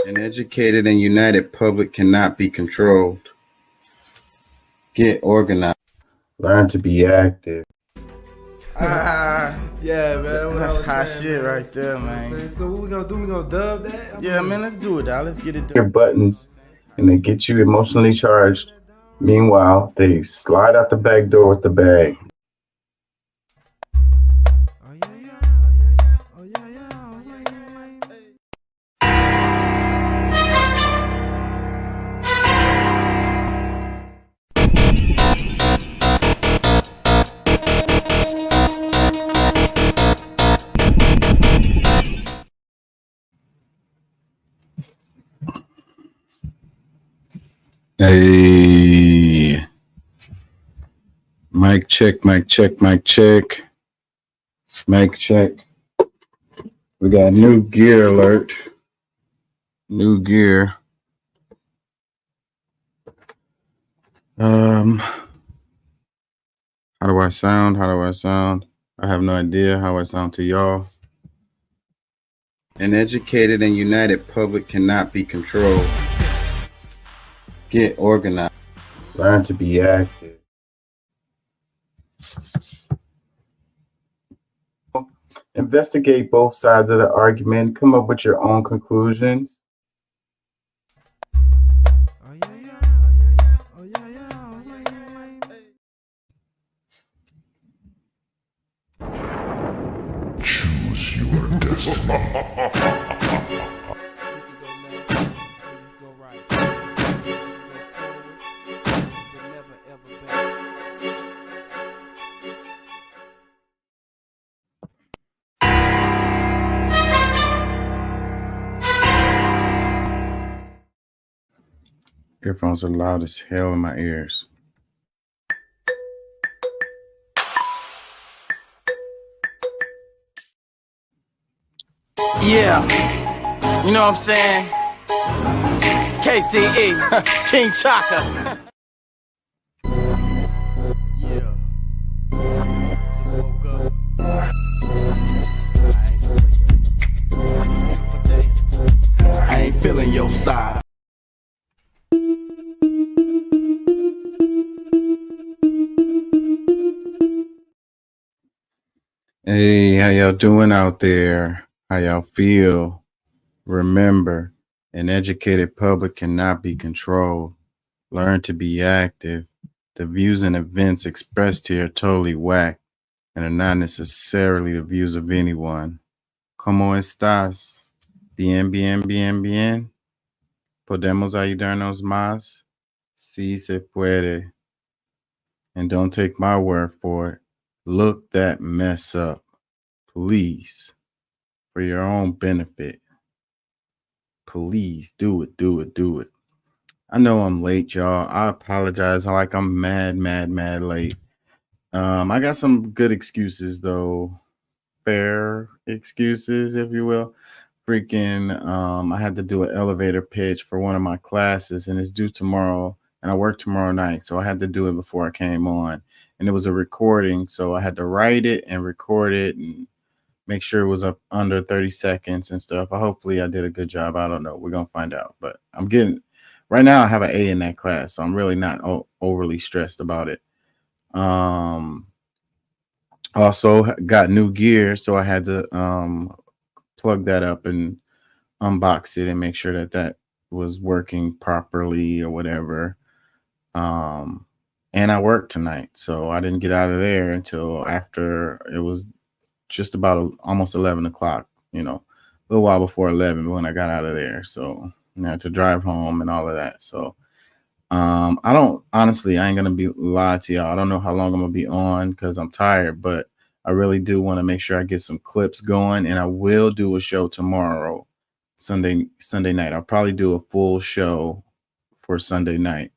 An educated and united public cannot be controlled. Get organized. Learn to be active. Yeah, man. That's hot shit right there, man. So what we gonna do? We gonna dub that? Yeah, man, let's do it, dog. Let's get it Your done. buttons and they get you emotionally charged. Meanwhile, they slide out the back door with the bag. Oh yeah, yeah. Oh yeah, yeah. Hey, mic check, mic check, mic check, mic check. We got new gear alert. New gear. How do I sound? How do I sound? I have no idea how I sound to y'all. An educated and united public cannot be controlled. Get organized. Learn to be active. Investigate both sides of the argument. Come up with your own conclusions. Oh yeah, yeah. Oh yeah, yeah. Choose your destiny. Earphones are loud as hell in my ears. Yeah, you know what I'm saying? KCE, King Chaka. Yeah. Woke up. I ain't feeling your side. Hey, how y'all doing out there? How y'all feel? Remember, an educated public cannot be controlled. Learn to be active. The views and events expressed here are totally whack and are not necessarily the views of anyone. ¿Cómo estás? Bien, bien, bien, bien. ¿Podemos ayudarnos más? Sí se puede. And don't take my word for it. Look that mess up, please, for your own benefit. Please do it, do it, do it. I know I'm late, y'all. I apologize. I'm mad late. I got some good excuses though. Fair excuses, if you will. I had to do an elevator pitch for one of my classes and it's due tomorrow and I work tomorrow night. So I had to do it before I came on and it was a recording. So I had to write it and record it and make sure it was up under 30 seconds and stuff. Hopefully I did a good job. I don't know. We're going to find out, but right now I have an A in that class. So I'm really not overly stressed about it. Also got new gear. So I had to, plug that up and unbox it and make sure that that was working properly or whatever. And I worked tonight, so I didn't get out of there until after it was just about almost 11 o'clock, a little while before 11 when I got out of there. So I had to drive home and all of that. So I ain't gonna be lie to y'all. I don't know how long I'm gonna be on because I'm tired, but I really do want to make sure I get some clips going, and I will do a show tomorrow, Sunday night. I'll probably do a full show for Sunday night.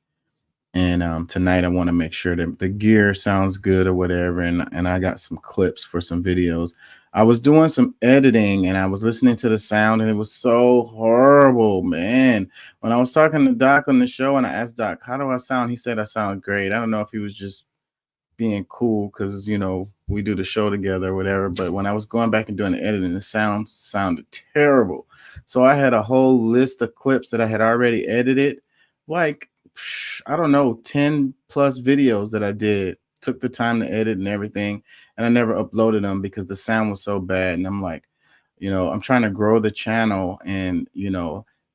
And tonight I want to make sure that the gear sounds good or whatever. And I got some clips for some videos. I was doing some editing and I was listening to the sound and it was so horrible, man. When I was talking to Doc on the show and I asked Doc, how do I sound? He said I sound great. I don't know if he was just being cool because, we do the show together or whatever. But when I was going back and doing the editing, the sound sounded terrible. So I had a whole list of clips that I had already edited, like I don't know, 10 plus videos that I did. Took the time to edit and everything, and I never uploaded them because the sound was so bad. And I'm like, I'm trying to grow the channel, and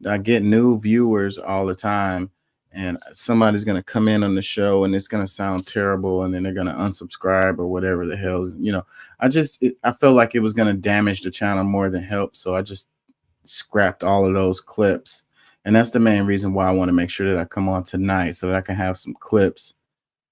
I get new viewers all the time, and somebody's going to come in on the show and it's going to sound terrible, and then they're going to unsubscribe or whatever the hell's, I felt like it was going to damage the channel more than help. So I just scrapped all of those clips. And that's the main reason why I want to make sure that I come on tonight so that I can have some clips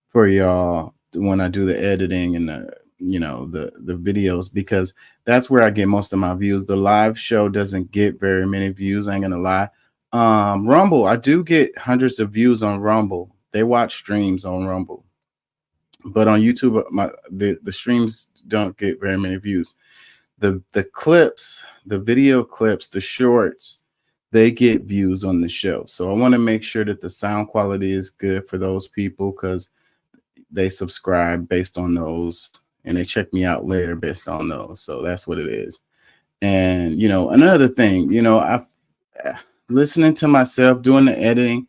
for y'all when I do the editing and the videos, because that's where I get most of my views. The live show doesn't get very many views, I ain't gonna lie. Rumble, I do get hundreds of views on Rumble. They watch streams on Rumble, but on YouTube the streams don't get very many views. The clips, the video clips, the shorts, they get views on the show. So I want to make sure that the sound quality is good for those people, because they subscribe based on those and they check me out later based on those. So that's what it is. And another thing, I listening to myself doing the editing,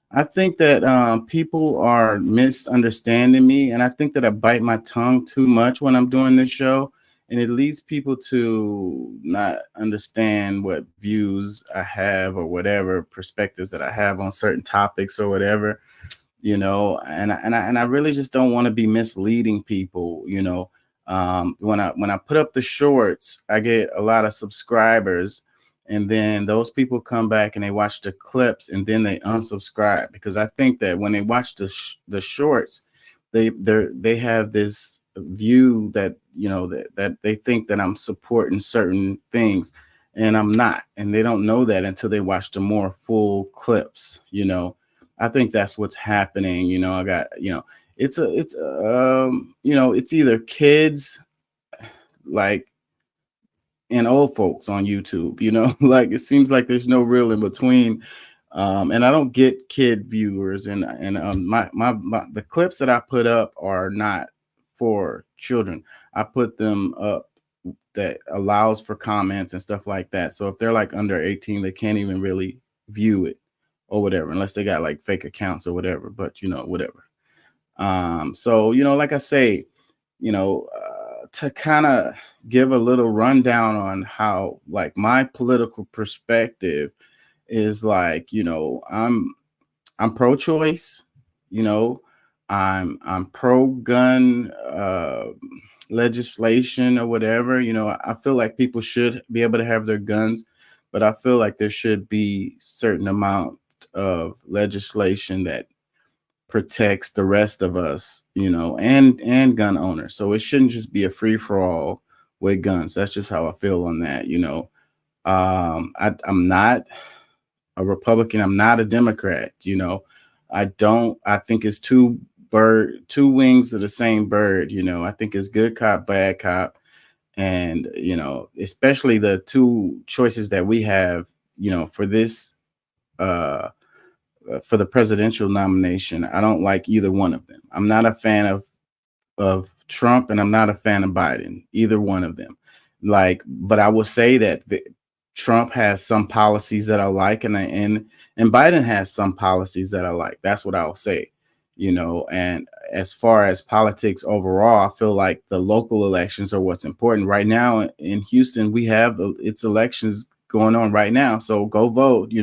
I think that people are misunderstanding me, and I think that I bite my tongue too much when I'm doing this show, and it leads people to not understand what views I have or whatever perspectives that I have on certain topics or whatever. And I really just don't want to be misleading people. When I put up the shorts, I get a lot of subscribers, and then those people come back and they watch the clips and then they unsubscribe, because I think that when they watch the shorts, they have this view that that they think that I'm supporting certain things, and I'm not, and they don't know that until they watch the more full clips. I think that's what's happening. I got, it's either kids like and old folks on YouTube, like it seems like there's no real in between. And I don't get kid viewers, and my the clips that I put up are not for children. I put them up that allows for comments and stuff like that. So if they're like under 18, they can't even really view it or whatever, unless they got like fake accounts or whatever, but whatever. So, like I say, to kind of give a little rundown on how like my political perspective is, like, I'm pro-choice, I'm pro-gun legislation or whatever. I feel like people should be able to have their guns, but I feel like there should be certain amount of legislation that protects the rest of us, and gun owners. So it shouldn't just be a free for all with guns. That's just how I feel on that. I'm not a Republican. I'm not a Democrat. I think it's two wings of the same bird. I think it's good cop, bad cop. And, especially the two choices that we have, for this, for the presidential nomination, I don't like either one of them. I'm not a fan of Trump, and I'm not a fan of Biden, either one of them. But I will say that Trump has some policies that I like, and Biden has some policies that I like. That's what I'll say. And as far as politics overall, I feel like the local elections are what's important right now. In Houston, we have its elections going on right now. So go vote,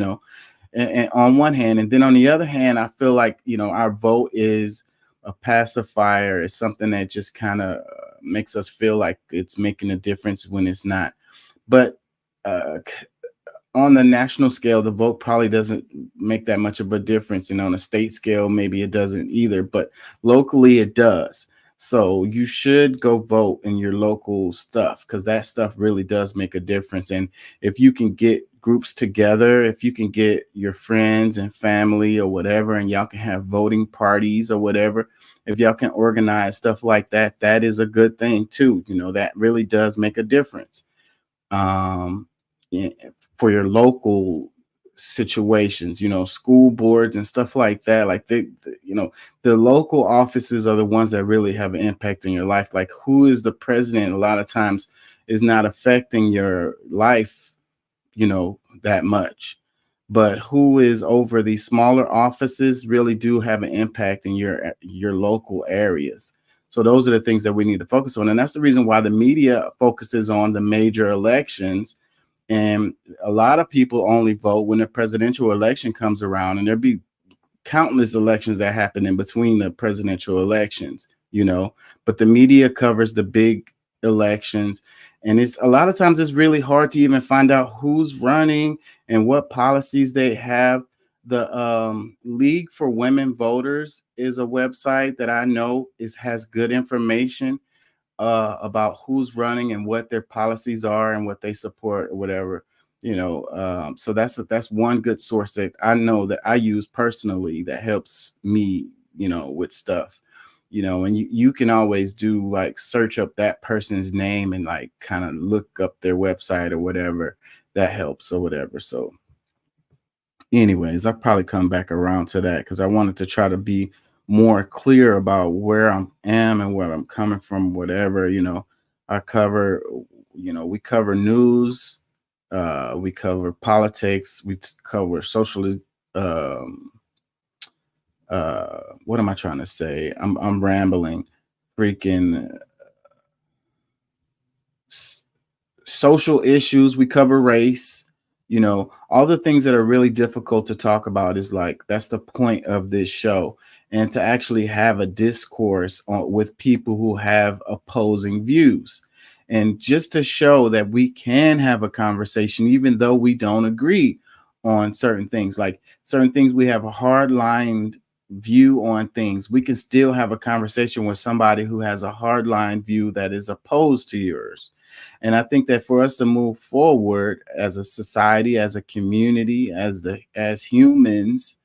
and on one hand, and then on the other hand, I feel like, our vote is a pacifier. It's something that just kind of makes us feel like it's making a difference when it's not. But on the national scale, the vote probably doesn't make that much of a difference. And on a state scale, maybe it doesn't either, but locally it does. So you should go vote in your local stuff, because that stuff really does make a difference. And if you can get groups together, if you can get your friends and family or whatever, and y'all can have voting parties or whatever, if y'all can organize stuff like that, that is a good thing too. That really does make a difference for your local situations, school boards and stuff like that. Like the local offices are the ones that really have an impact on your life. Like who is the president a lot of times is not affecting your life, that much. But who is over these smaller offices really do have an impact in your local areas. So those are the things that we need to focus on. And that's the reason why the media focuses on the major elections. And a lot of people only vote when the presidential election comes around, and there'll be countless elections that happen in between the presidential elections, but the media covers the big elections. And it's a lot of times it's really hard to even find out who's running and what policies they have. The League for Women Voters is a website that I know has good information about who's running and what their policies are and what they support or whatever. So that's one good source that I know that I use personally that helps me, with stuff. And you can always do like search up that person's name and like kind of look up their website or whatever. That helps or whatever. So anyways, I'll probably come back around to that because I wanted to try to be more clear about where I am and where I'm coming from, whatever. I cover, we cover news, we cover politics, we cover socialism. What am I trying to say? I'm rambling. Freaking social issues. We cover race. All the things that are really difficult to talk about is like that's the point of this show, and to actually have a discourse with people who have opposing views, and just to show that we can have a conversation even though we don't agree on certain things. Like certain things we have a hard-lined view on things, we can still have a conversation with somebody who has a hard-line view that is opposed to yours. And I think that for us to move forward as a society, as a community, as humans,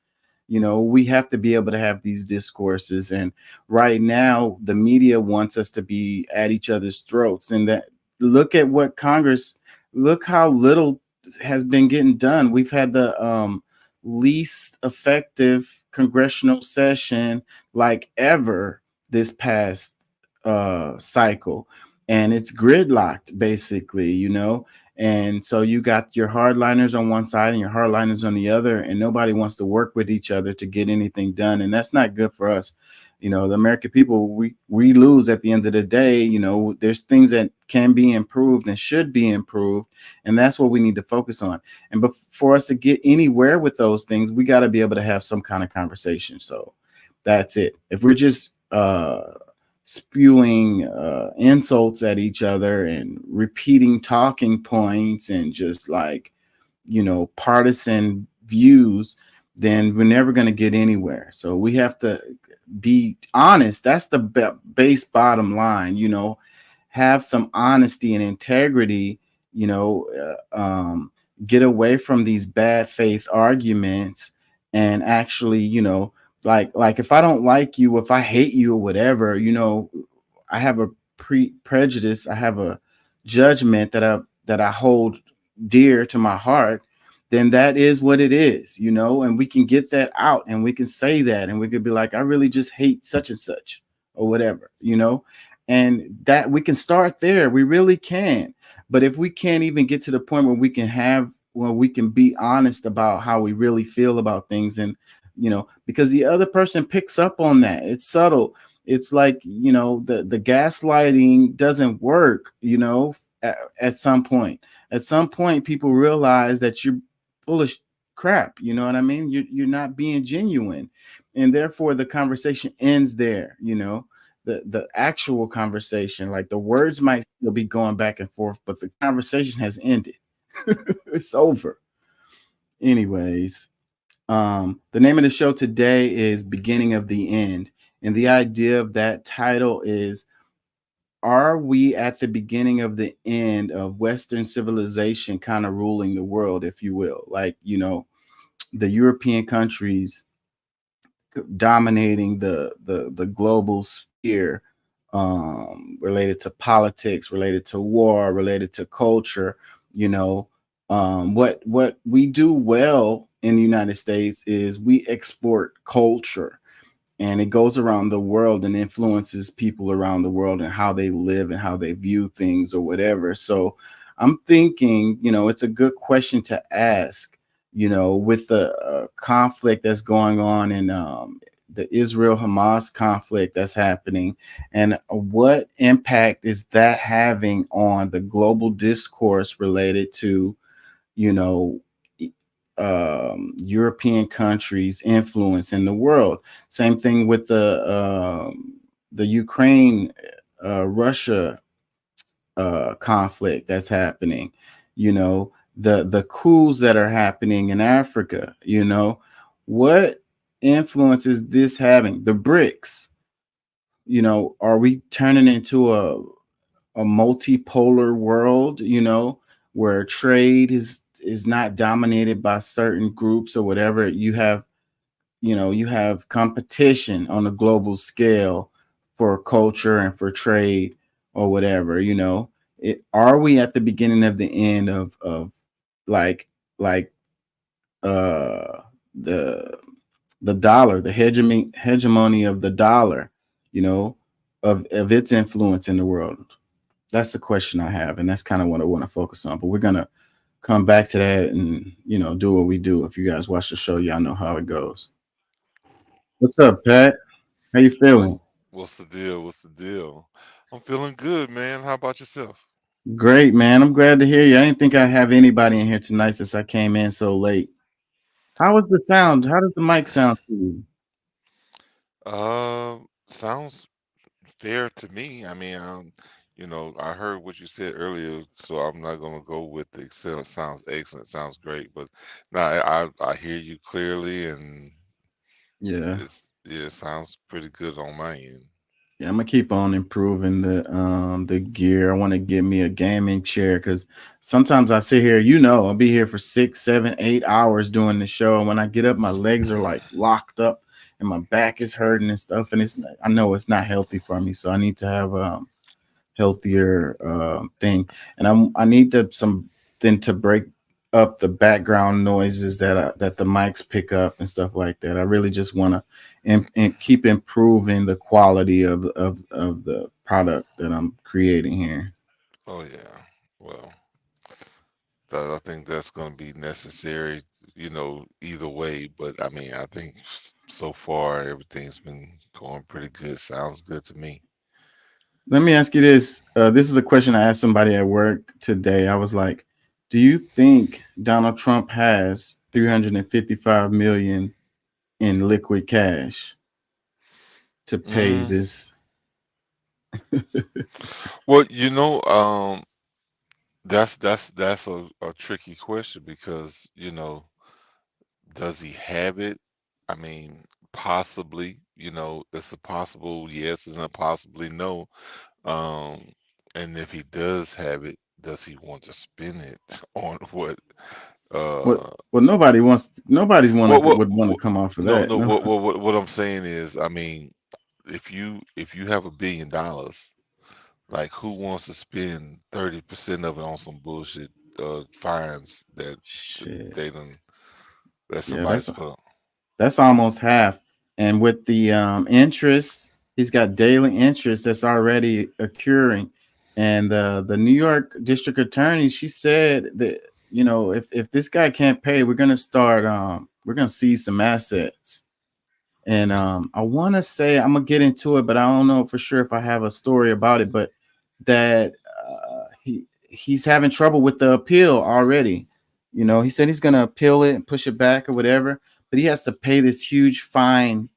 we have to be able to have these discourses. And right now, the media wants us to be at each other's throats. And that look at what Congress, look how little has been getting done. We've had the least effective congressional session like ever this past cycle. And it's gridlocked basically, and so you got your hardliners on one side and your hardliners on the other, and nobody wants to work with each other to get anything done. And that's not good for us. The American people, we lose at the end of the day. There's things that can be improved and should be improved. And that's what we need to focus on. And for us to get anywhere with those things, we got to be able to have some kind of conversation. So that's it. If we're just spewing insults at each other and repeating talking points and just like, partisan views, then we're never going to get anywhere. So we have to be honest. That's the base bottom line, have some honesty and integrity, get away from these bad faith arguments and actually, like if I don't like you, if I hate you or whatever, I have a prejudice, I have a judgment that I hold dear to my heart, then that is what it is, and we can get that out and we can say that and we could be like, I really just hate such and such or whatever, and that we can start there. We really can. But if we can't even get to the point where we can be honest about how we really feel about things, and because the other person picks up on that. It's subtle. It's like, the gaslighting doesn't work, at some point. At some point, people realize that you're full of crap. You know what I mean? You're not being genuine. And therefore, the conversation ends there, the actual conversation. Like the words might still be going back and forth, but the conversation has ended. It's over. Anyways. The name of the show today is Beginning of the End. And the idea of that title is, are we at the beginning of the end of Western civilization kind of ruling the world, if you will? Like, the European countries dominating the global sphere, related to politics, related to war, related to culture, What we do well in the United States is we export culture, and it goes around the world and influences people around the world and how they live and how they view things or whatever. So I'm thinking, it's a good question to ask, with the conflict that's going on in the Israel Hamas conflict that's happening, and what impact is that having on the global discourse related to, you know, European countries' influence in the world. Same thing with the Ukraine Russia conflict that's happening. The coups that are happening in Africa. What influence is this having? The BRICS. Are we turning into a multipolar world, where trade is not dominated by certain groups or whatever. You have competition on a global scale for culture and for trade or whatever. Are we at the beginning of the end of like uh the the dollar, the hegemony of the dollar, you know, of its influence in the world? That's the question I have, and that's kind of what I want to focus on. But we're gonna come back to that and do what we do. If you guys watch the show, y'all know how it goes. What's up, Pat? How you What feeling? what's the deal? What's the deal? I'm feeling good, man. How about yourself? Great, man. I'm glad to hear you. I didn't think I'd have anybody in here tonight since I came in so late. How was the sound? How does the mic sound to you? Sounds fair to me. I mean, I heard what you said earlier, so I'm not gonna go with the excellent. Sounds excellent. Sounds great, but no, I hear you clearly, and Yeah. it sounds pretty good on my end. Yeah, I'm gonna keep on improving the gear. I want to get me a gaming chair because sometimes I sit here, I'll be here for 6, 7, 8 hours doing the show. And when I get up, my legs are like locked up and my back is hurting and stuff. And I know it's not healthy for me. So I need to have healthier thing, and I need something to break up the background noises that the mics pick up and stuff like that. I really just want to and keep improving the quality of the product that I'm creating here. Oh yeah. Well, I think that's going to be necessary, either way. But I mean, I think so far everything's been going pretty good. Sounds good to me. Let me ask you this. This is a question I asked somebody at work today. I was like, "Do you think Donald Trump has 355 million in liquid cash to pay Mm, this?" well, that's a tricky question because, does he have it? I mean, possibly, it's a possible yes and a possibly no. Um, and if he does have it, does he want to spend it on what? What? Uh, Well, nobody what, what, would want to what come off of no, that. no. No. What I'm saying is, I mean, if you have $1 billion, like who wants to spend 30% of it on some bullshit fines Shit. they done that Yeah, somebody's put on? that's almost half. And with the interest, he's got daily interest that's already occurring. And the New York District Attorney, she said that if this guy can't pay, we're gonna seize some assets. And I want to say I'm gonna get into it, but I don't know for sure if I have a story about it. But that he's having trouble with the appeal already. He said he's gonna appeal it and push it back or whatever, but he has to pay this huge fine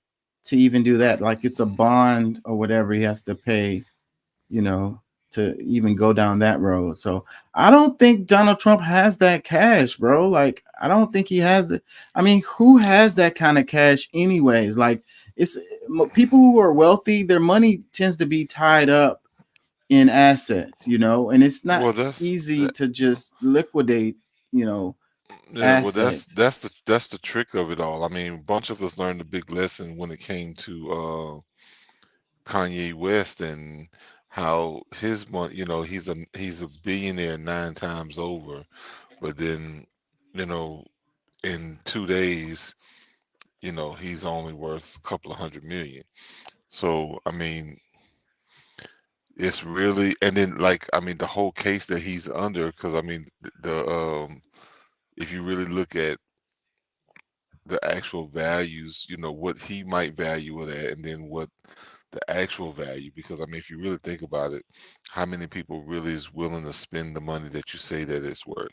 to even do that. Like it's a bond or whatever he has to pay, you know, to even go down that road. So I don't think Donald Trump has that cash, bro. Like I don't think he has the. I mean, who has that kind of cash, anyways? Like it's people who are wealthy. Their money tends to be tied up in assets, and it's not Well, that's easy that. to just liquidate, you know, Yeah, well, assets. that's the trick of it all. I mean, a bunch of us learned a big lesson when it came to Kanye West and how his money. He's a billionaire 9 times over, but then, you know, in 2 days, he's only worth a couple of 100 million. So, I mean, it's really, and then like, I mean, the whole case that he's under, because I mean, if you really look at the actual values, what he might value it at, and then what the actual value, because I mean, if you really think about it, how many people really is willing to spend the money that you say that it's worth?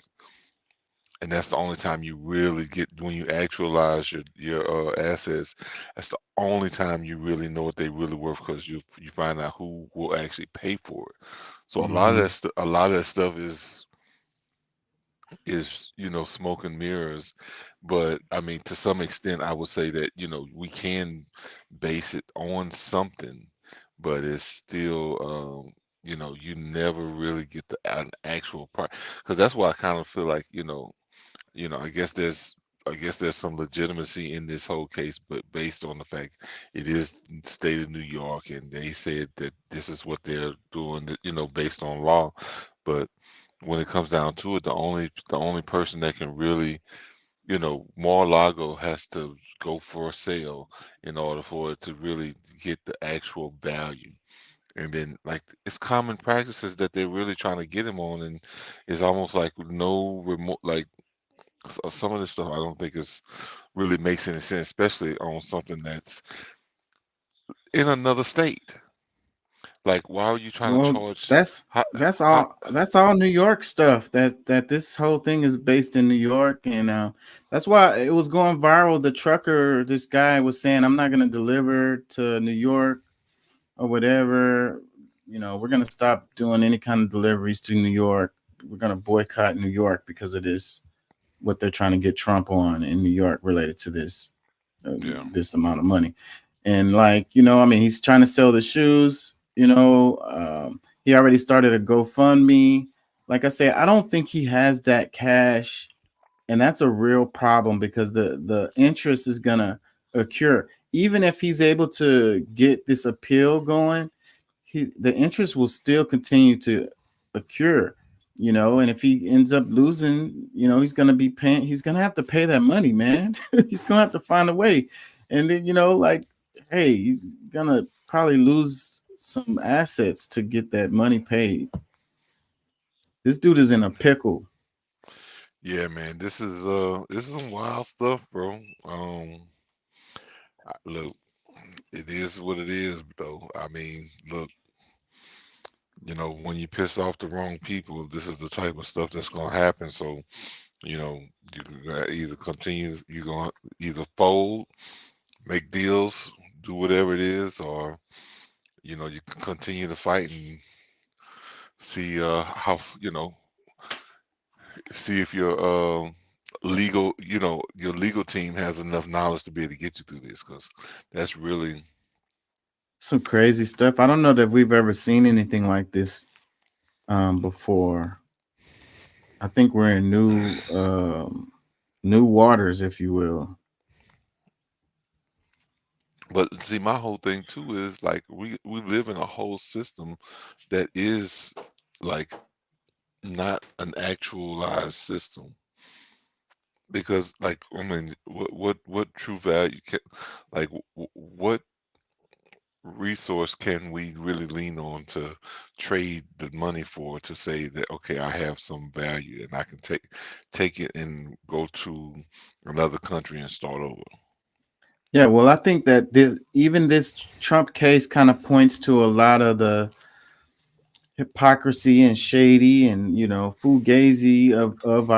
And that's the only time you really get, when you actualize your assets. That's the only time you really know what they really worth, because you find out who will actually pay for it. So Hmm. a lot of that stuff is smoke and mirrors. But I mean, to some extent, I would say that we can base it on something, but it's still you never really get an actual part, because that's why I kind of feel like I guess there's some legitimacy in this whole case, but based on the fact it is state of New York, and they said that this is what they're doing, based on law. But when it comes down to it, the only person that can really, Mar-a-Lago has to go for a sale in order for it to really get the actual value. And then, like, it's common practices that they're really trying to get him on, and it's almost like no remote, like some of this stuff I don't think is really makes any sense, especially on something that's in another state. Like, why are you trying to Well, charge? that's How, that's how, all New York stuff. That this whole thing is based in New York, and that's why it was going viral. The trucker, this guy was saying, "I'm not going to deliver to New York or whatever. We're going to stop doing any kind of deliveries to New York. We're going to boycott New York because of this. What they're trying to get Trump on in New York related to this yeah, this amount of money." And like, I mean, he's trying to sell the shoes. He already started a GoFundMe. Like I say, I don't think he has that cash, and that's a real problem because the interest is gonna occur. Even if he's able to get this appeal going, the interest will still continue to occur. And if he ends up losing, he's gonna be paying. He's gonna have to pay that money, man. He's gonna have to find a way, and then like, hey, he's gonna probably lose some assets to get that money paid. This dude is in a pickle. yeah, man. This is some wild stuff, bro. Look, it is what it is, though. I mean, look, when you piss off the wrong people, this is the type of stuff that's gonna happen. So, you know, you gotta either continue, you're gonna either fold, make deals, do whatever it is, or you can continue to fight and see see if your your legal team has enough knowledge to be able to get you through this, because that's really. Some crazy stuff. I don't know that we've ever seen anything like this before. I think we're in new waters, if you will. But see, my whole thing too is like we live in a whole system that is like not an actualized system, because like I mean, what true value can, like what resource can we really lean on to trade the money for, to say that okay, I have some value and I can take it and go to another country and start over. Yeah, well, I think that even this Trump case kind of points to a lot of the hypocrisy and shady and fugazi of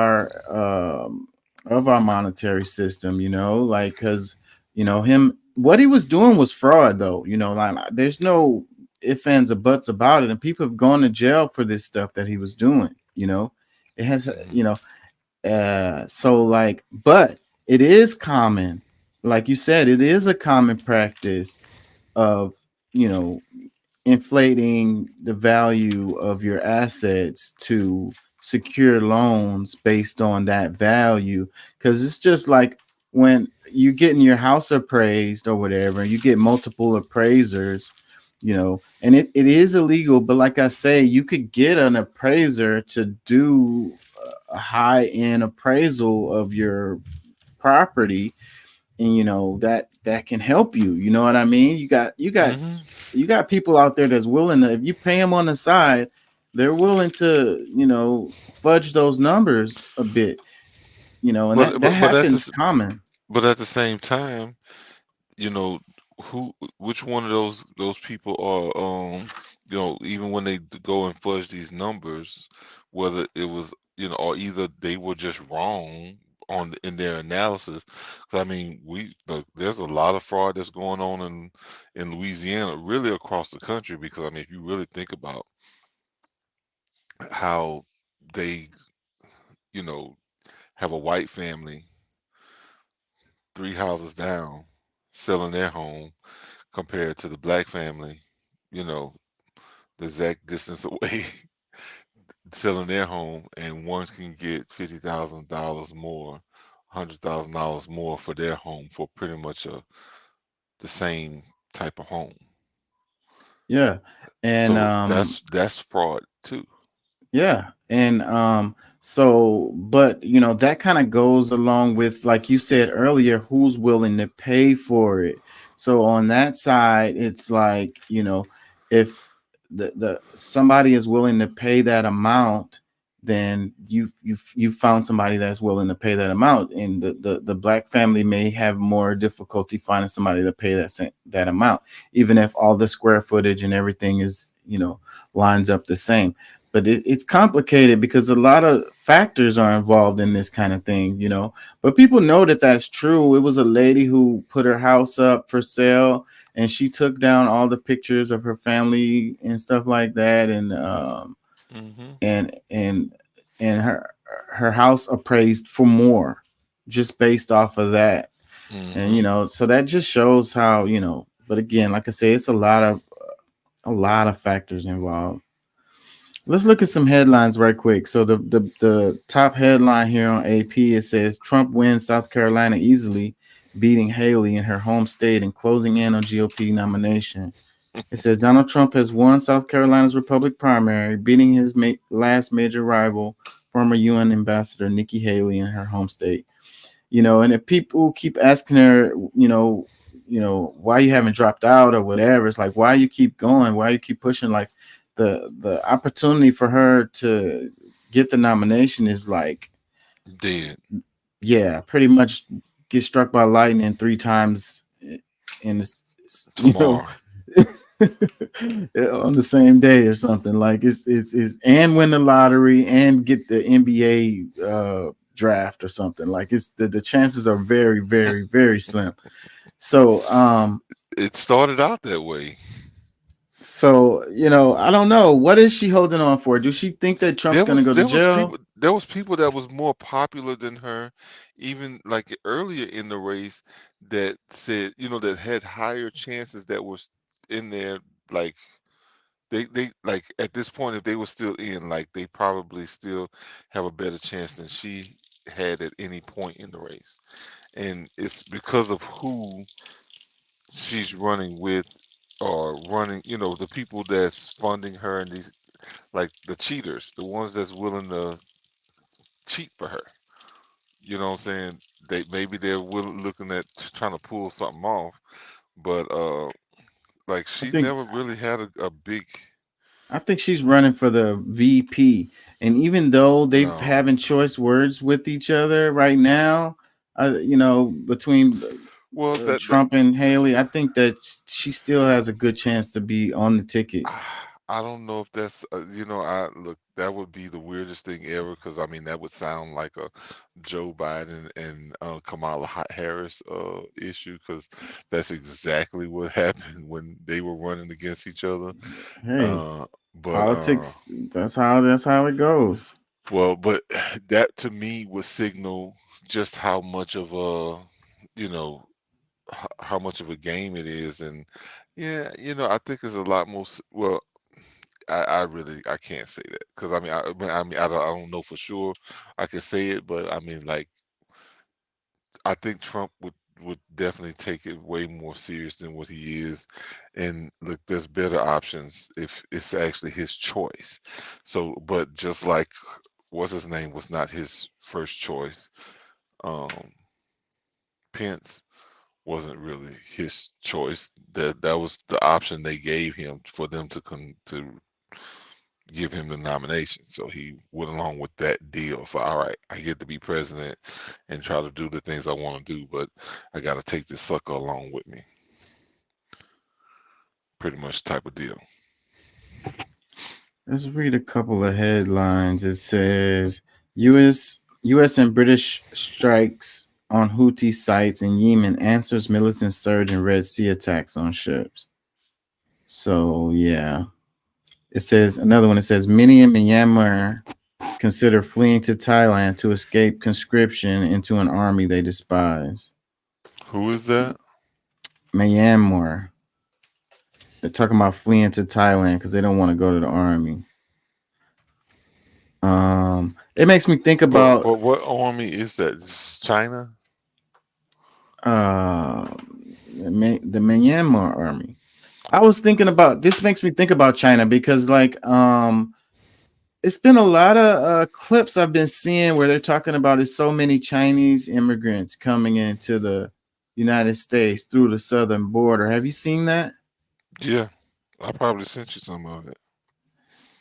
our monetary system. Like because him what he was doing was fraud, though. Like there's no ifs ands or buts about it, and people have gone to jail for this stuff that he was doing. It has Hmm. so like, but it is common, like you said, it is a common practice of you know inflating the value of your assets to secure loans based on that value, because it's just like when you getting your house appraised or whatever, you get multiple appraisers, and it is illegal, but like I say, you could get an appraiser to do a high end appraisal of your property, and that can help you. You know what I mean? Hmm. You got people out there that's willing to, if you pay them on the side, they're willing to fudge those numbers a bit. And that But at happens this common. but at the same time, you know, who which one of those people are even when they go and fudge these numbers, whether it was or either they were just wrong in their analysis. 'Cause I mean, there's a lot of fraud that's going on in Louisiana, really across the country. Because I mean, if you really think about how they you know have a white family 3 houses down selling their home compared to the black family, you know, the exact distance away selling their home, and one can get $50,000 more, $100,000 more for their home for pretty much the same type of home. Yeah. And So that's fraud too. yeah. And so, but that kind of goes along with, like you said earlier, who's willing to pay for it. So on that side, it's like, if the somebody is willing to pay that amount, then you found somebody that's willing to pay that amount. And the black family may have more difficulty finding somebody to pay that amount, even if all the square footage and everything is, lines up the same. But it's complicated because a lot of factors are involved in this kind of thing. But people know that that's true. It was a lady who put her house up for sale, and she took down all the pictures of her family and stuff like that, Hmm. and and her house appraised for more, just based off of that. And Hmm. so that just shows how, but again, like I say, it's a lot of factors involved. Let's look at some headlines right quick. So the top headline here on AP, it says Trump wins South Carolina easily, beating Haley in her home state and closing in on GOP nomination. It says Donald Trump has won South Carolina's Republican primary, beating his last major rival, former UN ambassador Nikki Haley in her home state. And if people keep asking her, why you haven't dropped out or whatever, it's like, why you keep going, why you keep pushing. Like, the opportunity for her to get the nomination is like, Dead yeah, pretty much get struck by lightning 3 times in this, tomorrow. on the same day or something. Like, it's and win the lottery and get the NBA draft or something. Like, it's the chances are very, very, very slim. So It started out that way. I don't know, what is she holding on for. Do she think that Trump's There going to was go to there was jail? people that was more popular than her, even like earlier in the race, that said, that had higher chances, that was in there. Like they like at this point, if they were still in, like they probably still have a better chance than she had at any point in the race. And it's because of who she's running with, or running, the people that's funding her, and these, like the cheaters, the ones that's willing to cheat for her. You know what I'm saying? Looking at trying to pull something off, but like I she think never really had a big I think she's running for the VP. And even though they've no. having choice words with each other right now, between Well, that Trump and Haley, I think that she still has a good chance to be on the ticket. I don't know if that's I look, that would be the weirdest thing ever, because I mean that would sound like a Joe Biden and Kamala Harris issue, because that's exactly what happened when they were running against each other. Hey, Uh, but politics, that's how it goes. Well, but that to me would signal just how much of a, you know, how much of a game it is. And yeah, I think it's a lot more. Well, I really I can't say that, because I don't know for sure. I can say it, but I mean, like, I think Trump would definitely take it way more serious than what he is. And look, there's better options if it's actually his choice. So, but just like what's his name was not his first choice. Um, Pence wasn't really his choice. That was the option they gave him for them to give him the nomination. So he went along with that deal. So all right, I get to be president and try to do the things I want to do, but I got to take this sucker along with me. Pretty much type of deal. Let's read a couple of headlines. It says U.S. and British strikes on Houthi sites in Yemen answers militant surge in Red Sea attacks on ships. So yeah. It says another one. It says many in Myanmar consider fleeing to Thailand to escape conscription into an army they despise. Who is that? Myanmar. They're talking about fleeing to Thailand because they don't want to go to the army. It makes me think about But what army is that? It's China? the Myanmar army. I was thinking about this. Makes me think about China because it's been a lot of clips I've been seeing where they're talking about it's so many Chinese immigrants coming into the United States through the southern border. Have you seen that? Yeah, I probably sent you some of it.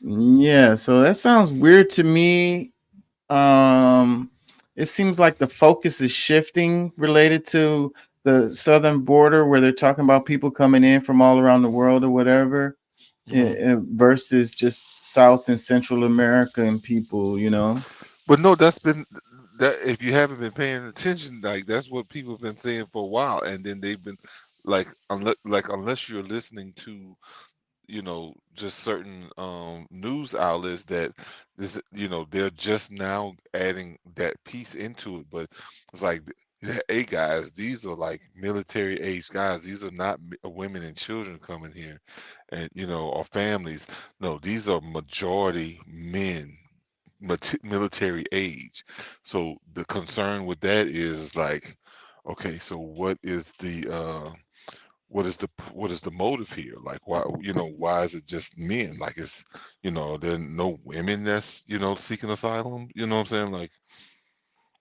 Yeah, so that sounds weird to me. It seems like the focus is shifting related to the southern border where they're talking about people coming in from all around the world or whatever, versus just South and Central American people, you know. But no, that's been that. If you haven't been paying attention, like that's what people have been saying for a while, and then they've been unless you're listening to, you know, just certain news outlets that this, you know, they're just now adding that piece into it. But it's like, hey guys, these are like military age guys. These are not women and children coming here, and you know, or families. No, these are majority men, military age. So the concern with that is like, okay, so what is the motive here? Like, why, you know, why is it just men? Like, it's, you know, there are no women that's, you know, seeking asylum. You know what I'm saying? Like,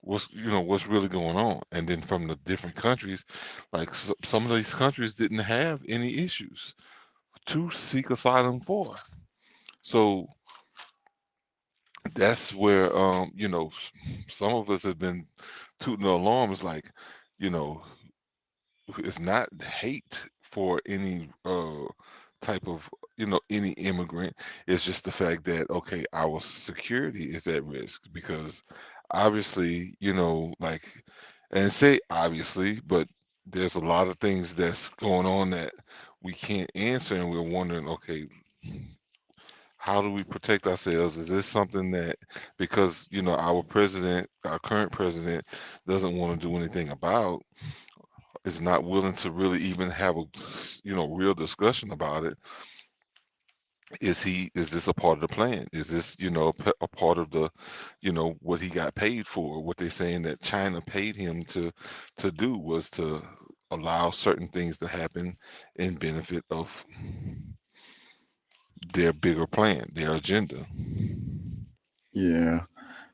what's really going on? And then from the different countries, like some of these countries didn't have any issues to seek asylum for. So that's where, you know, some of us have been tooting the alarms, like, you know, it's not hate for any type of, you know, any immigrant. It's just the fact that, okay, our security is at risk because obviously, you know, like, and say obviously, but there's a lot of things that's going on that we can't answer, and we're wondering, okay, how do we protect ourselves? Is this something that, because, you know, our current president doesn't want to do anything about, is not willing to really even have a, you know, real discussion about it? Is this a part of the plan? Is this, you know, a part of the, you know, what he got paid for? What they're saying that China paid him to do was to allow certain things to happen in benefit of their bigger plan, their agenda. Yeah,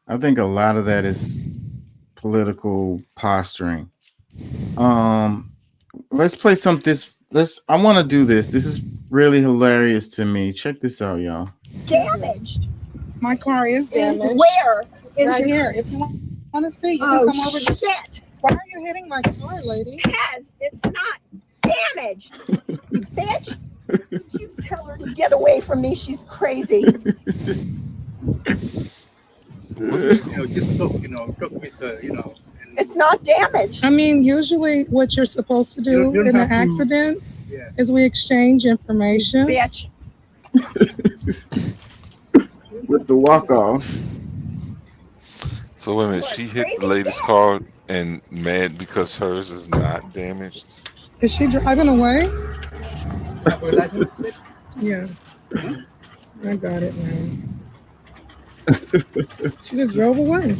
I think a lot of that is political posturing. Let's play some this. I want to do this. This is really hilarious to me. Check this out, y'all. Damaged. My car is Is damaged. where? Is Right your here. If you want to see, you can oh come over. shit? Why are you hitting my car, lady? Because it's not damaged. You bitch. Did you tell her to get away from me? She's crazy. Just cook, cook with, and It's not damaged. I mean, usually what you're supposed to do You don't in an have to- accident yeah. is we exchange information. Bitch. With the walk off. So wait a minute, Well, she it's hit the crazy lady's bad. car and mad because hers is not damaged. Is she driving away? License? Yeah. I got it now. She just drove away.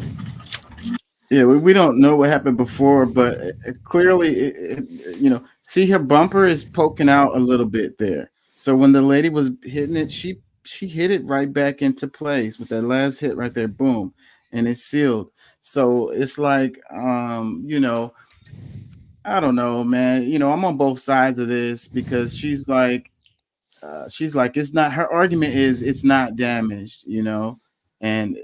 Yeah, we don't know what happened before, but clearly, you know, see her bumper is poking out a little bit there. So when the lady was hitting it, she she hit it right back into place with that last hit right there, boom, and it's sealed. So it's like, I don't know, man. I'm on both sides of this because she's like, it's not, her argument is it's not damaged, and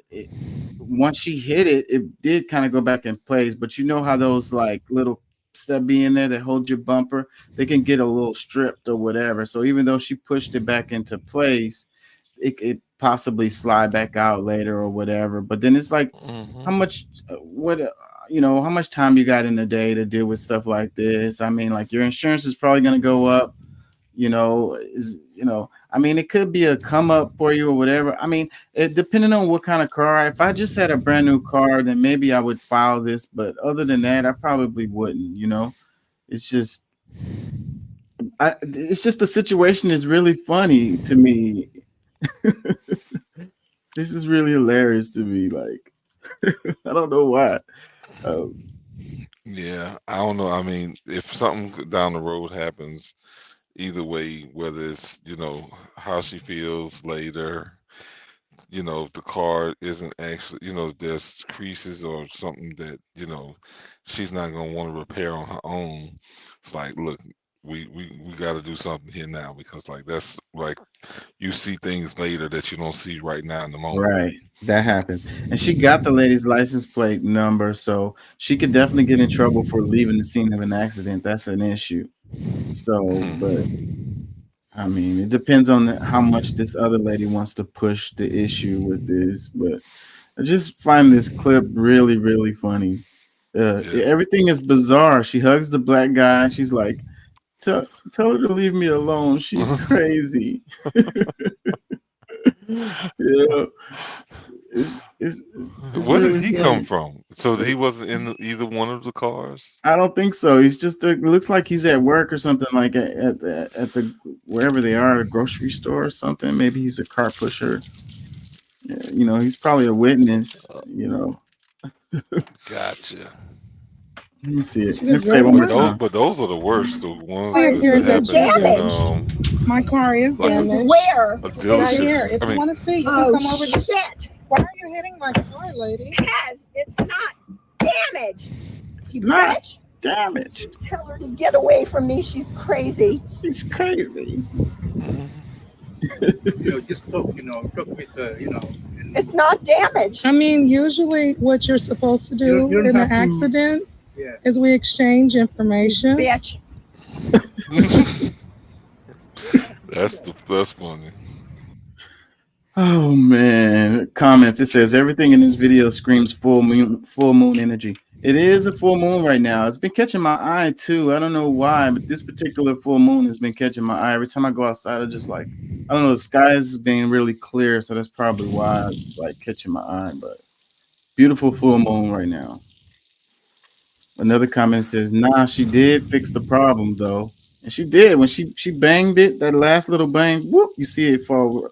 once she hit it, it did kind of go back in place. But you know how those like little step be in there that hold your bumper, they can get a little stripped or whatever. So even though she pushed it back into place, it possibly slide back out later or whatever. But then it's like, how much, how much time you got in the day to deal with stuff like this? I mean, like your insurance is probably going to go up. I mean, it could be a come up for you or whatever. I mean, it depending on what kind of car. If I just had a brand new car, then maybe I would file this. But other than that, I probably wouldn't. It's just, the situation is really funny to me. This is really hilarious to me. Like, I don't know why. Yeah, I don't know. I mean, if something down the road happens, either way, whether it's, how she feels later, if the car isn't actually, there's creases or something that, she's not going to want to repair on her own. It's like, look, we got to do something here now, because like that's like you see things later that you don't see right now in the moment. Right. That happens. And she got the lady's license plate number, so she could definitely get in trouble for leaving the scene of an accident. That's an issue. So, but I mean, it depends on how much this other lady wants to push the issue with this. But I just find this clip really, really funny. Everything is bizarre. She hugs the black guy. She's like, tell her to leave me alone. She's crazy. Where did he come from? So he wasn't in either one of the cars? I don't think so. He's just it looks like he's at work or something, like at the wherever they are, a grocery store or something. Maybe he's a car pusher. Yeah, he's probably a witness. Gotcha. Let me see it. Let me play one more time. But those are the worst. The ones Here's that that happen. My car is damaged. Where? A Right dealership. here. If you want to see, you can Oh, come over. shit. Why are you hitting my car, lady? Because it's not damaged. It's not Bitch. damaged. Tell her to get away from me. She's crazy. She's crazy. Just talk with It's not damaged. I mean, usually what you're supposed to do You don't in an have to- accident yeah. is we exchange information. Bitch. That's funny. Oh man. Comments. It says everything in this video screams full moon energy. It is a full moon right now. It's been catching my eye too. I don't know why, but this particular full moon has been catching my eye. Every time I go outside, I just like, I don't know, the sky is being really clear, so that's probably why it's like catching my eye. But beautiful full moon right now. Another comment says, nah, she did fix the problem though. And she did. When she banged it, that last little bang, whoop, you see it fall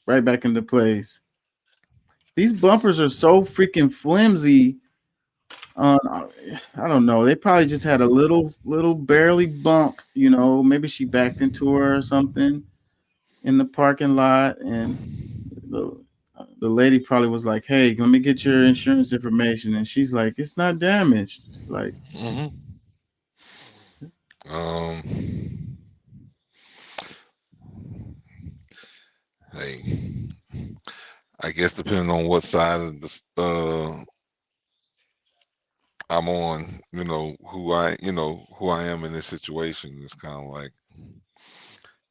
right back into place. These bumpers are so freaking flimsy. I don't know. They probably just had a little barely bump, maybe she backed into her or something in the parking lot, and the lady probably was like, hey, let me get your insurance information, and she's like, it's not damaged. Like, hey, I guess depending on what side of the I'm on, who I am in this situation, it's kind of like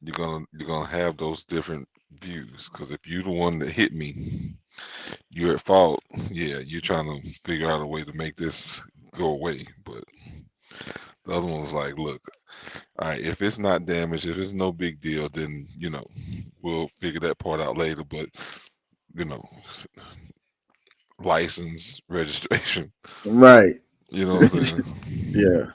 you're gonna have those different views, because if you're the one that hit me, you're at fault. Yeah, you're trying to figure out a way to make this go away. But the other one's like, look, all right, if it's not damaged, if it's no big deal, then we'll figure that part out later. But license, registration, right. you know what I'm saying? Yeah.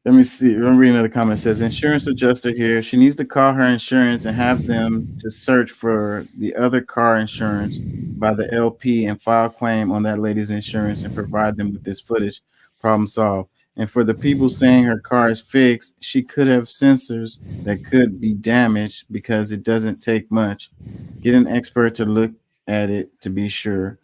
Let me see. I'm reading another comment. It says, insurance adjuster here. She needs to call her insurance and have them to search for the other car insurance by the LP and file claim on that lady's insurance and provide them with this footage. Problem solved. And for the people saying her car is fixed, she could have sensors that could be damaged because it doesn't take much. Get an expert to look at it to be sure.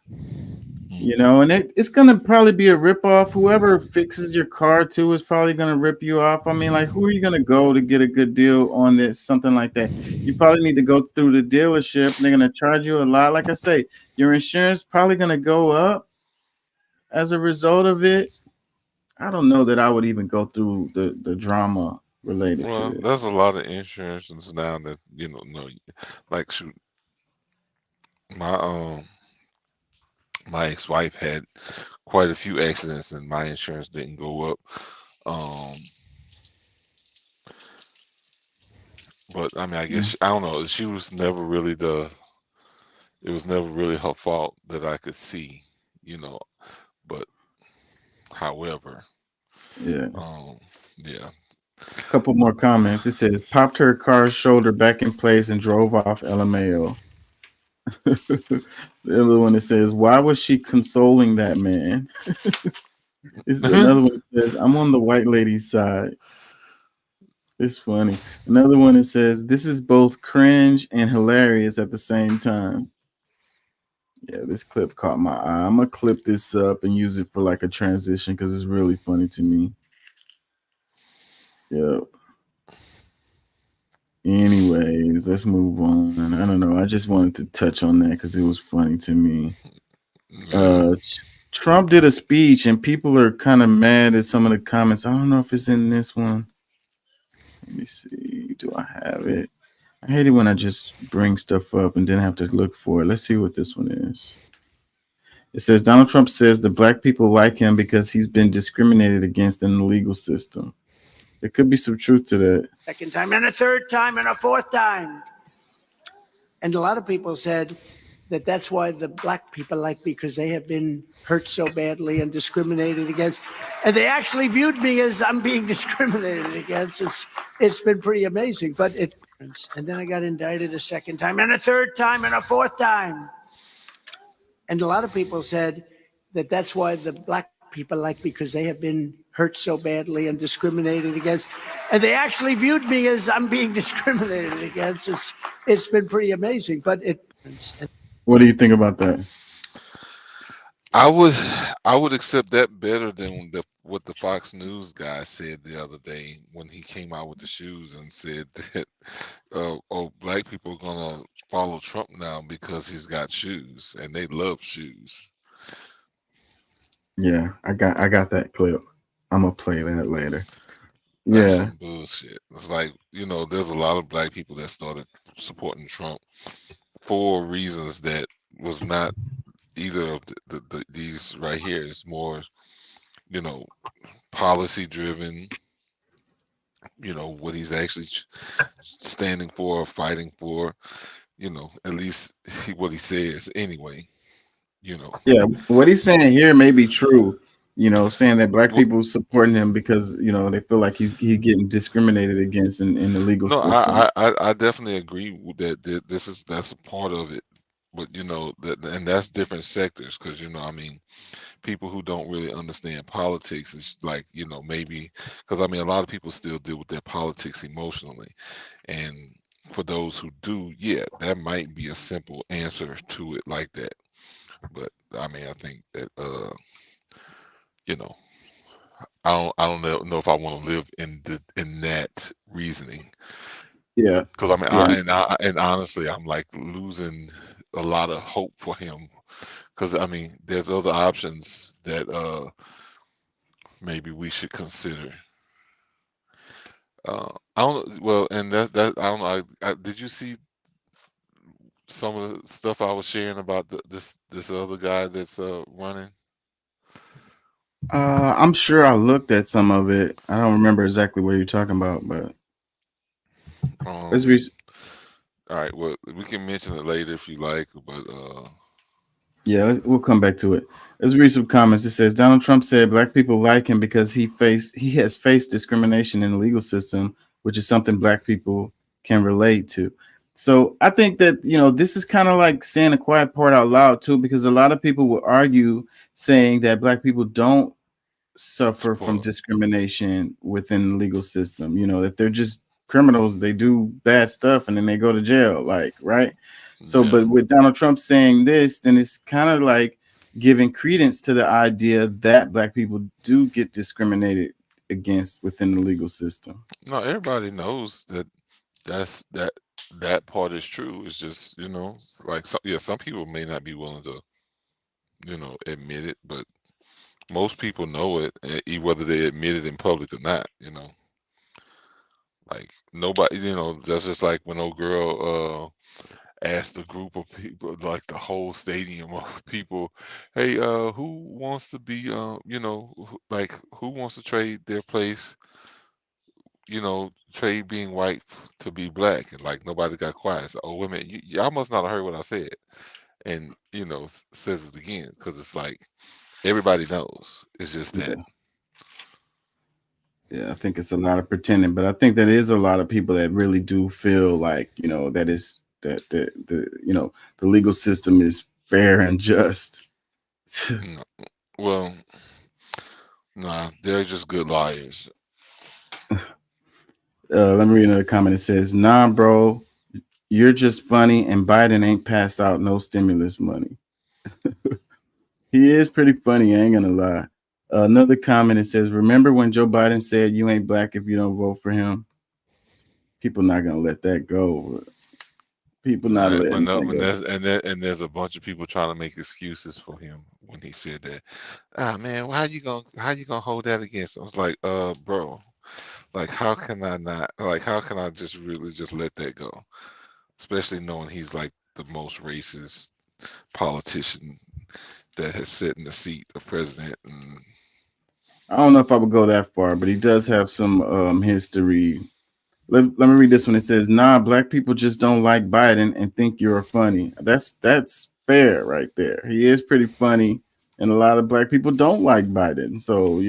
And it's gonna probably be a rip off. Whoever fixes your car too is probably gonna rip you off. I mean, like, who are you gonna go to get a good deal on this? Something like that. You probably need to go through the dealership. They're gonna charge you a lot. Like I say, your insurance probably gonna go up as a result of it. I don't know that I would even go through the drama related Well, to it. there's a lot of insurances now that no, like shoot, my my ex-wife had quite a few accidents and my insurance didn't go up. But I mean, I guess I don't know. She was never really it was never really her fault that I could see, But however, Yeah. yeah. A couple more comments. It says popped her car's shoulder back in place and drove off. LMAO. The other one that says, why was she consoling that man? This is another one that says, I'm on the white lady's side. It's funny. Another one that says, this is both cringe and hilarious at the same time. Yeah, this clip caught my eye. I'm gonna clip this up and use it for like a transition because it's really funny to me. Yeah. Anyways, let's move on. I don't know. I just wanted to touch on that because it was funny to me. Trump did a speech and people are kind of mad at some of the comments. I don't know if it's in this one. Let me see. Do I have it? I hate it when I just bring stuff up and then have to look for it. Let's see what this one is. It says Donald Trump says the black people like him because he's been discriminated against in the legal system. There could be some truth to that. Second time and a third time and a fourth time. And a lot of people said that that's why the black people like me, because they have been hurt so badly and discriminated against. And they actually viewed me as I'm being discriminated against. It's been pretty amazing. But and then I got indicted a second time and a third time and a fourth time. And a lot of people said that that's why the black people like me, because they have been hurt so badly and discriminated against. And they actually viewed me as I'm being discriminated against. It's been pretty amazing. But what do you think about that? I would accept that better than what the Fox News guy said the other day when he came out with the shoes and said that black people are gonna follow Trump now because he's got shoes and they love shoes. Yeah, I got that clip. I'm gonna play that later. That's Yeah, some bullshit. It's like, there's a lot of black people that started supporting Trump for reasons that was not either of these right here. It's more, policy driven, what he's actually standing for or fighting for, at least what he says anyway, yeah. What he's saying here may be true. Saying that black people supporting him because they feel like he's getting discriminated against in the legal No, system. I definitely agree with that. That's a part of it, but and that's different sectors because I mean, people who don't really understand politics is like maybe because I mean a lot of people still deal with their politics emotionally, and for those who do, yeah, that might be a simple answer to it like that. But I mean, I think that I don't know if I want to live in that reasoning. Yeah, Because I mean, yeah. and honestly, I'm like losing a lot of hope for him. Because I mean, there's other options that maybe we should consider. I don't. Well, and that I don't know. Did you see some of the stuff I was sharing about this other guy that's running? I'm sure I looked at some of it. I don't remember exactly what you're talking about, but let's All read. right. Well, we can mention it later if you like, but Yeah, we'll come back to it. Let's read some comments. It says Donald Trump said black people like him because he has faced discrimination in the legal system, which is something black people can relate to. So I think that this is kind of like saying a quiet part out loud too, because a lot of people will argue saying that black people don't suffer from For discrimination within the legal system. You know, that they're just criminals, they do bad stuff and then they go to jail, like, right? So, yeah, but with Donald Trump saying this, then it's kind of like giving credence to the idea that black people do get discriminated against within the legal system. no, everybody knows that that's that part is true. It's just like some people may not be willing to admit it, but most people know it, whether they admit it in public or not. Like nobody, that's just like when old girl asked a group of people, like the whole stadium of people, hey, who wants to be, like who wants to trade their place, trade being white to be black, and like nobody got quiet. So, oh, wait a minute, y'all must not have heard what I said, and says it again because it's like everybody knows. It's just that. Yeah. Yeah, I think it's a lot of pretending, but I think that is a lot of people that really do feel like, that is that the legal system is fair and just. No, well, nah, they're just good liars. Let me read another comment. It says, "Nah, bro, you're just funny, and Biden ain't passed out no stimulus money." He is pretty funny, I ain't gonna lie. Another comment, it says, "Remember when Joe Biden said you ain't black if you don't vote for him?" People not gonna let that go. People not Right, letting that go. and there's a bunch of people trying to make excuses for him when he said that. Ah, man, how you gonna hold that against him? I was like, bro, like how can I not, like how can I just really just let that go? Especially knowing he's like the most racist politician that has sat in the seat of president. And I don't know if I would go that far, but he does have some history. Let me read this one. It says, "Nah, black people just don't like Biden and think you're funny." That's fair right there. He is pretty funny, and a lot of black people don't like Biden. So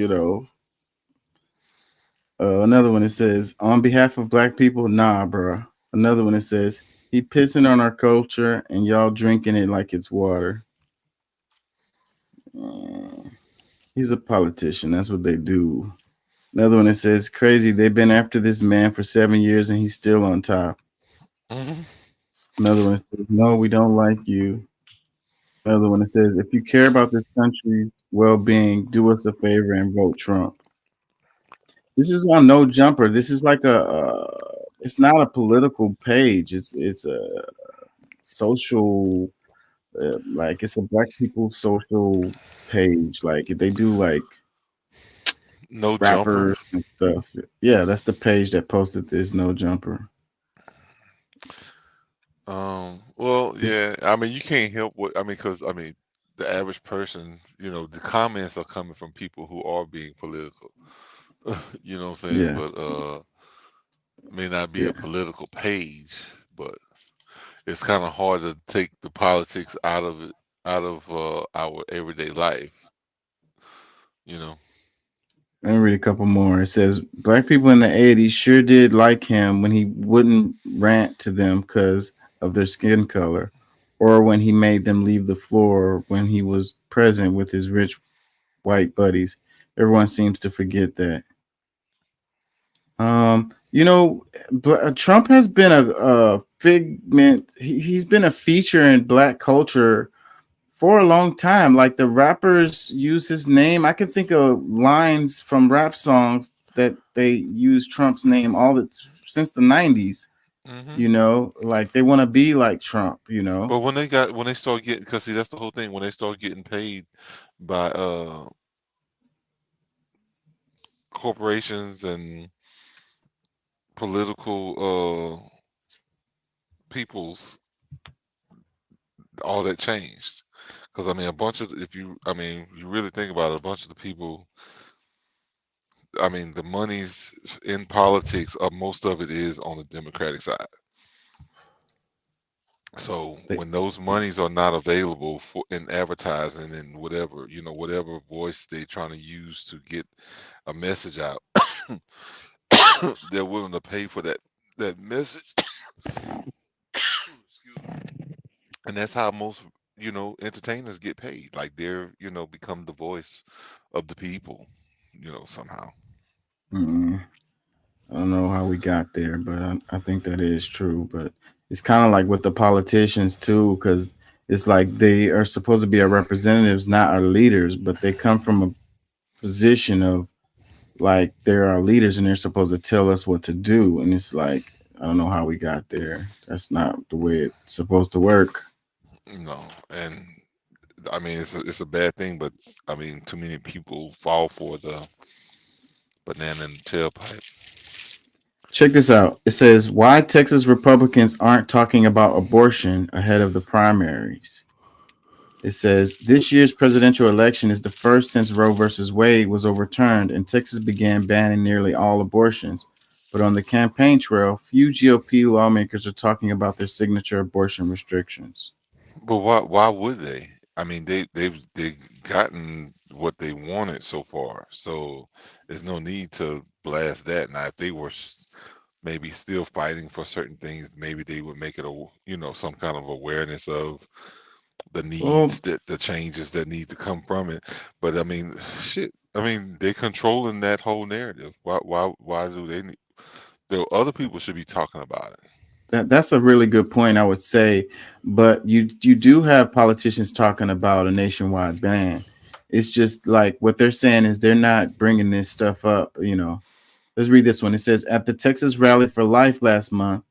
another one, it says, "On behalf of black people, nah, bro." Another one, it says, "He pissing on our culture and y'all drinking it like it's water." He's a politician. That's what they do. Another one that says, "Crazy. They've been after this man for 7 years and he's still on top." Mhm. Another one that says, "No, we don't like you." Another one that says, "If you care about this country's well-being, do us a favor and vote Trump." This is on No Jumper. This is like it's not a political page. It's a social, like it's a black people social page. Like they do like No jumper. rappers and stuff. Yeah, that's the page that posted this No Jumper. Well, This, yeah. I mean, you can't help what I mean, because I mean, the average person, the comments are coming from people who are being political. You know what I'm saying? yeah, But may not be yeah. a political page, but it's kind of hard to take the politics out of it, out of our everyday life. You know. Let me read a couple more. It says, "Black people in the 80s sure did like him when he wouldn't rant to them because of their skin color, or when he made them leave the floor when he was present with his rich white buddies. Everyone seems to forget that." Trump has been a figment. He's been a feature in black culture for a long time. Like the rappers use his name. I can think of lines from rap songs that they use Trump's name since the 90s. Hmm. Like they want to be like Trump. But when they start getting, because see, that's the whole thing. When they start getting paid by corporations and political peoples, all that changed. Because I mean, if I mean, you really think about it, a bunch of the people, I mean, the money's in politics, most of it is on the Democratic side. So They- when those monies are not available for in advertising and whatever, whatever voice they're trying to use to get a message out, they're willing to pay for that message. Excuse me. And that's how most entertainers get paid. Like they're become the voice of the people. somehow. Mm, I don't know how we got there, but I think that is true. But it's kind of like with the politicians too, because it's like they are supposed to be our representatives, not our leaders, but they come from a position of like they're our leaders and they're supposed to tell us what to do. And it's like, I don't know how we got there. That's not the way it's supposed to work. No, and I mean it's a bad thing, but I mean too many people fall for the banana in the tailpipe. Check this out. It says why Texas Republicans aren't talking about abortion ahead of the primaries. It says this year's presidential election is the first since Roe versus Wade was overturned and Texas began banning nearly all abortions. But on the campaign trail, few GOP lawmakers are talking about their signature abortion restrictions. But why would they? I mean, they've gotten what they wanted so far, so there's no need to blast that. Now, if they were maybe still fighting for certain things, maybe they would make it some kind of awareness of the needs, that the changes that need to come from it. But I mean, shit. I mean, they're controlling that whole narrative. Why do they need? Other people should be talking about it. That's a really good point, I would say. But you do have politicians talking about a nationwide ban. It's just like what they're saying is they're not bringing this stuff up. Let's read this one. It says at the Texas Rally for Life last month,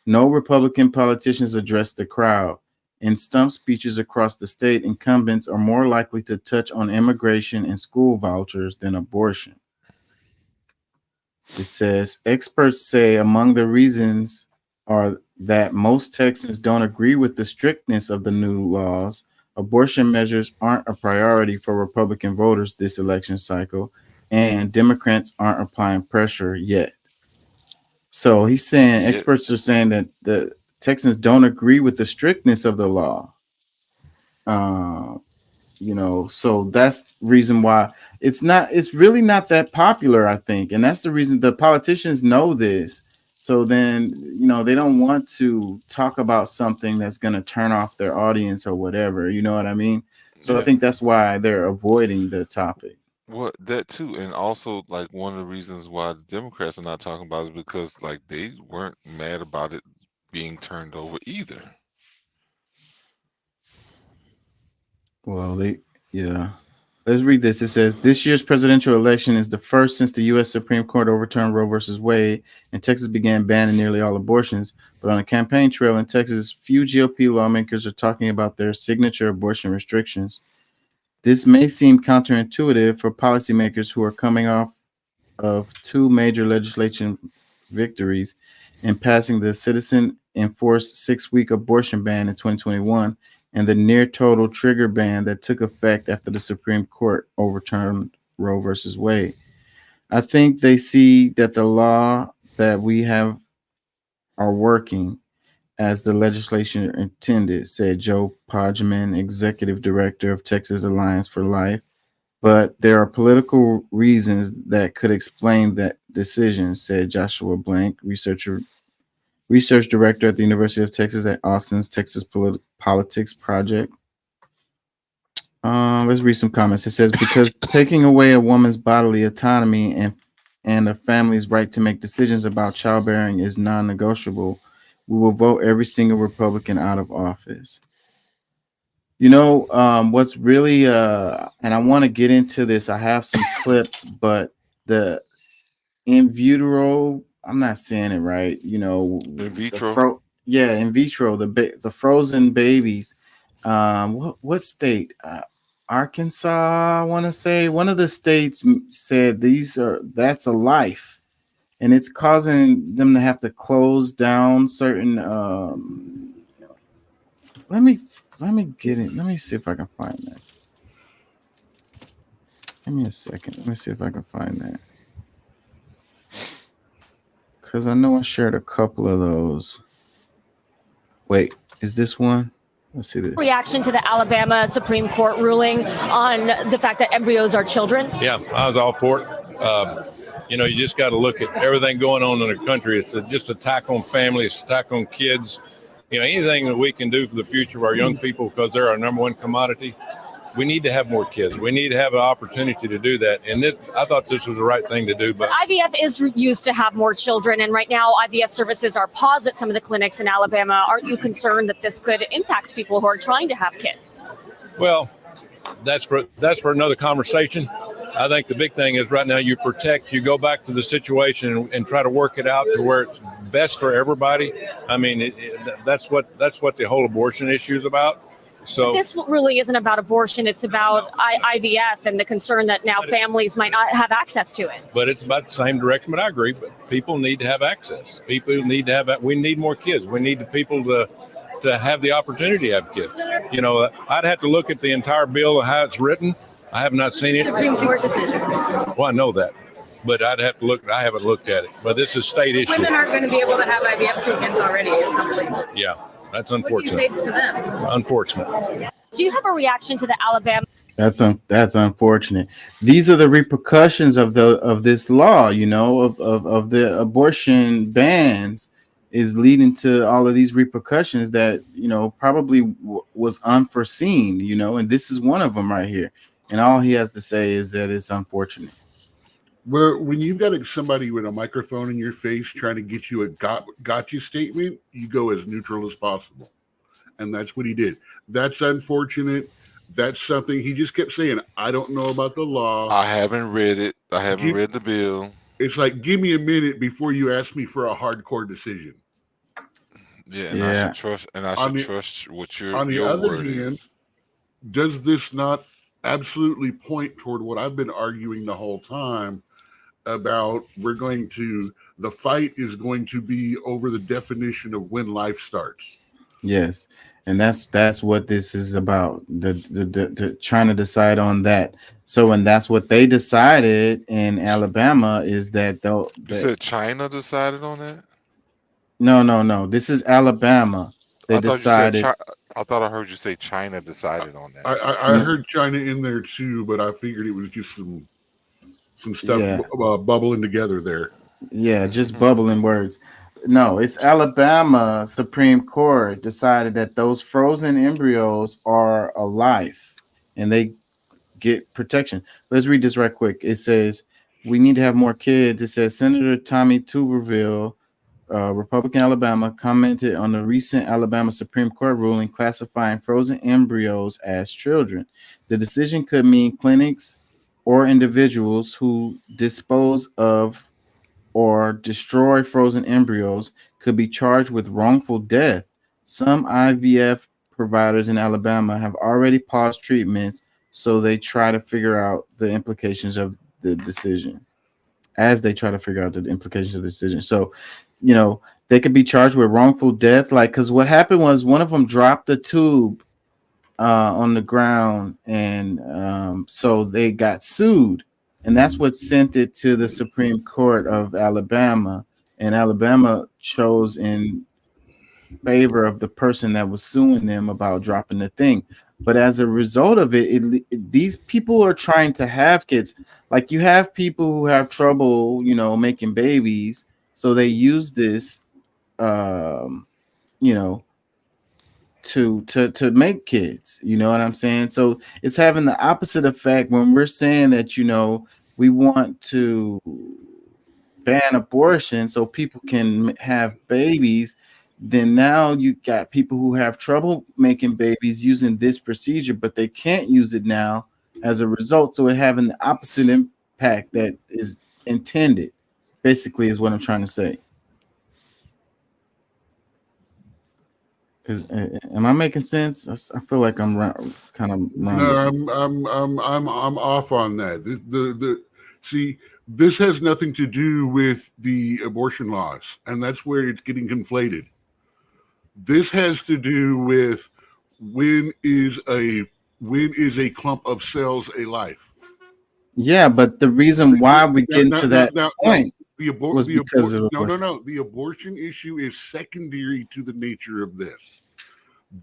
no Republican politicians addressed the crowd. In stump speeches across the state, incumbents are more likely to touch on immigration and school vouchers than abortion. It says experts say among the reasons are that most Texans don't agree with the strictness of the new laws. Abortion measures aren't a priority for Republican voters this election cycle, and Democrats aren't applying pressure yet. So he's saying experts are saying that the Texans don't agree with the strictness of the law. So that's the reason why it's really not that popular, I think. And that's the reason the politicians know this. So then, they don't want to talk about something that's going to turn off their audience or whatever. You know what I mean? So I think that's why they're avoiding the topic. Well, that too. And also, like, one of the reasons why the Democrats are not talking about it is because, like, they weren't mad about it being turned over either. Well, let's read this. It says this year's presidential election is the first since the U.S. Supreme Court overturned Roe versus Wade and Texas began banning nearly all abortions. But on a campaign trail in Texas, few GOP lawmakers are talking about their signature abortion restrictions. This may seem counterintuitive for policymakers who are coming off of two major legislation victories in passing the citizen-enforced 6-week abortion ban in 2021 and the near total trigger ban that took effect after the Supreme Court overturned Roe versus Wade. I think they see that the law that we have are working as the legislation intended, said Joe Podgman, executive director of Texas Alliance for Life. But there are political reasons that could explain that decision, said Joshua Blank, research director at the University of Texas at Austin's Texas Politics Project. Let's read some comments. It says, because taking away a woman's bodily autonomy and a family's right to make decisions about childbearing is non-negotiable, we will vote every single Republican out of office. What's really, and I want to get into this. I have some clips, but the in vitro, I'm not saying it right. In vitro. In vitro, the frozen babies. What state? Arkansas, I want to say. One of the states said that's a life, and it's causing them to have to close down certain. Let me get it. Let me see if I can find that. Give me a second. Let me see if I can find that. Because I know I shared a couple of those. Wait, is this one? Let's see this. Reaction to the Alabama Supreme Court ruling on the fact that embryos are children? Yeah, I was all for it. You just got to look at everything going on in the country. It's just an attack on families, it's an attack on kids. Anything that we can do for the future of our young people, because they're our number one commodity. we need to have more kids. We need to have an opportunity to do that. And I thought this was the right thing to do. But IVF is used to have more children, and right now IVF services are paused at some of the clinics in Alabama. Aren't you concerned that this could impact people who are trying to have kids? well, that's for another conversation. I think the big thing is right now you go back to the situation and try to work it out to where it's best for everybody. I mean, that's what the whole abortion issue is about. So This really isn't about abortion. It's about IVF and the concern that now families might not have access to it. but it's about the same direction. But I agree. But people need to have access. People need to have. We need more kids. We need the people to have the opportunity to have kids. You know, I'd have to look at the entire bill of how it's written. I have not seen it. Supreme Court decision. Well, I know that, but I'd have to look. I haven't looked at it. But this is state issue. Women aren't going to be able to have IVF treatments already in some places. Yeah, that's What do you say unfortunate. to them? Unfortunate. Do you have a reaction to the Alabama That's unfortunate. These are the repercussions of this law, you know, of the abortion bans is leading to all of these repercussions that, you know, probably was unforeseen, you know, and this is one of them right here. And all he has to say is that it's unfortunate. Well, when you've got somebody with a microphone in your face trying to get you a gotcha statement, you go as neutral as possible. And that's what he did. That's unfortunate. That's something he just kept saying. I don't know about the law. I haven't read it. I haven't read the bill. It's like, give me a minute before you ask me for a hardcore decision. Yeah, and I should trust. And I should trust what your on the your other word hand, is. does this not absolutely point toward what I've been arguing the whole time about the fight is going to be over the definition of when life starts. Yes. And that's what this is about. The trying to decide on that. So, and that's what they decided in Alabama is that You said China decided on that? No. This is Alabama. They decided. I thought I heard you say China decided on that. I heard China in there too, but I figured it was just some stuff bubbling together there. Yeah, just bubbling words. No, it's Alabama Supreme Court decided that those frozen embryos are alive and they get protection. Let's read this right quick. It says, we need to have more kids. It says Senator Tommy Tuberville, Republican Alabama, commented on the recent Alabama Supreme Court ruling classifying frozen embryos as children. The decision could mean clinics or individuals who dispose of or destroy frozen embryos could be charged with wrongful death. Some IVF providers in Alabama have already paused treatments, so they try to figure out the implications of the decision. So, you know, they could be charged with wrongful death, like, because what happened was one of them dropped the tube on the ground, and so they got sued. And that's what sent it to the Supreme Court of Alabama. And Alabama chose in favor of the person that was suing them about dropping the thing. But as a result of it, these people are trying to have kids. Like, you have people who have trouble, you know, making babies. So they use this, you know, to make kids, you know what I'm saying? So it's having the opposite effect when we're saying that, you know, we want to ban abortion so people can have babies. Then now you got people who have trouble making babies using this procedure, but they can't use it now as a result. So it's having the opposite impact that is intended, basically, is what I'm trying to say. Am I making sense? I feel like I'm kind of wrong. No, I'm off on that. See, this has nothing to do with the abortion laws, and that's where it's getting conflated. This has to do with when is a clump of cells a life? Yeah, but the reason why we get into that point was because of the abortion issue is secondary to the nature of this.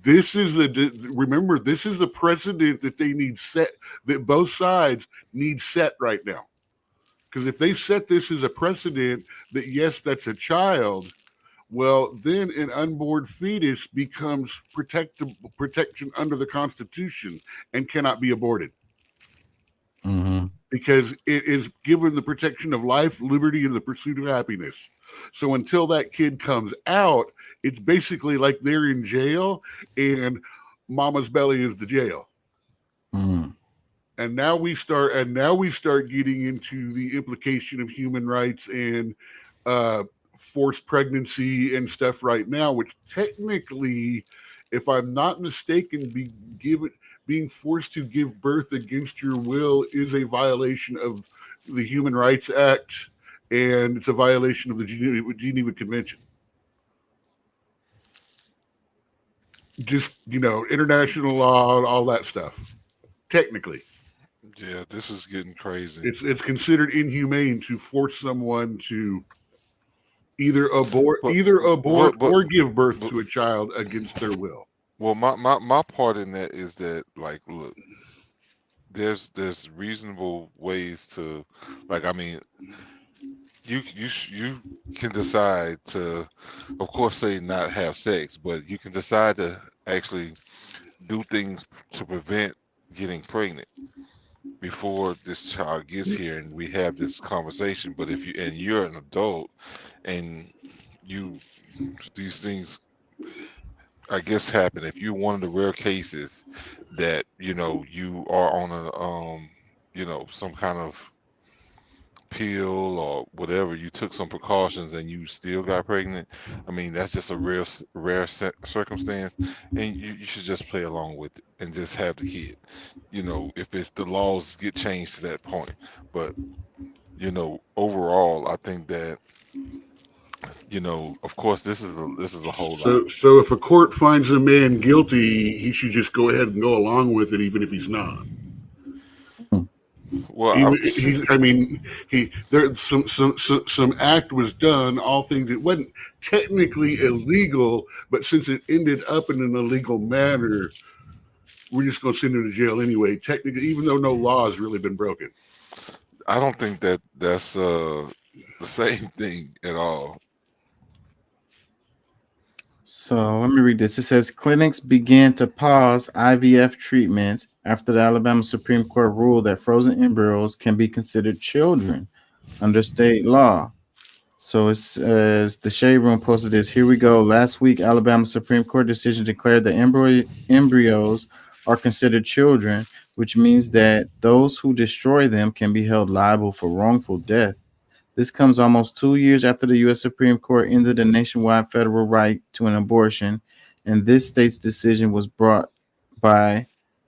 This is remember, this is the precedent that they need set, that both sides need set right now. Because if they set this as a precedent that yes, that's a child, Well, then an unborn fetus becomes protection under the Constitution and cannot be aborted because it is given the protection of life, liberty, and the pursuit of happiness. So until that kid comes out, it's basically like they're in jail and mama's belly is the jail. And now we start getting into the implication of human rights and forced pregnancy and stuff right now, which technically, if I'm not mistaken, being forced to give birth against your will is a violation of the Human Rights Act, and it's a violation of the Geneva Convention. Just, international law, all that stuff. Technically. Yeah, this is getting crazy. It's considered inhumane to force someone to either abort or give birth to a child against their will. Well, my part in that is that, like, look, there's reasonable ways to, like, I mean, you can decide to, of course, say not have sex, but you can decide to actually do things to prevent getting pregnant before this child gets here and we have this conversation. But if you're an adult and these things, I guess, happen, if you're one of the rare cases that you are on a some kind of pill or whatever, you took some precautions and you still got pregnant, I mean, that's just a rare circumstance, and you should just play along with it and just have the kid, if the laws get changed to that point. But overall, I think that of course this is a whole lot. So if a court finds a man guilty, he should just go ahead and go along with it, even if he's not. Well, there's some act was done. All things, it wasn't technically illegal, but since it ended up in an illegal manner, we're just going to send him to jail anyway. Technically, even though no law has really been broken. I don't think that's the same thing at all. So let me read this. It says clinics began to pause IVF treatments after the Alabama Supreme Court ruled that frozen embryos can be considered children under state law. So it says the Shade Room posted this. Here we go. Last week, Alabama Supreme Court decision declared that embryos are considered children, which means that those who destroy them can be held liable for wrongful death. This comes almost 2 years after the U.S. Supreme Court ended the nationwide federal right to an abortion, and this state's decision was brought by a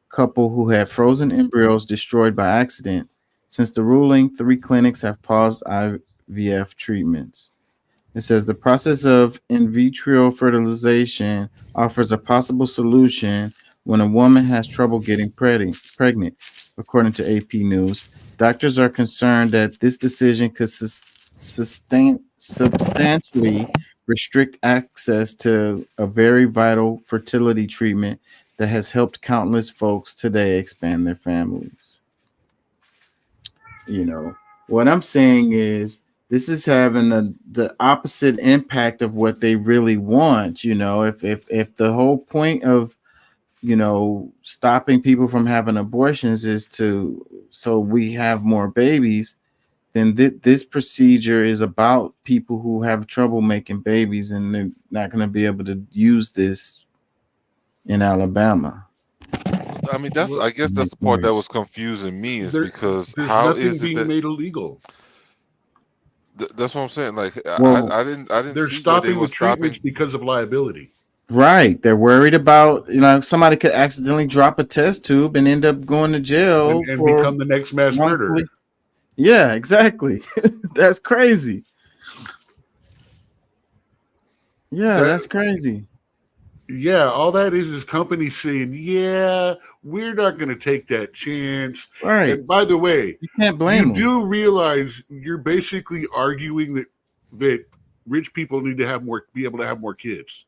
couple who had frozen embryos destroyed by accident. Since the ruling, 3 clinics have paused IVF treatments. It says the process of in vitro fertilization offers a possible solution when a woman has trouble getting pregnant, according to AP News. Doctors are concerned that this decision could substantially restrict access to a very vital fertility treatment that has helped countless folks today expand their families. What I'm saying is this is having the opposite impact of what they really want. If the whole point of stopping people from having abortions is so we have more babies, then this procedure is about people who have trouble making babies, and they're not going to be able to use this in Alabama. I mean, I guess that's the part that was confusing me, is because there's how nothing is it being that made illegal? That's what I'm saying. Like, Well, I didn't. They're see stopping where the they treatments because of liability. Right. They're worried about, somebody could accidentally drop a test tube and end up going to jail And for become the next mass murderer. wrongfully. Yeah, exactly. That's crazy. Yeah, that's crazy. Yeah, all that is companies saying, yeah, we're not going to take that chance. Right. And by the way, You can't blame you them. do realize you're basically arguing that rich people need to be able to have more kids.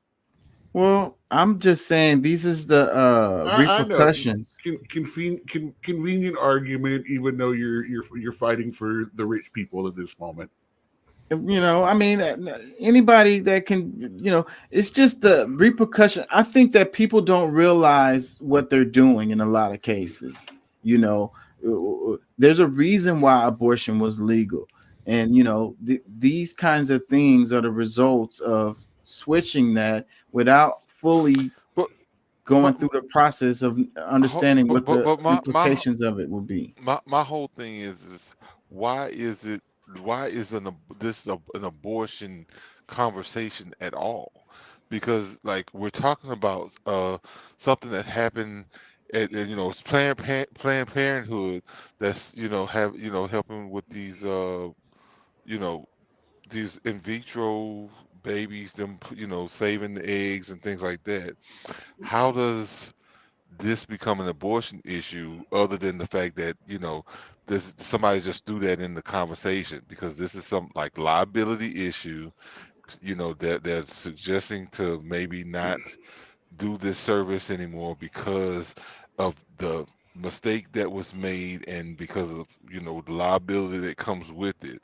Well, I'm just saying these is the I know. repercussions. Convenient argument, even though you're fighting for the rich people at this moment. You know, I mean, anybody that can, you know, it's just the repercussion. I think that people don't realize what they're doing in a lot of cases. You know, there's a reason why abortion was legal. And, you know, these kinds of things are the results of switching that without fully But my going through the process of understanding what the but implications of it will be. my whole thing is why is it why is an abortion conversation at all? Because like we're talking about something that happened at you know it's Planned Parenthood that's you know have you know helping with these you know these in vitro babies, them you know saving the eggs and things like that. How does this become an abortion issue other than the fact that you know this somebody just threw that in the conversation because this is some like liability issue, you know, that they're suggesting to maybe not do this service anymore because of the mistake that was made and because of you know the liability that comes with it.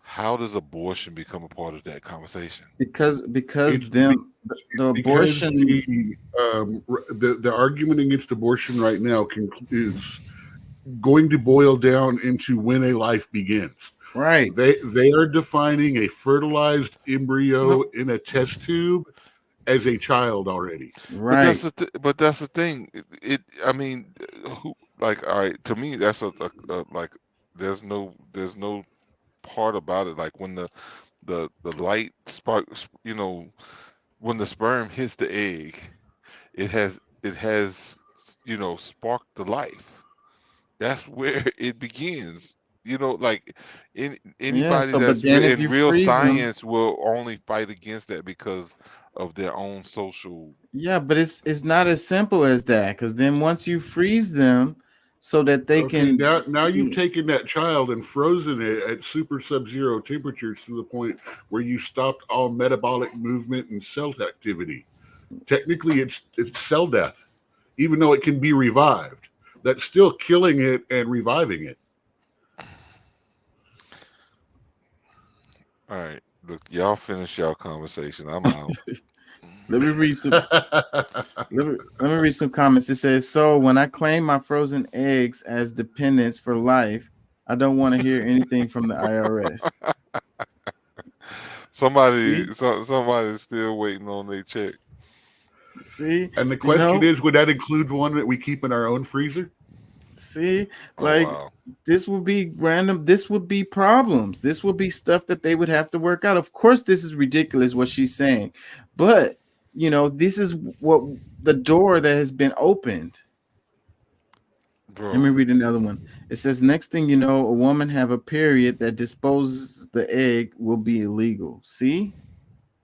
How does abortion become a part of that conversation? Because It's the because abortion. the argument against abortion right now is going to boil down into when a life begins. Right. They are defining a fertilized embryo in a test tube as a child already. Right. But that's the thing. I mean, who like all right to me that's a like there's no part about it like when the light sparks you know when the sperm hits the egg it has you know sparked the life. That's where it begins. You know, like Yeah. anybody So, but that's then if in you real freeze them, science will only fight against that because of their own social. yeah, but it's not as simple as that. Because then once you freeze them, so that they Okay, can. now you've taken that child and frozen it at super sub-zero temperatures to the point where you stopped all metabolic movement and cell activity. Technically, it's cell death, even though it can be revived. That's still killing it and reviving it. All right, look, y'all finish y'all conversation. I'm out. Let me read some. Let me read some comments. It says, "So when I claim my frozen eggs as dependents for life, I don't want to hear anything from the IRS." See, Somebody's still waiting on their check. see, And the you question know, is, would that include one that we keep in our own freezer? see, Oh like wow. this would be random. This would be problems. This would be stuff that they would have to work out. Of course, this is ridiculous what she's saying, but you know, this is what the door that has been opened. Let me Bro, read another one. It says, next thing you know, a woman have a period that disposes the egg will be illegal. See?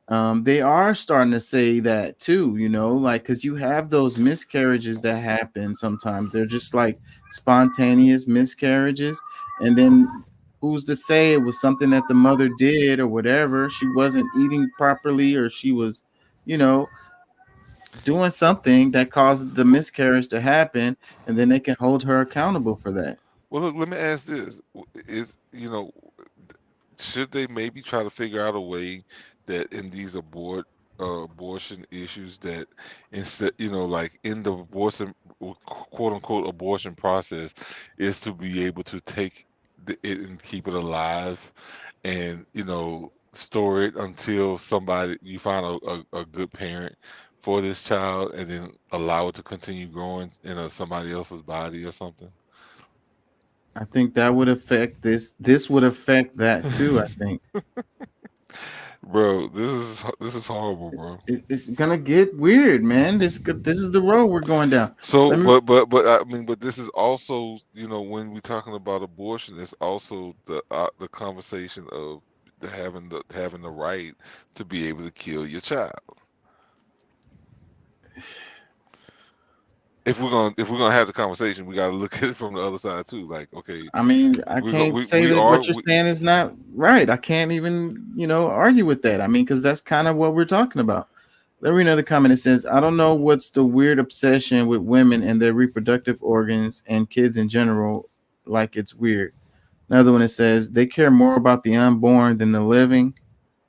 They are starting to say that too, you know, like because you have those miscarriages that happen sometimes. They're just like spontaneous miscarriages. And then who's to say it was something that the mother did or whatever? She wasn't eating properly, or she was, you know, doing something that caused the miscarriage to happen, and then they can hold her accountable for that. well look, let me ask this. Is you know, should they maybe try to figure out a way that in these abortion issues that instead you know like in the abortion quote unquote abortion process is to be able to take it and keep it alive and you know store it until somebody you find a good parent for this child and then allow it to continue growing in somebody else's body or something. I think that would affect this. This would affect that too. I think Bro, this is horrible, bro. it's gonna get weird, man. This is the road we're going down. So, Let me. but I mean, but this is also, you know, when we're talking about abortion, it's also the conversation of having the right to be able to kill your child. If we're gonna have the conversation, we gotta look at it from the other side too. Like, okay, I mean, I we go, can't say we that are what you're saying is not right. I can't even, you know, argue with that. I mean, because that's kind of what we're talking about. Let me read another comment. It says, I don't know what's the weird obsession with women and their reproductive organs and kids in general. Like it's weird. Another one, it says they care more about the unborn than the living.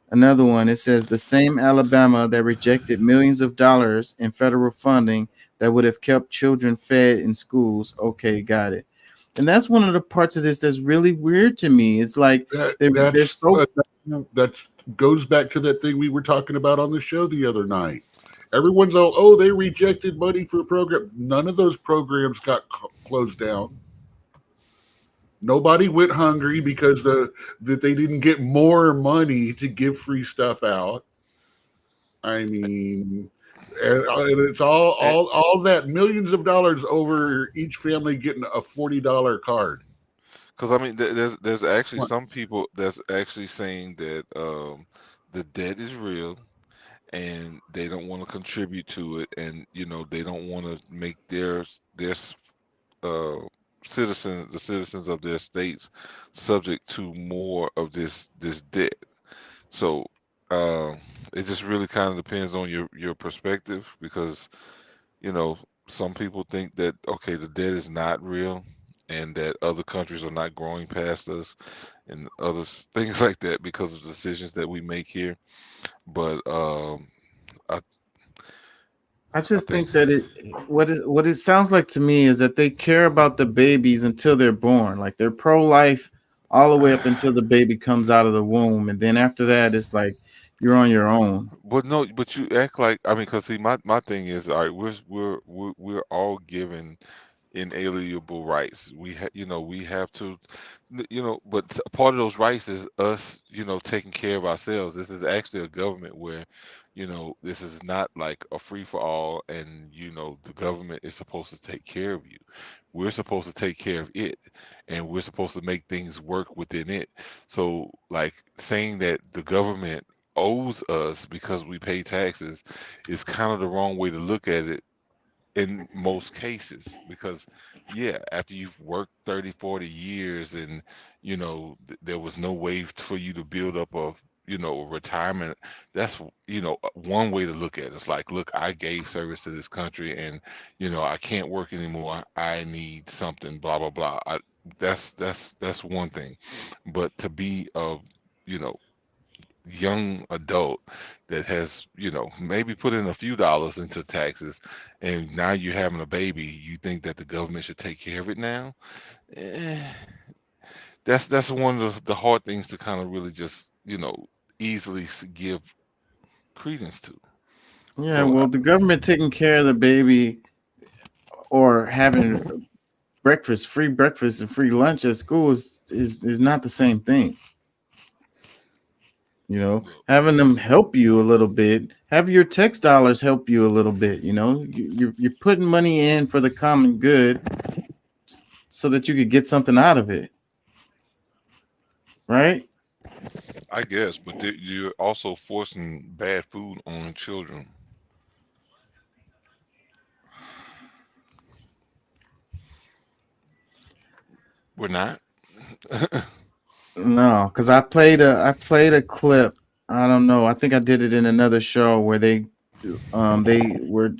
Another one, it says the same Alabama that rejected millions of dollars in federal funding that would have kept children fed in schools. Okay, got it. And that's one of the parts of this that's really weird to me. It's like they're so that's goes back to that thing we were talking about on the show the other night. Everyone's all, oh, they rejected money for a program. None of those programs got closed down. Nobody went hungry because that they didn't get more money to give free stuff out. I mean, and it's all that millions of dollars over each family getting a $40 card. Because I mean, there's actually some people that's actually saying that the debt is real, and they don't want to contribute to it, and they don't want to make their the citizens of their states subject to more of this debt. So it just really kind of depends on your perspective, because some people think that, okay, the debt is not real and that other countries are not growing past us and other things like that because of decisions that we make here. But I just think that what it sounds like to me is that they care about the babies until they're born. Like they're pro-life all the way up until the baby comes out of the womb, and then after that, it's like you're on your own. But no, but you act like, I mean, because see, my thing is, all right, we're all given inalienable rights. We have to, but part of those rights is us, taking care of ourselves. This is actually a government where, this is not like a free for all, and the government is supposed to take care of you. We're supposed to take care of it, and we're supposed to make things work within it. So, like, saying that the government owes us because we pay taxes is kind of the wrong way to look at it in most cases, because after you've worked 30-40 years and there was no way for you to build up a retirement, that's one way to look at it. It's like, look, I gave service to this country, and I can't work anymore, I need something, blah blah blah. That's one thing. But to be a young adult that has maybe put in a few dollars into taxes, and now you're having a baby, you think that the government should take care of it now? That's one of the hard things to kind of really just easily give credence to. Yeah, So well, the government taking care of the baby or having free breakfast and free lunch at school is not the same thing. Having them help you a little bit, have your tax dollars help you a little bit. You're putting money in for the common good so that you could get something out of it, right? I guess, but you're also forcing bad food on children. We're not. No, because I played a clip. I don't know. I think I did it in another show where they were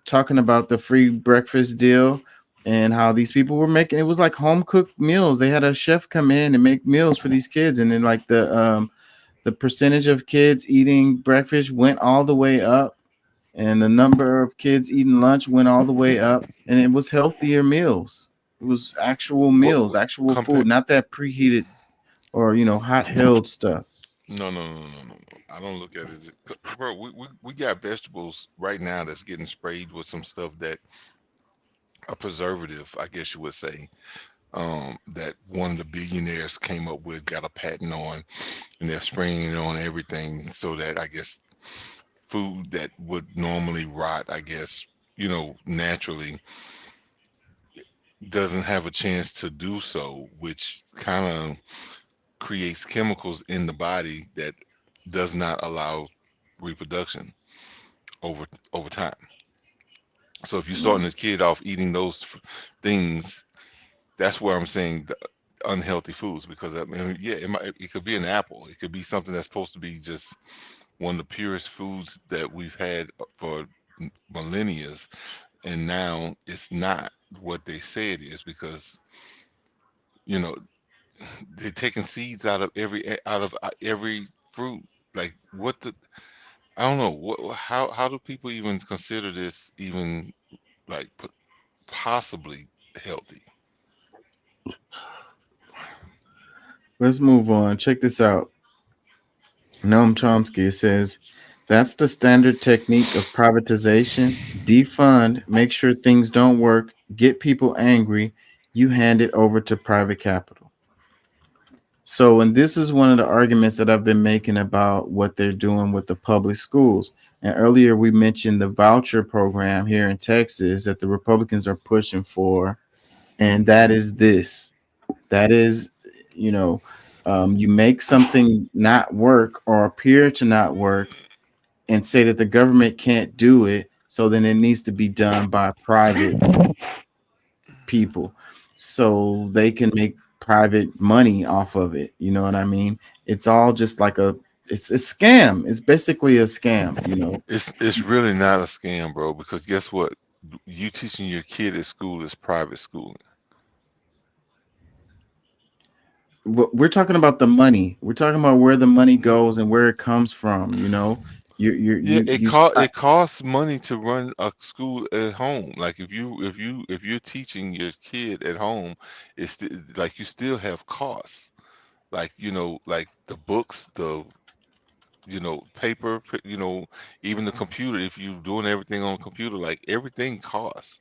talking about the free breakfast deal and how these people were making, it was like home cooked meals. They had a chef come in and make meals for these kids, and then like the percentage of kids eating breakfast went all the way up, and the number of kids eating lunch went all the way up, and it was healthier meals. It was actual meals, actual food, not that preheated or hot held stuff. No. I don't look at it, bro. We got vegetables right now that's getting sprayed with some stuff that a preservative, I guess you would say, that one of the billionaires came up with, got a patent on, and they're spraying it on everything so that, I guess, food that would normally rot, I guess, naturally, doesn't have a chance to do so, which kind of creates chemicals in the body that does not allow reproduction over time. So if you're starting a kid off eating those things, that's where I'm saying the unhealthy foods, because I mean, it could be an apple, it could be something that's supposed to be just one of the purest foods that we've had for millennia, and now it's not what they say it is, because they're taking seeds out of every fruit. Like what the I don't know how do people even consider this even like possibly healthy? Let's move on. Check this out. Noam Chomsky says that's the standard technique of privatization. Defund, make sure things don't work, get people angry, you hand it over to private capital. So, and this is one of the arguments that I've been making about what they're doing with the public schools. And earlier we mentioned the voucher program here in Texas that the Republicans are pushing for. And that is this. That is, you know, you make something not work or appear to not work and say that the government can't do it. So then it needs to be done by private people so they can make private money off of it. You know what I mean? It's all just like it's a scam. It's basically a scam, you know. It's really not a scam, bro, because guess what? You teaching your kid at school is private schooling. We're talking about the money. We're talking about where the money goes and where it comes from, you know. It costs money to run a school at home. Like if you're teaching your kid at home, it's like you still have costs. Like like the books, the paper, even the computer. If you're doing everything on a computer, like everything costs.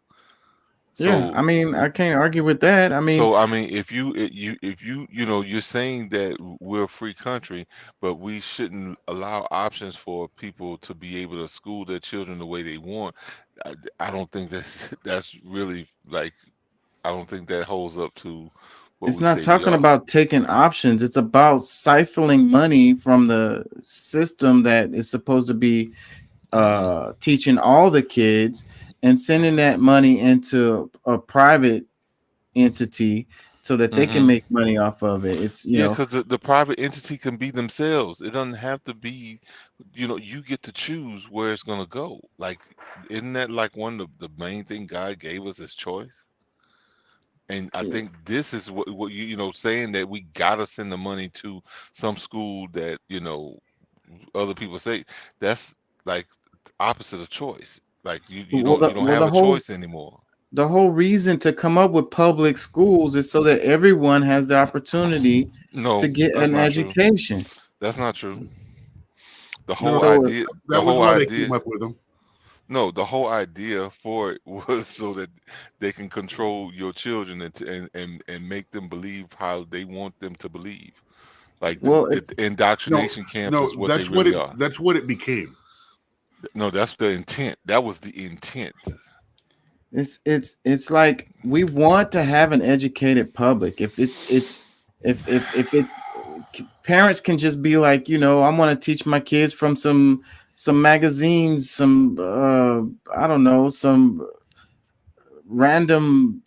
Yeah, I mean, I can't argue with that. I mean, So I mean, if you're saying that we're a free country, but we shouldn't allow options for people to be able to school their children the way they want. I don't think that's really like. I don't think that holds up to what it's we not say we talking are. about taking options. It's about siphoning money from the system that is supposed to be teaching all the kids and sending that money into a private entity so that they can make money off of it. It's Yeah, because the private entity can be themselves. It doesn't have to be, you get to choose where it's gonna go. Like, isn't that like one of the main thing God gave us as choice? And I think this is what saying that we gotta send the money to some school that other people say that's like opposite of choice. Like you Well, don't have a choice anymore. the whole reason to come up with public schools is so that everyone has the opportunity No, to get that's an not true. education. That's not true. The No, whole so idea, the That was whole why they idea, came up with them. no, the whole idea for it was so that they can control your children and make them believe how they want them to believe. Like well, the indoctrination camps No, is what they that's what really are. that's what it became. No, that's the intent. That was the intent. it's like we want to have an educated public. If parents can just be like, I want to teach my kids from some magazines, some I don't know, some random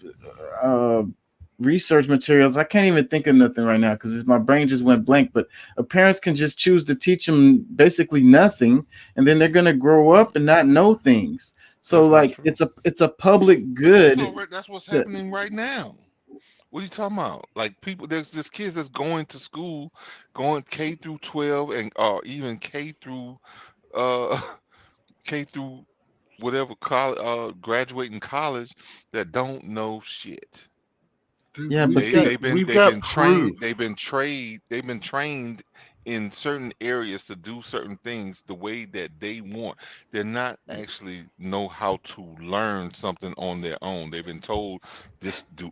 research materials. I can't even think of nothing right now because my brain just went blank. But parents can just choose to teach them basically nothing, and then they're gonna grow up and not know things. So like it's a public good. That's what's happening right now. What are you talking about? Like there's just kids that's going to school, going K through 12 and even K through K through whatever college, graduating college that don't know shit. Yeah, but They've been trained in certain areas to do certain things the way that they want. They're not actually know how to learn something on their own. They've been told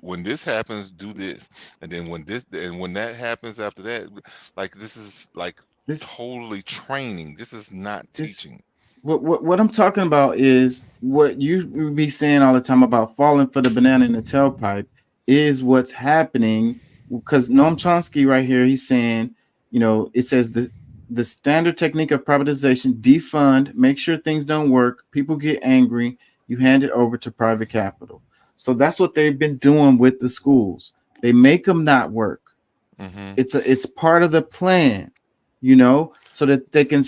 when this happens, do this, and then when that happens after that, like this is like totally training. This is not teaching. What I'm talking about is what you be saying all the time about falling for the banana in the tailpipe is what's happening, because Noam Chomsky right here, he's saying, it says the standard technique of privatization, defund, make sure things don't work, people get angry, you hand it over to private capital. So that's what they've been doing with the schools. They make them not work. It's part of the plan, so that they can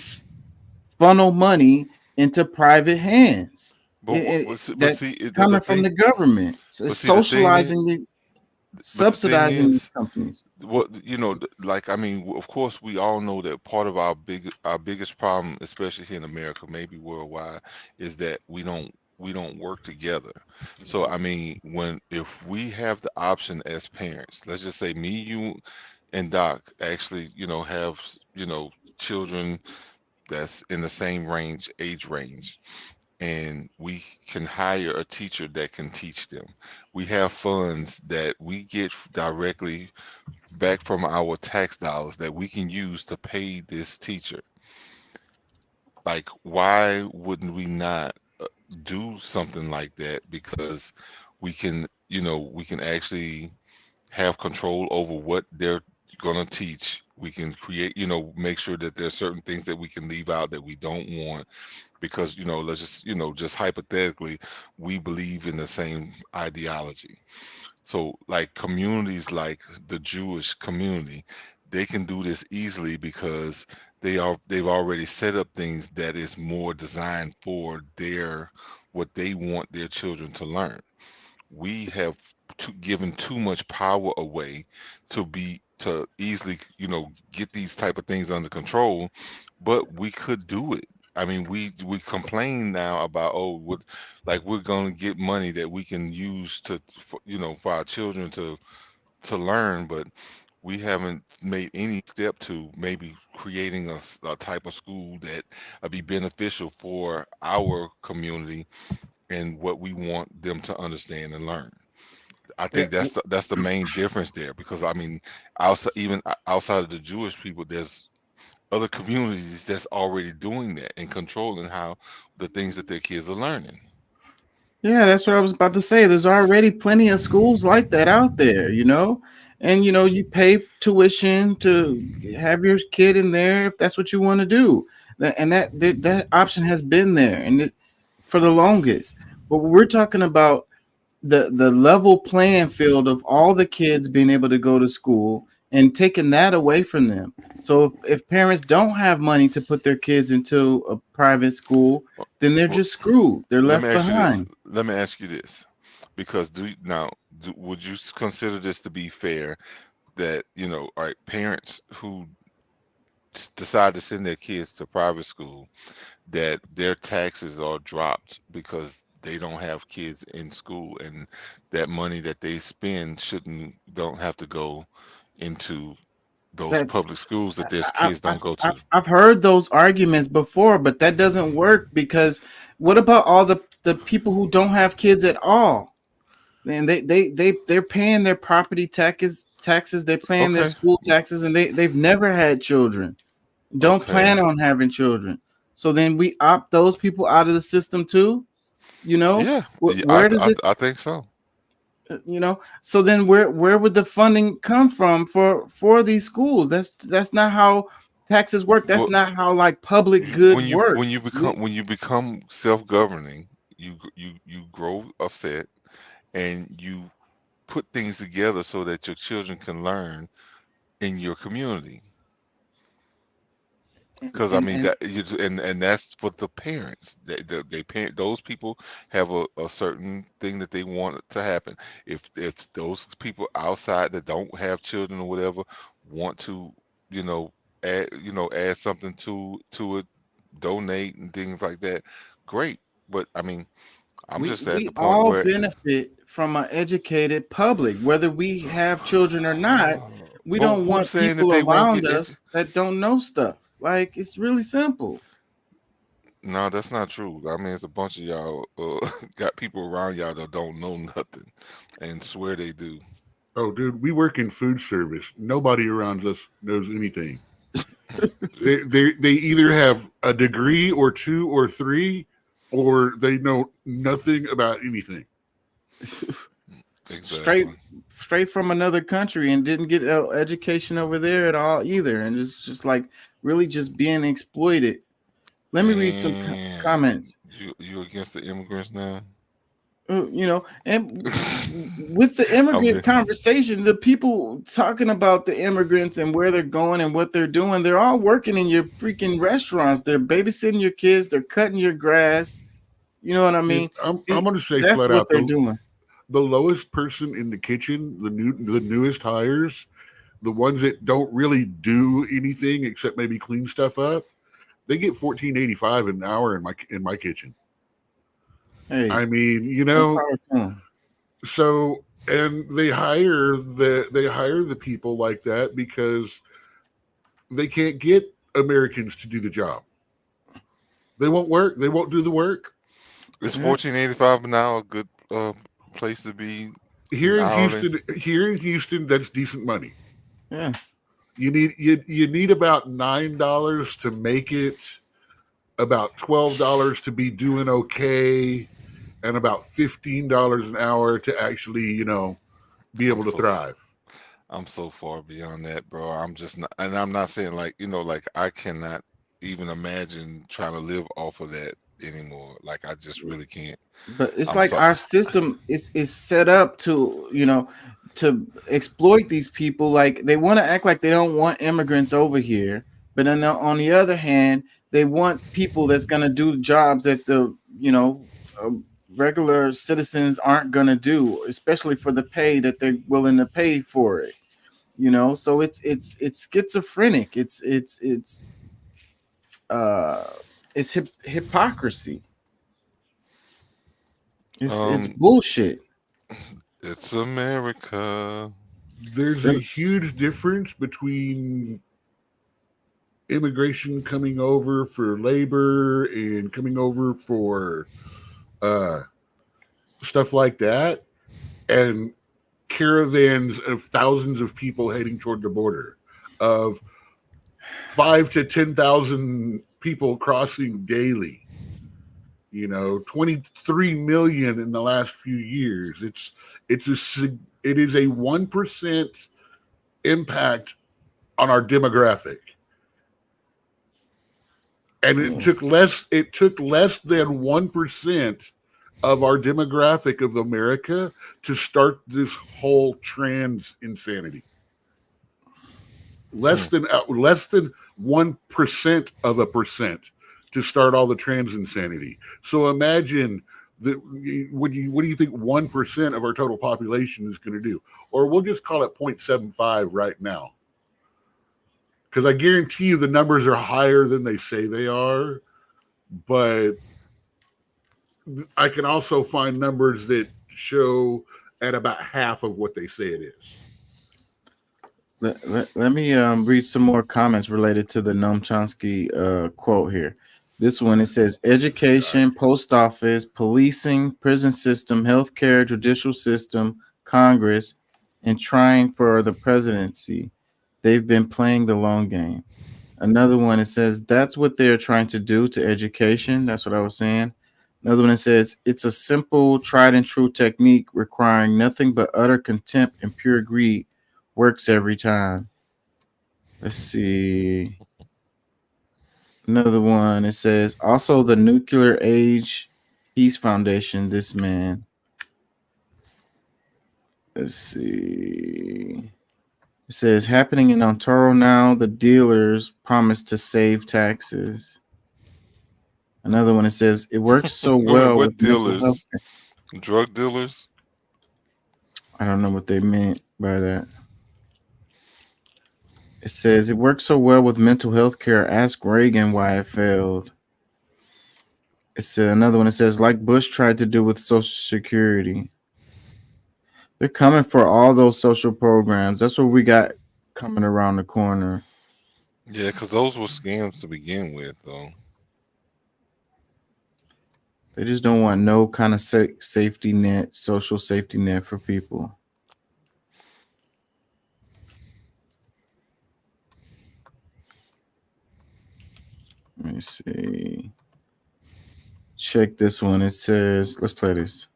funnel money into private hands. That's coming from the government. So it's socializing. But the thing subsidizing these is, companies. what like I mean, of course, we all know that part of our biggest problem, especially here in America, maybe worldwide, is that we don't work together. So I mean, if we have the option as parents, let's just say me, you, and Doc actually, have children that's in the same age range, and we can hire a teacher that can teach them. We have funds that we get directly back from our tax dollars that we can use to pay this teacher. Like, why wouldn't we not do something like that? Because we can actually have control over what they're going to teach. We can create, make sure that there's certain things that we can leave out that we don't want, because let's just hypothetically, we believe in the same ideology. So like communities like the Jewish community, they can do this easily because they've already set up things that is more designed for what they want their children to learn. We have given too much power away to easily get these type of things under control, but we could do it. I mean, we complain now about, like we're going to get money that we can use for our children to learn, but we haven't made any step to maybe creating a type of school that would be beneficial for our community and what we want them to understand and learn. I think that's the main difference there, because I mean, outside of the Jewish people, there's other communities that's already doing that and controlling how the things that their kids are learning. Yeah, that's what I was about to say. There's already plenty of schools like that out there, and you pay tuition to have your kid in there if that's what you want to do. And that option has been there for the longest. But we're talking about the level playing field of all the kids being able to go to school and taking that away from them. So if parents don't have money to put their kids into a private school, then they're just screwed. They're left behind. Let me ask you this, because would you consider this to be fair that all right, parents who decide to send their kids to private school, that their taxes are dropped because they don't have kids in school, and that money that they spend don't have to go into those public schools that their kids don't go to? I've heard those arguments before, but that doesn't work, because what about all the people who don't have kids at all? And they're paying their property taxes, they're paying their school taxes, and they've never had children, don't plan on having children. So then we opt those people out of the system too. Yeah, where does it? I think so. So then where would the funding come from for these schools? That's not how taxes work. That's not how like public good works. When you become self-governing, you grow a set, and you put things together so that your children can learn in your community. Because I mean and that's for the parents. They parent, those people have a certain thing that they want to happen. If those people outside that don't have children or whatever want to, add something to it, donate and things like that, great. But I mean, I'm just at the point all where benefit from an educated public, whether we have children or not. We don't want people around us that don't know stuff. Like, it's really simple. No, that's not true. I mean, it's a bunch of y'all got people around y'all that don't know nothing and swear they do. Oh, dude, we work in food service. Nobody around us knows anything. they either have a degree or 2 or 3, or they know nothing about anything. Exactly. Straight from another country and didn't get education over there at all either, and it's just like really just being exploited. Let me read some comments. You against the immigrants now? And with the immigrant conversation, the people talking about the immigrants and where they're going and what they're doing, they're all working in your freaking restaurants. They're babysitting your kids. They're cutting your grass. You know what I mean? I'm going to say that's flat what out, they're doing. the lowest person in the kitchen, the newest hires, the ones that don't really do anything except maybe clean stuff up, they get $14.85 an hour in my kitchen. Hey, I mean, you more know, power to 'em. so and they hire the people like that because they can't get Americans to do the job. They won't work. They won't do the work. Is Yeah. $14.85 an hour a good place to be? Here in Hourly? Houston, that's decent money. Yeah. You need about $9 to make it, about $12 to be doing okay, and about $15 an hour to actually, you know, be able to thrive. I'm so far beyond that, bro. I'm just not, and I'm not saying like, like I cannot even imagine trying to live off of that anymore. Like I just really can't. But it's I'm like sorry. our system is set up to, to exploit these people. Like they want to act like they don't want immigrants over here, but then on the other hand, they want people that's going to do jobs that the regular citizens aren't going to do, especially for the pay that they're willing to pay for it. So it's schizophrenic. It's hypocrisy. It's bullshit. It's America. There's a huge difference between immigration coming over for labor and coming over for stuff like that, and caravans of thousands of people heading toward the border, of 5,000 to 10,000 people crossing daily. 23 million in the last few years. It is a 1% impact on our demographic, and it took less than 1% of our demographic of America to start this whole trans insanity. Less than 1% of a percent to start all the trans insanity. So imagine that. What do you think 1% of our total population is going to do? Or we'll just call it 0.75 right now, because I guarantee you the numbers are higher than they say they are. But I can also find numbers that show at about half of what they say it is. Let me read some more comments related to the Noam Chomsky quote here. This one, it says, education, post office, policing, prison system, healthcare, judicial system, Congress, and trying for the presidency. They've been playing the long game. Another one, it says, that's what they're trying to do to education. That's what I was saying. Another one, it says, it's a simple, tried and true technique requiring nothing but utter contempt and pure greed. Works every time. Let's see. Another one, it says, also the Nuclear Age Peace Foundation, this man. Let's see. It says, happening in Ontario now, the dealers promise to save taxes. Another one, it says, it works so well. What with mental dealers? health. Drug dealers? I don't know what they meant by that. It says, it works so well with mental health care. Ask Reagan why it failed. It's another one. It says, like Bush tried to do with Social Security. They're coming for all those social programs. That's what we got coming around the corner. Yeah, because those were scams to begin with, though. They just don't want no kind of safety net, social safety net for people. Let me see. Check this one. It says, let's play this.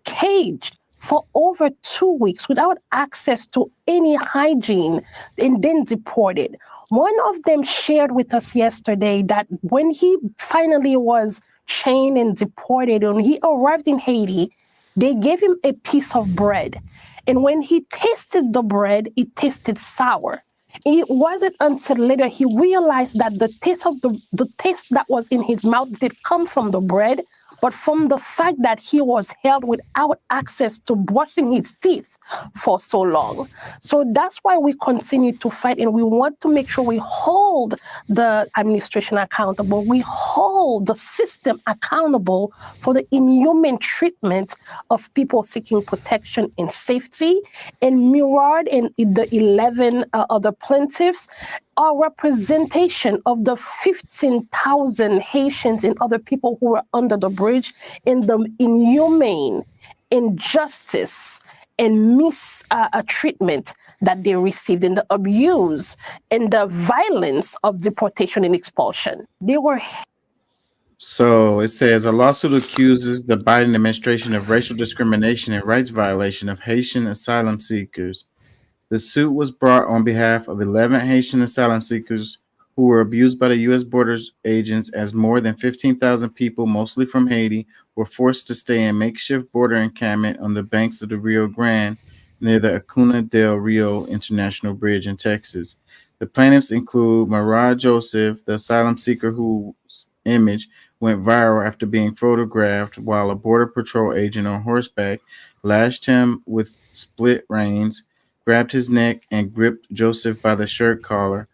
Caged for over 2 weeks without access to any hygiene and then deported. One of them shared with us yesterday that when he finally was chained and deported, when he arrived in Haiti, they gave him a piece of bread. And when he tasted the bread, it tasted sour. It wasn't until later he realized that the taste that was in his mouth did come from the bread, but from the fact that he was held without access to brushing his teeth for so long. So that's why we continue to fight, and we want to make sure we hold the administration accountable. We hold the system accountable for the inhuman treatment of people seeking protection and safety. And Murad and the 11 other plaintiffs are representation of the 15,000 Haitians and other people who were under the bridge in the inhumane injustice and mistreatment that they received, in the abuse and the violence of deportation and expulsion. They were. So it says a lawsuit accuses the Biden administration of racial discrimination and rights violation of Haitian asylum seekers. The suit was brought on behalf of 11 Haitian asylum seekers who were abused by the U.S. border agents, as more than 15,000 people, mostly from Haiti, were forced to stay in makeshift border encampment on the banks of the Rio Grande near the Acuna del Rio International Bridge in Texas. The plaintiffs include Murad Joseph, the asylum seeker whose image went viral after being photographed while a Border Patrol agent on horseback lashed him with split reins, grabbed his neck, and gripped Joseph by the shirt collar.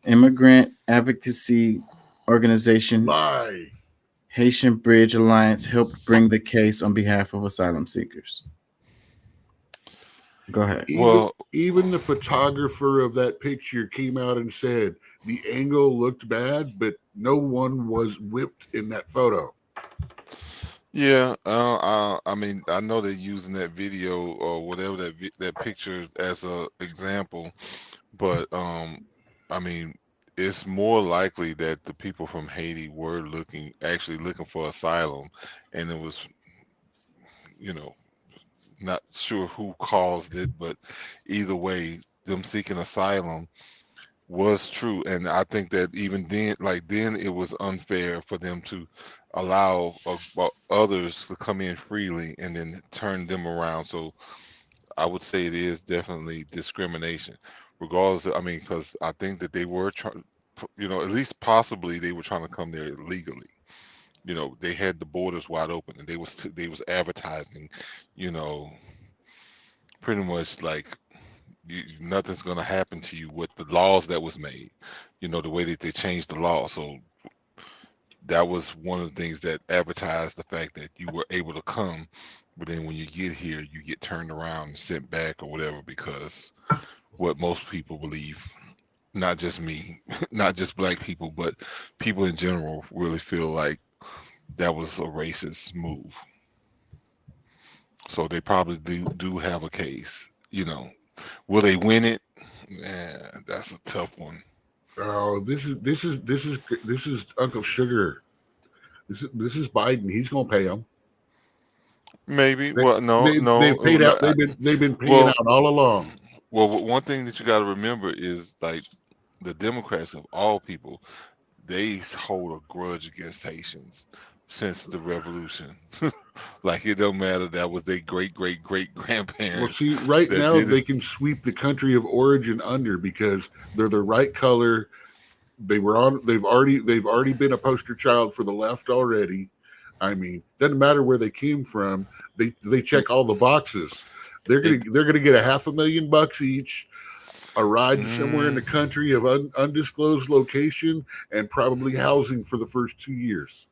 Immigrant advocacy organization Haitian Bridge Alliance helped bring the case on behalf of asylum seekers. Go ahead. Even the photographer of that picture came out and said the angle looked bad, but no one was whipped in that photo. Yeah, I mean, I know they're using that video or whatever that picture as a example, but I mean, it's more likely that the people from Haiti were actually looking for asylum, and it was, not sure who caused it, but either way, them seeking asylum was true. And I think that even then it was unfair for them to allow others to come in freely and then turn them around. So I would say it is definitely discrimination, regardless of, because I think that they were trying, at least possibly they were trying to come there legally. They had the borders wide open, and they was advertising, pretty much like nothing's gonna happen to you with the laws that was made, the way that they changed the law. So that was one of the things that advertised the fact that you were able to come, but then when you get here, you get turned around and sent back or whatever, because what most people believe, not just me, not just black people, but people in general really feel like that was a racist move. So they probably do have a case. Will they win it? Yeah, that's a tough one. Oh, this is Uncle Sugar. This is Biden. He's gonna pay them. Maybe. They've Paid out. They've been paying out all along. Well, one thing that you got to remember is, like, the Democrats of all people, they hold a grudge against Haitians since the revolution. Like, it don't matter, that was their great grandparents. Well, see, right now they can sweep the country of origin under because they're the right color. They've already been a poster child for the left already. Doesn't matter where they came from. They check all the boxes. They're gonna get $500,000 each, a ride somewhere in the country of undisclosed location, and probably housing for the first 2 years.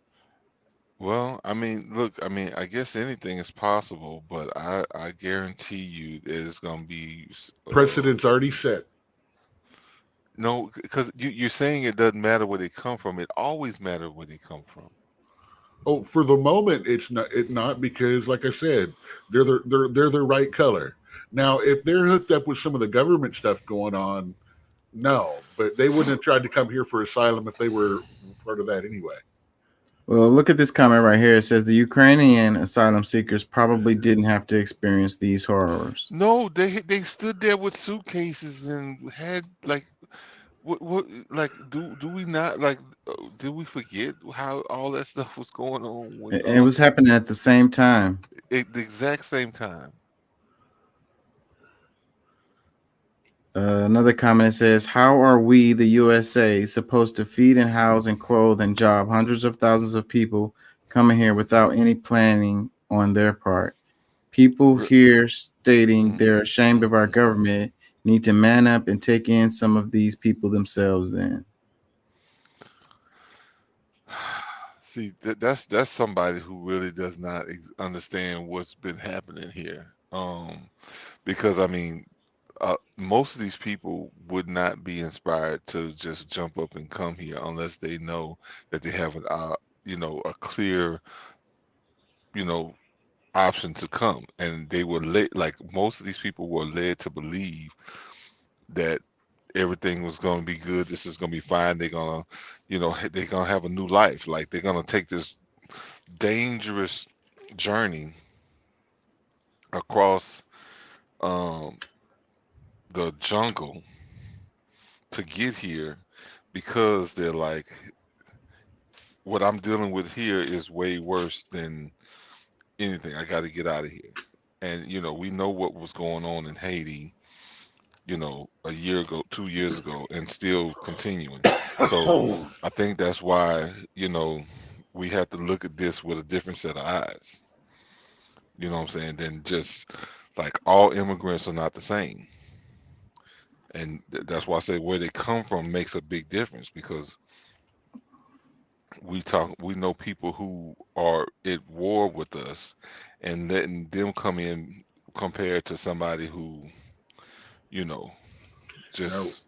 Well, look, I guess anything is possible, but I guarantee you it's going to be... Precedent's already set. No, because you're saying it doesn't matter where they come from. It always matters where they come from. Oh, for the moment, it's not because, like I said, they're the right color. Now, if they're hooked up with some of the government stuff going on, no, but they wouldn't have tried to come here for asylum if they were part of that anyway. Well, look at this comment right here. It says the Ukrainian asylum seekers probably didn't have to experience these horrors. No, they stood there with suitcases and had do we not did we forget how all that stuff was going on? It was happening at the same time. The exact same time. Another comment says, how are we, the USA, supposed to feed and house and clothe and job hundreds of thousands of people coming here without any planning on their part. People here stating they're ashamed of our government need to man up and take in some of these people themselves then. See, that's somebody who really does not understand what's been happening here. Because I mean, most of these people would not be inspired to just jump up and come here unless they know that they have a clear, option to come, and they were led. Like most of these people were led to believe that everything was going to be good. This is going to be fine. They're gonna, they're gonna have a new life. Like they're gonna take this dangerous journey across the jungle to get here, because they're like, what I'm dealing with here is way worse than anything. I got to get out of here. And we know what was going on in Haiti, a year ago, 2 years ago, and still continuing. So I think that's why, we have to look at this with a different set of eyes. You know what I'm saying? Than just like all immigrants are not the same. And that's why I say where they come from makes a big difference, because we know people who are at war with us, and letting them come in compared to somebody who, just.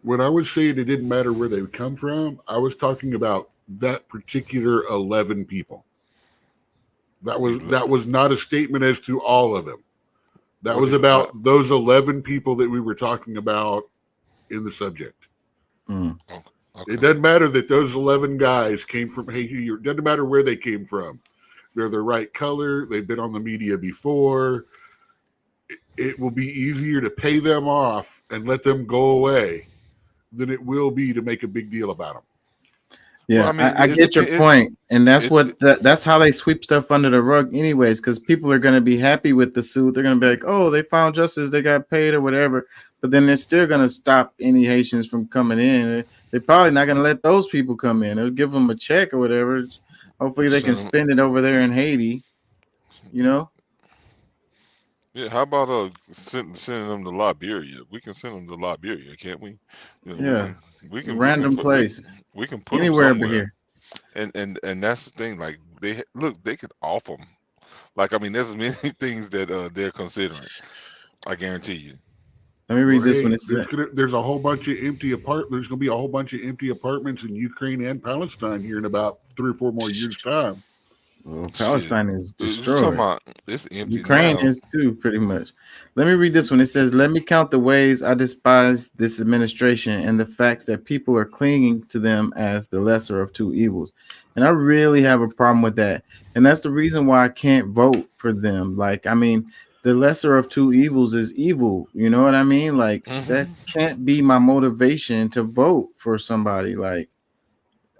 When I was saying it didn't matter where they would come from, I was talking about that particular 11 people. That was not a statement as to all of them. That was about those 11 people that we were talking about in the subject. Okay. It doesn't matter that those 11 guys came from Haiti. It doesn't matter where they came from. They're the right color. They've been on the media before. It will be easier to pay them off and let them go away than it will be to make a big deal about them. Yeah, Well, I mean, I get your point, and that's that's how they sweep stuff under the rug, anyways. Because people are going to be happy with the suit. They're going to be like, "Oh, they found justice. They got paid or whatever." But then they're still going to stop any Haitians from coming in. They're probably not going to let those people come in. They'll give them a check or whatever. Hopefully, they can spend it over there in Haiti. Yeah, how about sending them to Liberia? We can send them to Liberia, can't we? Yeah, we can random put, places. We can put Anywhere them but somewhere. here. And that's the thing. Like they could offer them. Like I mean, there's many things that they're considering. I guarantee you. Let me read this one. There's a whole bunch of empty apartments. There's going to be a whole bunch of empty apartments in Ukraine and Palestine here in about 3 or 4 more years' time. Well, Palestine is destroyed. Talking about, it's empty Ukraine now. is too, pretty much. Let me read this one. It says, "Let me count the ways I despise this administration and the facts that people are clinging to them as the lesser of two evils." And I really have a problem with that. And that's the reason why I can't vote for them. Like, I mean, the lesser of two evils is evil. You know what I mean? Like, that can't be my motivation to vote for somebody. Like,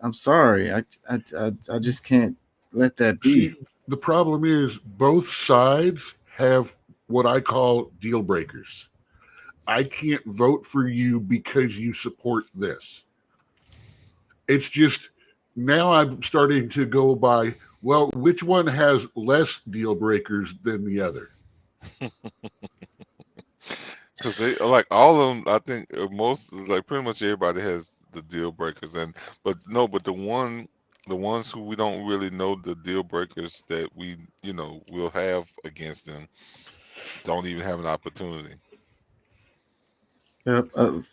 I'm sorry. I just can't let that be. See, the problem is both sides have what I call deal breakers. I can't vote for you because you support this. It's just now I'm starting to go by, well, which one has less deal breakers than the other? Because they like all of them. I think most, like pretty much everybody has the deal breakers, but the ones who we don't really know the deal breakers that we will have against them don't even have an opportunity.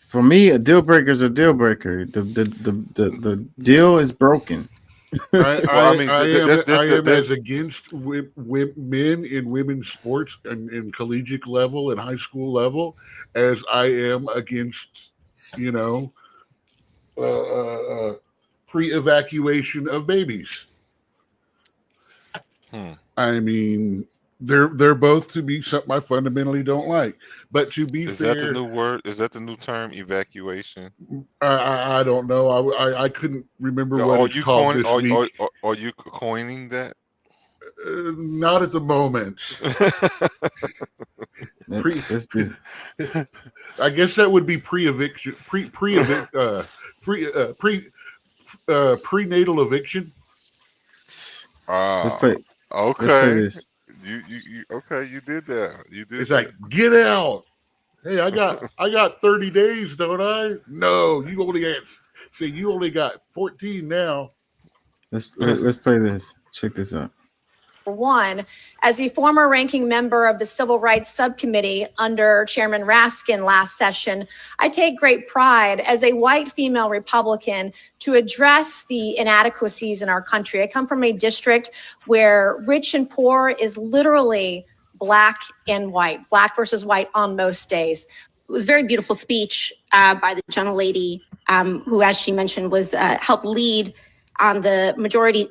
For me, a deal breaker is a deal breaker. The deal is broken. I am as against men in women's sports and collegiate level and high school level as I am against, pre-evacuation of babies. I mean, they're both to me something I fundamentally don't like. But to be Is fair, that the new word? Is that the new term, evacuation? I don't know. I couldn't remember what it's called this week. Are you coining that? Not at the moment. I guess that would be pre-eviction, prenatal eviction. Let's play. Let's play Okay. this. You okay, you did that. You did It's that. like, get out. Hey, I got 30 days, don't I? No, you only got 14 now. Let's play this. Check this out. One, as the former ranking member of the Civil Rights Subcommittee under Chairman Raskin last session, I take great pride as a white female Republican to address the inadequacies in our country. I come from a district where rich and poor is literally black and white, black versus white on most days. It was a very beautiful speech by the gentlelady who, as she mentioned, was helped lead on the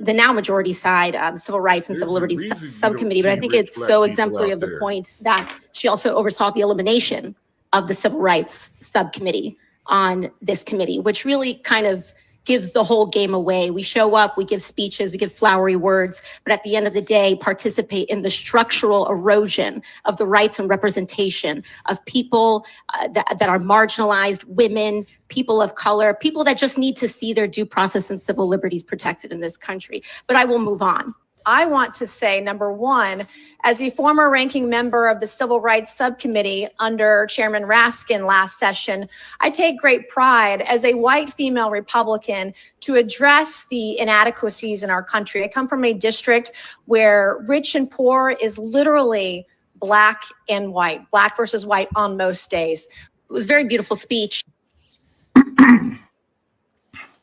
now majority side, the Civil Rights and Civil Liberties Subcommittee. But I think it's so exemplary of the point that she also oversaw the elimination of the Civil Rights Subcommittee on this committee, which really kind of gives the whole game away. We show up, we give speeches, we give flowery words, but at the end of the day, participate in the structural erosion of the rights and representation of people that are marginalized, women, people of color, people that just need to see their due process and civil liberties protected in this country. But I will move on. I want to say, number one, as the former ranking member of the Civil Rights Subcommittee under Chairman Raskin last session, I take great pride as a white female Republican to address the inadequacies in our country. I come from a district where rich and poor is literally black and white, black versus white on most days. It was a very beautiful speech.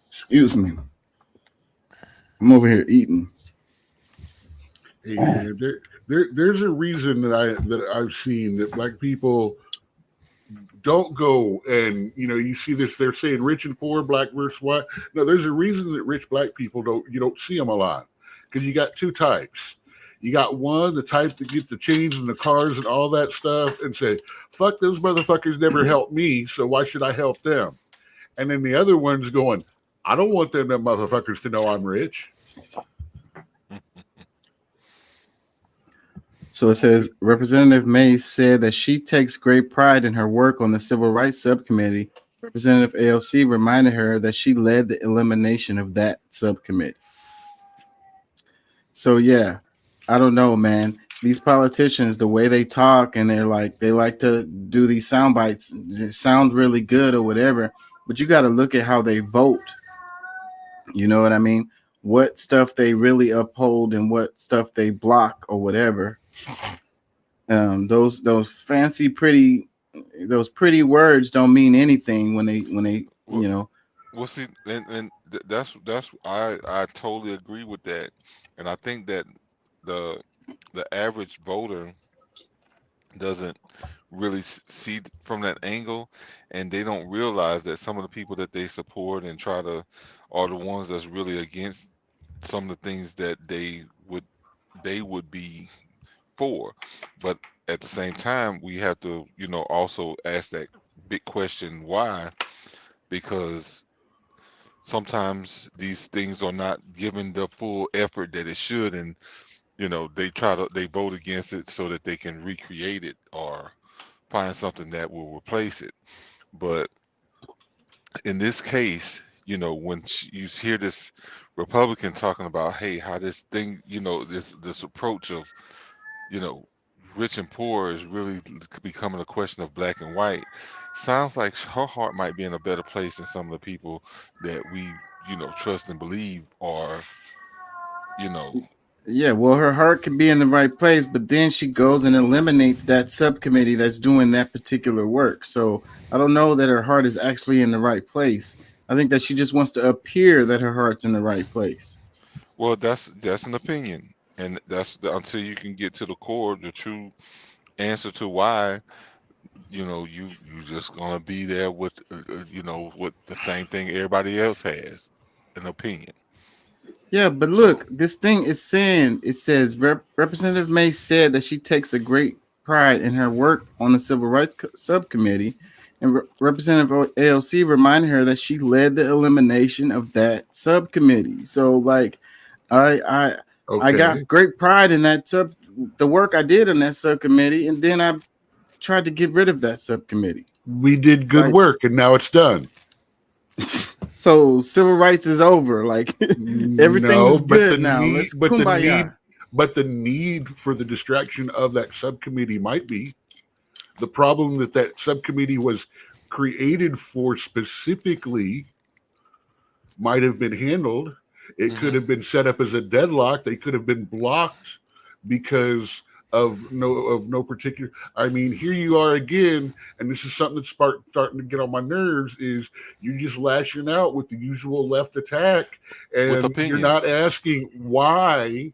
Excuse me. I'm over here eating. Hey, man, there's a reason that I've seen that black people don't go and you see this. They're saying rich and poor, black versus white. No, there's a reason that rich black people don't see them a lot, because you got two types. You got one, the type that gets the chains and the cars and all that stuff and say, "Fuck those motherfuckers, never helped me, so why should I help them?" And then the other one's going, "I don't want them motherfuckers to know I'm rich." So it says Representative Mays said that she takes great pride in her work on the Civil Rights Subcommittee. Representative AOC reminded her that she led the elimination of that subcommittee. So yeah, I don't know, man. These politicians, the way they talk, and they like to do these sound bites. It sounds really good or whatever, but you got to look at how they vote. You know what I mean? What stuff they really uphold and what stuff they block or whatever. Those fancy pretty words don't mean anything when they Well, see, and that's I totally agree with that, and I think that the average voter doesn't really see from that angle, and they don't realize that some of the people that they support and try to are the ones that's really against some of the things that they would be for. But at the same time, we have to also ask that big question, why? Because sometimes these things are not given the full effort that it should, and they vote against it so that they can recreate it or find something that will replace it. But in this case, when you hear this Republican talking about, hey, how this thing, this approach of rich and poor is really becoming a question of black and white, sounds like her heart might be in a better place than some of the people that we trust and believe are Yeah, well, her heart could be in the right place, but then she goes and eliminates that subcommittee that's doing that particular work. So I don't know that her heart is actually in the right place. I think that she just wants to appear that her heart's in the right place. Well, that's an opinion, and that's until you can get to the core, the true answer to why you just gonna be there with with the same thing everybody else has, an opinion. Yeah, but look, this thing is saying, it says Representative May said that she takes a great pride in her work on the Civil Rights Subcommittee, and Representative AOC reminded her that she led the elimination of that subcommittee. So, like, I got great pride in the work I did on that subcommittee, and then I tried to get rid of that subcommittee. We did good work, and now it's done. So civil rights is over. Like everything No, is but good the now. need, Let's but the kumbaya. need, but the need for the distraction of that subcommittee might be the problem that that subcommittee was created for specifically might have been handled. It could have been set up as a deadlock. They could have been blocked because of no particular. I mean, here you are again, and this is something that's starting to get on my nerves. Is you just lashing out with the usual left attack, with and you're not opinions. asking why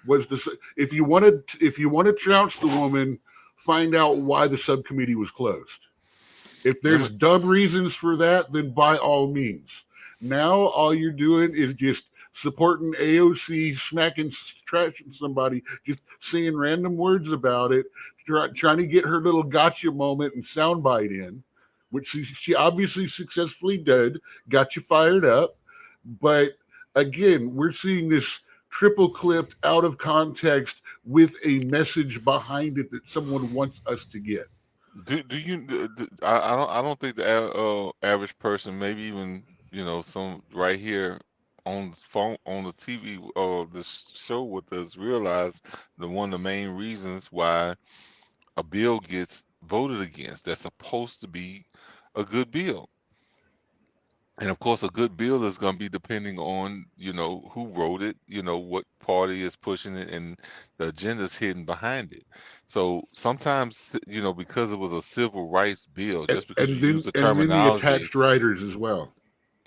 was this. If you want to trounce the woman, find out why the subcommittee was closed. If there's dumb reasons for that, then by all means. Now all you're doing is just supporting AOC, smacking, trashing somebody, just saying random words about it, trying to get her little gotcha moment and soundbite in, which she obviously successfully did, got you fired up. But again, we're seeing this triple clipped out of context with a message behind it that someone wants us to get. Do you? I don't think the average person, maybe even some right here on the phone on the TV or this show with us, realize one of the main reasons why a bill gets voted against that's supposed to be a good bill. And of course, a good bill is going to be depending on, who wrote it, what party is pushing it, and the agenda's hidden behind it. So sometimes, because it was a civil rights bill, just because you use the And then the terminology, attached writers as well.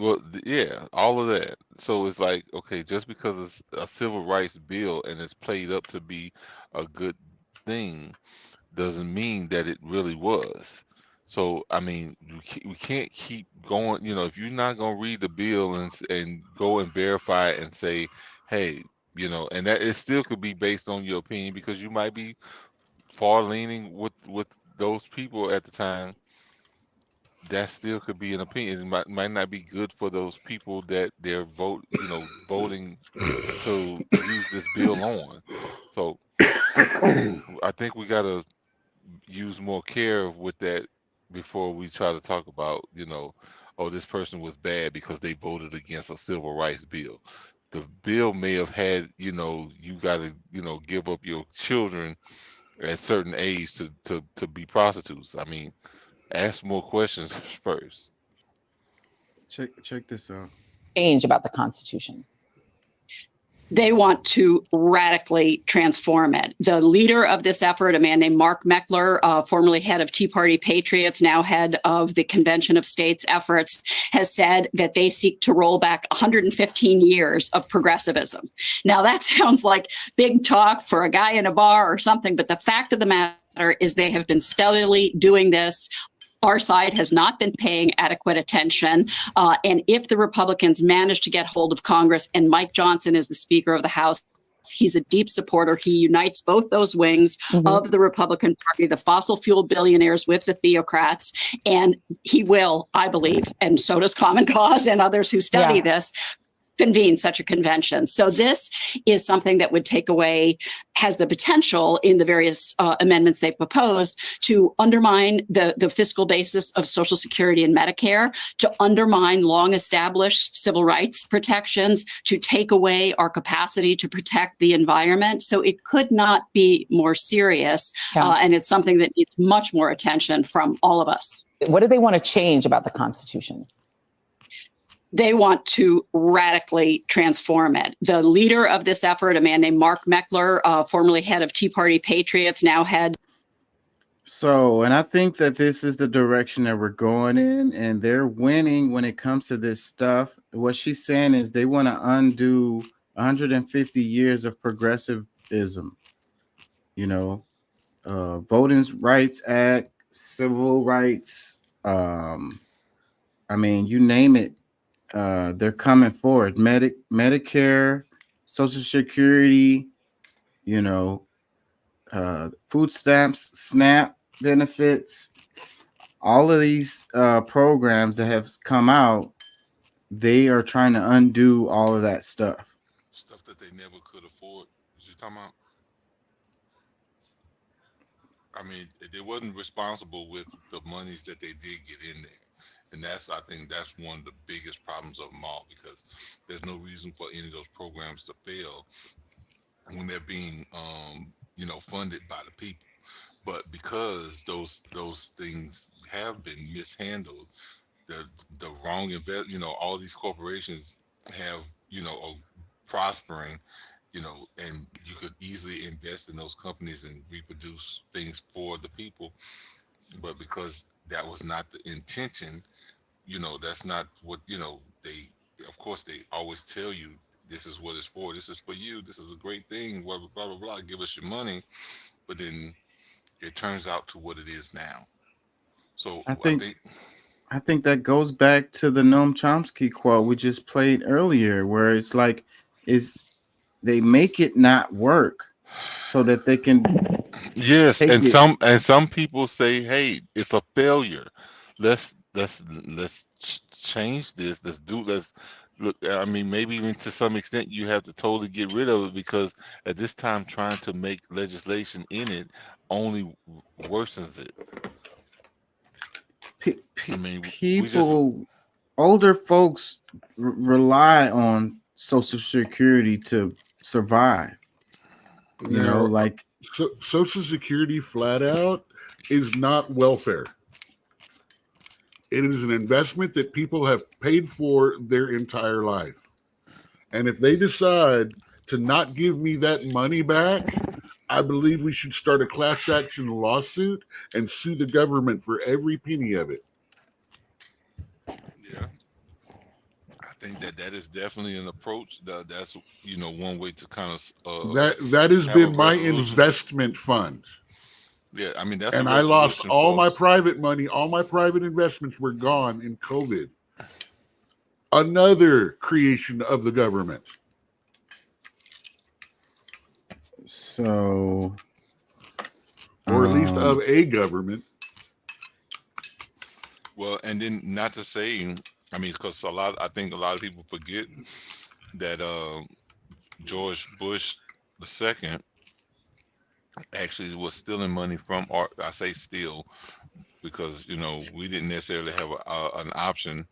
well, yeah, all of that. So it's like, okay, just because it's a civil rights bill and it's played up to be a good thing, doesn't mean that it really was. So I mean, we can't keep going. If you're not gonna read the bill and go and verify it and say, hey, and that it still could be based on your opinion because you might be far leaning with those people at the time. That still could be an opinion. It might not be good for those people that they're voting to use this bill on. So I think we gotta use more care with that before we try to talk about, oh, this person was bad because they voted against a civil rights bill. The bill may have had, you got to, give up your children at certain age to be prostitutes. I mean, ask more questions first. Check this out. Change about the Constitution. They want to radically transform it. The leader of this effort, a man named Mark Meckler, formerly head of Tea Party Patriots, now head of the Convention of States efforts, has said that they seek to roll back 115 years of progressivism. Now, that sounds like big talk for a guy in a bar or something, but the fact of the matter is they have been steadily doing this. Our side has not been paying adequate attention. And if the Republicans manage to get hold of Congress, and Mike Johnson is the Speaker of the House, he's a deep supporter. He unites both those wings of the Republican Party, the fossil fuel billionaires with the theocrats. And he will, I believe, and so does Common Cause and others who study this, convene such a convention. So this is something that would take away, has the potential in the various amendments they've proposed to undermine the fiscal basis of Social Security and Medicare, to undermine long established civil rights protections, to take away our capacity to protect the environment. So it could not be more serious. And it's something that needs much more attention from all of us. What do they want to change about the Constitution? They want to radically transform it. The leader of this effort, a man named Mark Meckler, formerly head of Tea Party Patriots, now head. So, and I think that this is the direction that we're going in, and they're winning when it comes to this stuff. What she's saying is they want to undo 150 years of progressivism, Voting Rights Act, Civil Rights. I mean, you name it. They're coming forward. Medicare, Social Security, food stamps, SNAP benefits, all of these programs that have come out, they are trying to undo all of that stuff. Stuff that they never could afford. Is you talking about? I mean, they wasn't responsible with the monies that they did get in there. And I think that's one of the biggest problems of them all, because there's no reason for any of those programs to fail when they're being, funded by the people. But because those things have been mishandled, the wrong all these corporations have, are prospering, and you could easily invest in those companies and reproduce things for the people. But because that was not the intention, that's not what, of course, they always tell you this is what it's for. This is for you. This is a great thing. Blah, blah, blah, blah, blah. Give us your money. But then it turns out to what it is now. So I think that goes back to the Noam Chomsky quote we just played earlier, where it's like, they make it not work so that they can. Yes, and some people say, hey, it's a failure. Let's change this. Let's look. I mean, maybe even to some extent you have to totally get rid of it, because at this time trying to make legislation in it only worsens it. I mean, people, older folks rely on Social Security to survive. Social Security flat out is not welfare. It is an investment that people have paid for their entire life. And if they decide to not give me that money back, I believe we should start a class action lawsuit and sue the government for every penny of it. Yeah, I think that is definitely an approach. That's one way to kind of that has been my investment fund. Yeah, I mean that's. And I lost all my private money. All my private investments were gone in COVID. Another creation of the government. So, or at least of a government. Well, and then not to say, I mean, because I think a lot of people forget that George Bush II actually was stealing money from art. I say steal because we didn't necessarily have an option,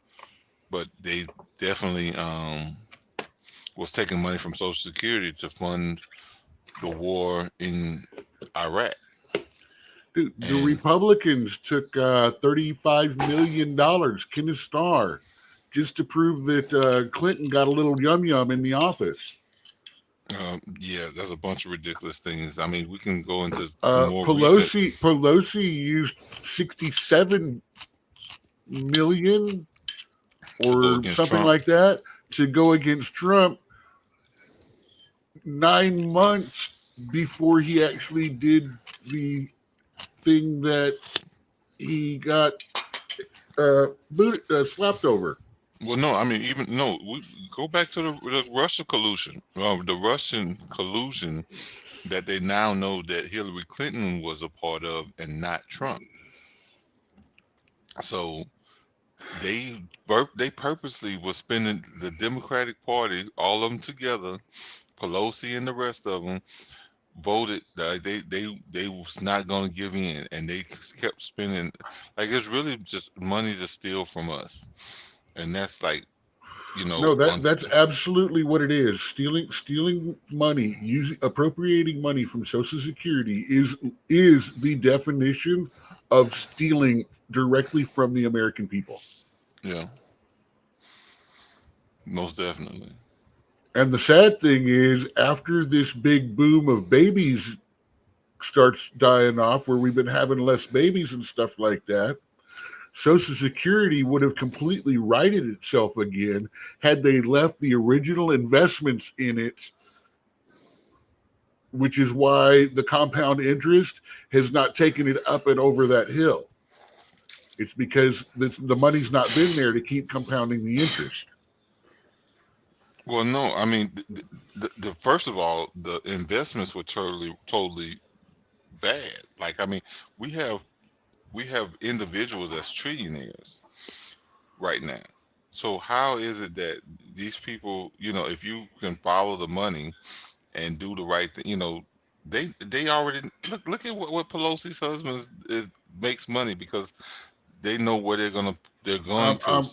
but they definitely was taking money from Social Security to fund the war in Iraq. Dude, the Republicans took $35 million, Kenneth Starr, just to prove that Clinton got a little yum in the office. Yeah, that's a bunch of ridiculous things. I mean, we can go into more Pelosi used 67 million or something like that to go against Trump 9 months before he actually did the thing that he got slapped over. Well, no, I mean, we go back to the Russia collusion. The Russian collusion that they now know that Hillary Clinton was a part of and not Trump. So they purposely was spending the Democratic Party, all of them together, Pelosi and the rest of them, voted that they was not going to give in, and they kept spending like it's really just money to steal from us. And that's like, no, that's absolutely what it is. Stealing money, appropriating money from Social Security is the definition of stealing directly from the American people. Yeah, most definitely. And the sad thing is, after this big boom of babies starts dying off, where we've been having less babies and stuff like that, Social Security would have completely righted itself again had they left the original investments in it, which is why the compound interest has not taken it up and over that hill. It's because the money's not been there to keep compounding the interest. Well, no, I mean, the first of all, the investments were totally bad. Like, I mean, we have individuals that's trillionaires right now. So how is it that these people, if you can follow the money and do the right thing, they already look at what Pelosi's husband makes money, because they know where they're going to.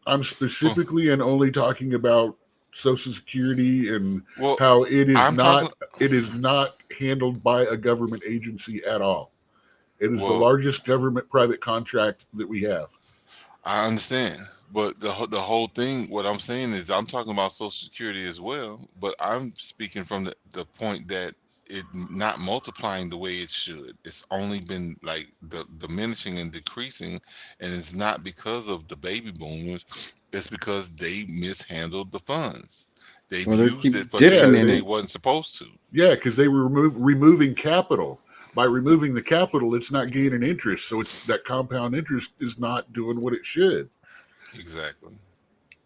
I'm specifically and only talking about Social Security and Well, how it is I'm not talking- it is not handled by a government agency at all. It is the Well- largest government private contract that we have. I understand, but the whole thing, what I'm saying is, I'm talking about Social Security as well, but I'm speaking from the point that it not multiplying the way it should. It's only been like diminishing and decreasing, and it's not because of the baby boomers. It's because they mishandled the funds. They Well, they used keep it for dipping things in they it. wasn't supposed to. Yeah, because they were removing capital. By removing the capital, it's not gaining interest, so it's that compound interest is not doing what it should. Exactly.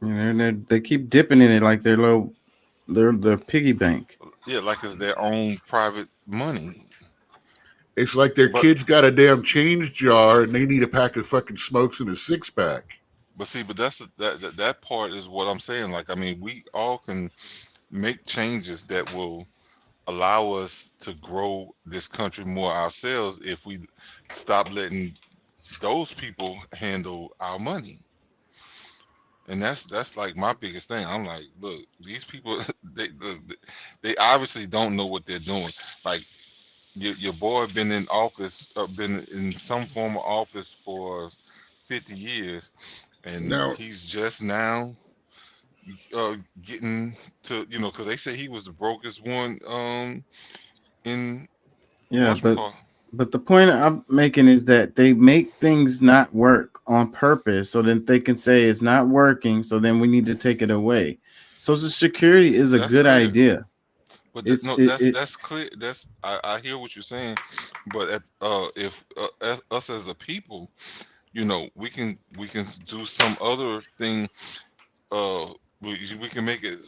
They keep dipping in it like they're the piggy bank. Yeah, like it's their own private money. It's like their kids got a damn change jar and they need a pack of fucking smokes and a 6-pack. But see, that's that part is what I'm saying. Like, I mean, we all can make changes that will allow us to grow this country more ourselves if we stop letting those people handle our money. And that's like my biggest thing. I'm like, look, these people, they obviously don't know what they're doing. Like, your boy been in office, been in some form of office for 50 years, and No. he's just now getting to, because they say he was the brokest one in Yeah, whatchamacallit. but the point I'm making is that they make things not work on purpose so that they can say it's not working, so then we need to take it away. Social Security is a That's good clear. idea. But It's- no, it- that's clear. I hear what you're saying, but if us as a people, we can do some other thing. We can make it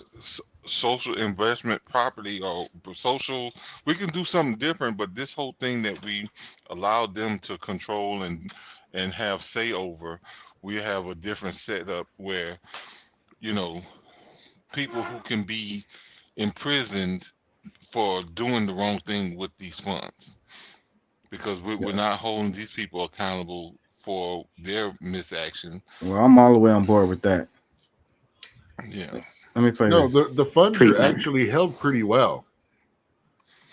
social investment property or social. We can do something different. But this whole thing that we allow them to control and have say over, we have a different setup where people who can be imprisoned for doing the wrong thing with these funds, because we're not holding these people accountable for their misaction. Well, I'm all the way on board with that. Yeah. Let me play No, this. the funds are Treatment. actually held pretty well.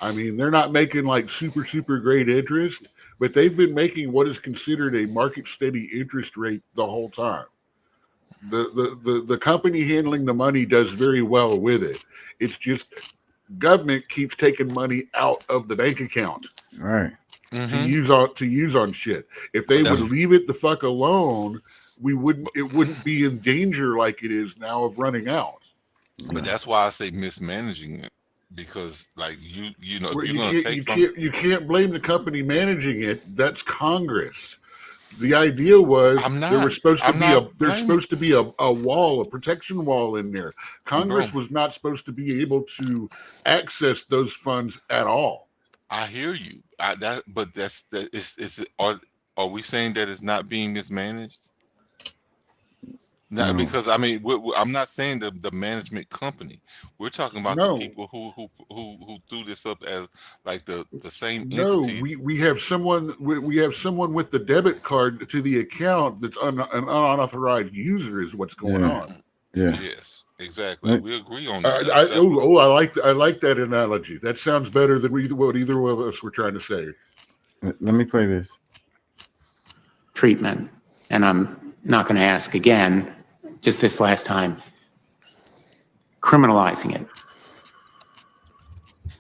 I mean, they're not making like super great interest, but they've been making what is considered a market steady interest rate the whole time. The company handling the money does very well with it. It's just government keeps taking money out of the bank account All right. to use on shit. If they would leave it the fuck alone, it wouldn't be in danger like it is now of running out. But that's why I say mismanaging it, because like you know, Well, if you're gonna take from you can't blame the company managing it. That's Congress. The idea was there was supposed to be a wall, a protection wall in there. Congress was not supposed to be able to access those funds at all. I hear you. Are we saying that it's not being mismanaged? No, No. because I mean, I'm not saying the management company. We're talking about No. the people who threw this up as like the same No, entity. we have someone with the debit card to the account that's an unauthorized user is what's going on. Yeah. Yes, exactly. Right. We agree on that. I like that analogy. That sounds better than what either of us were trying to say. Let me play this. Treatment, and I'm not going to ask again, just this last time, criminalizing it.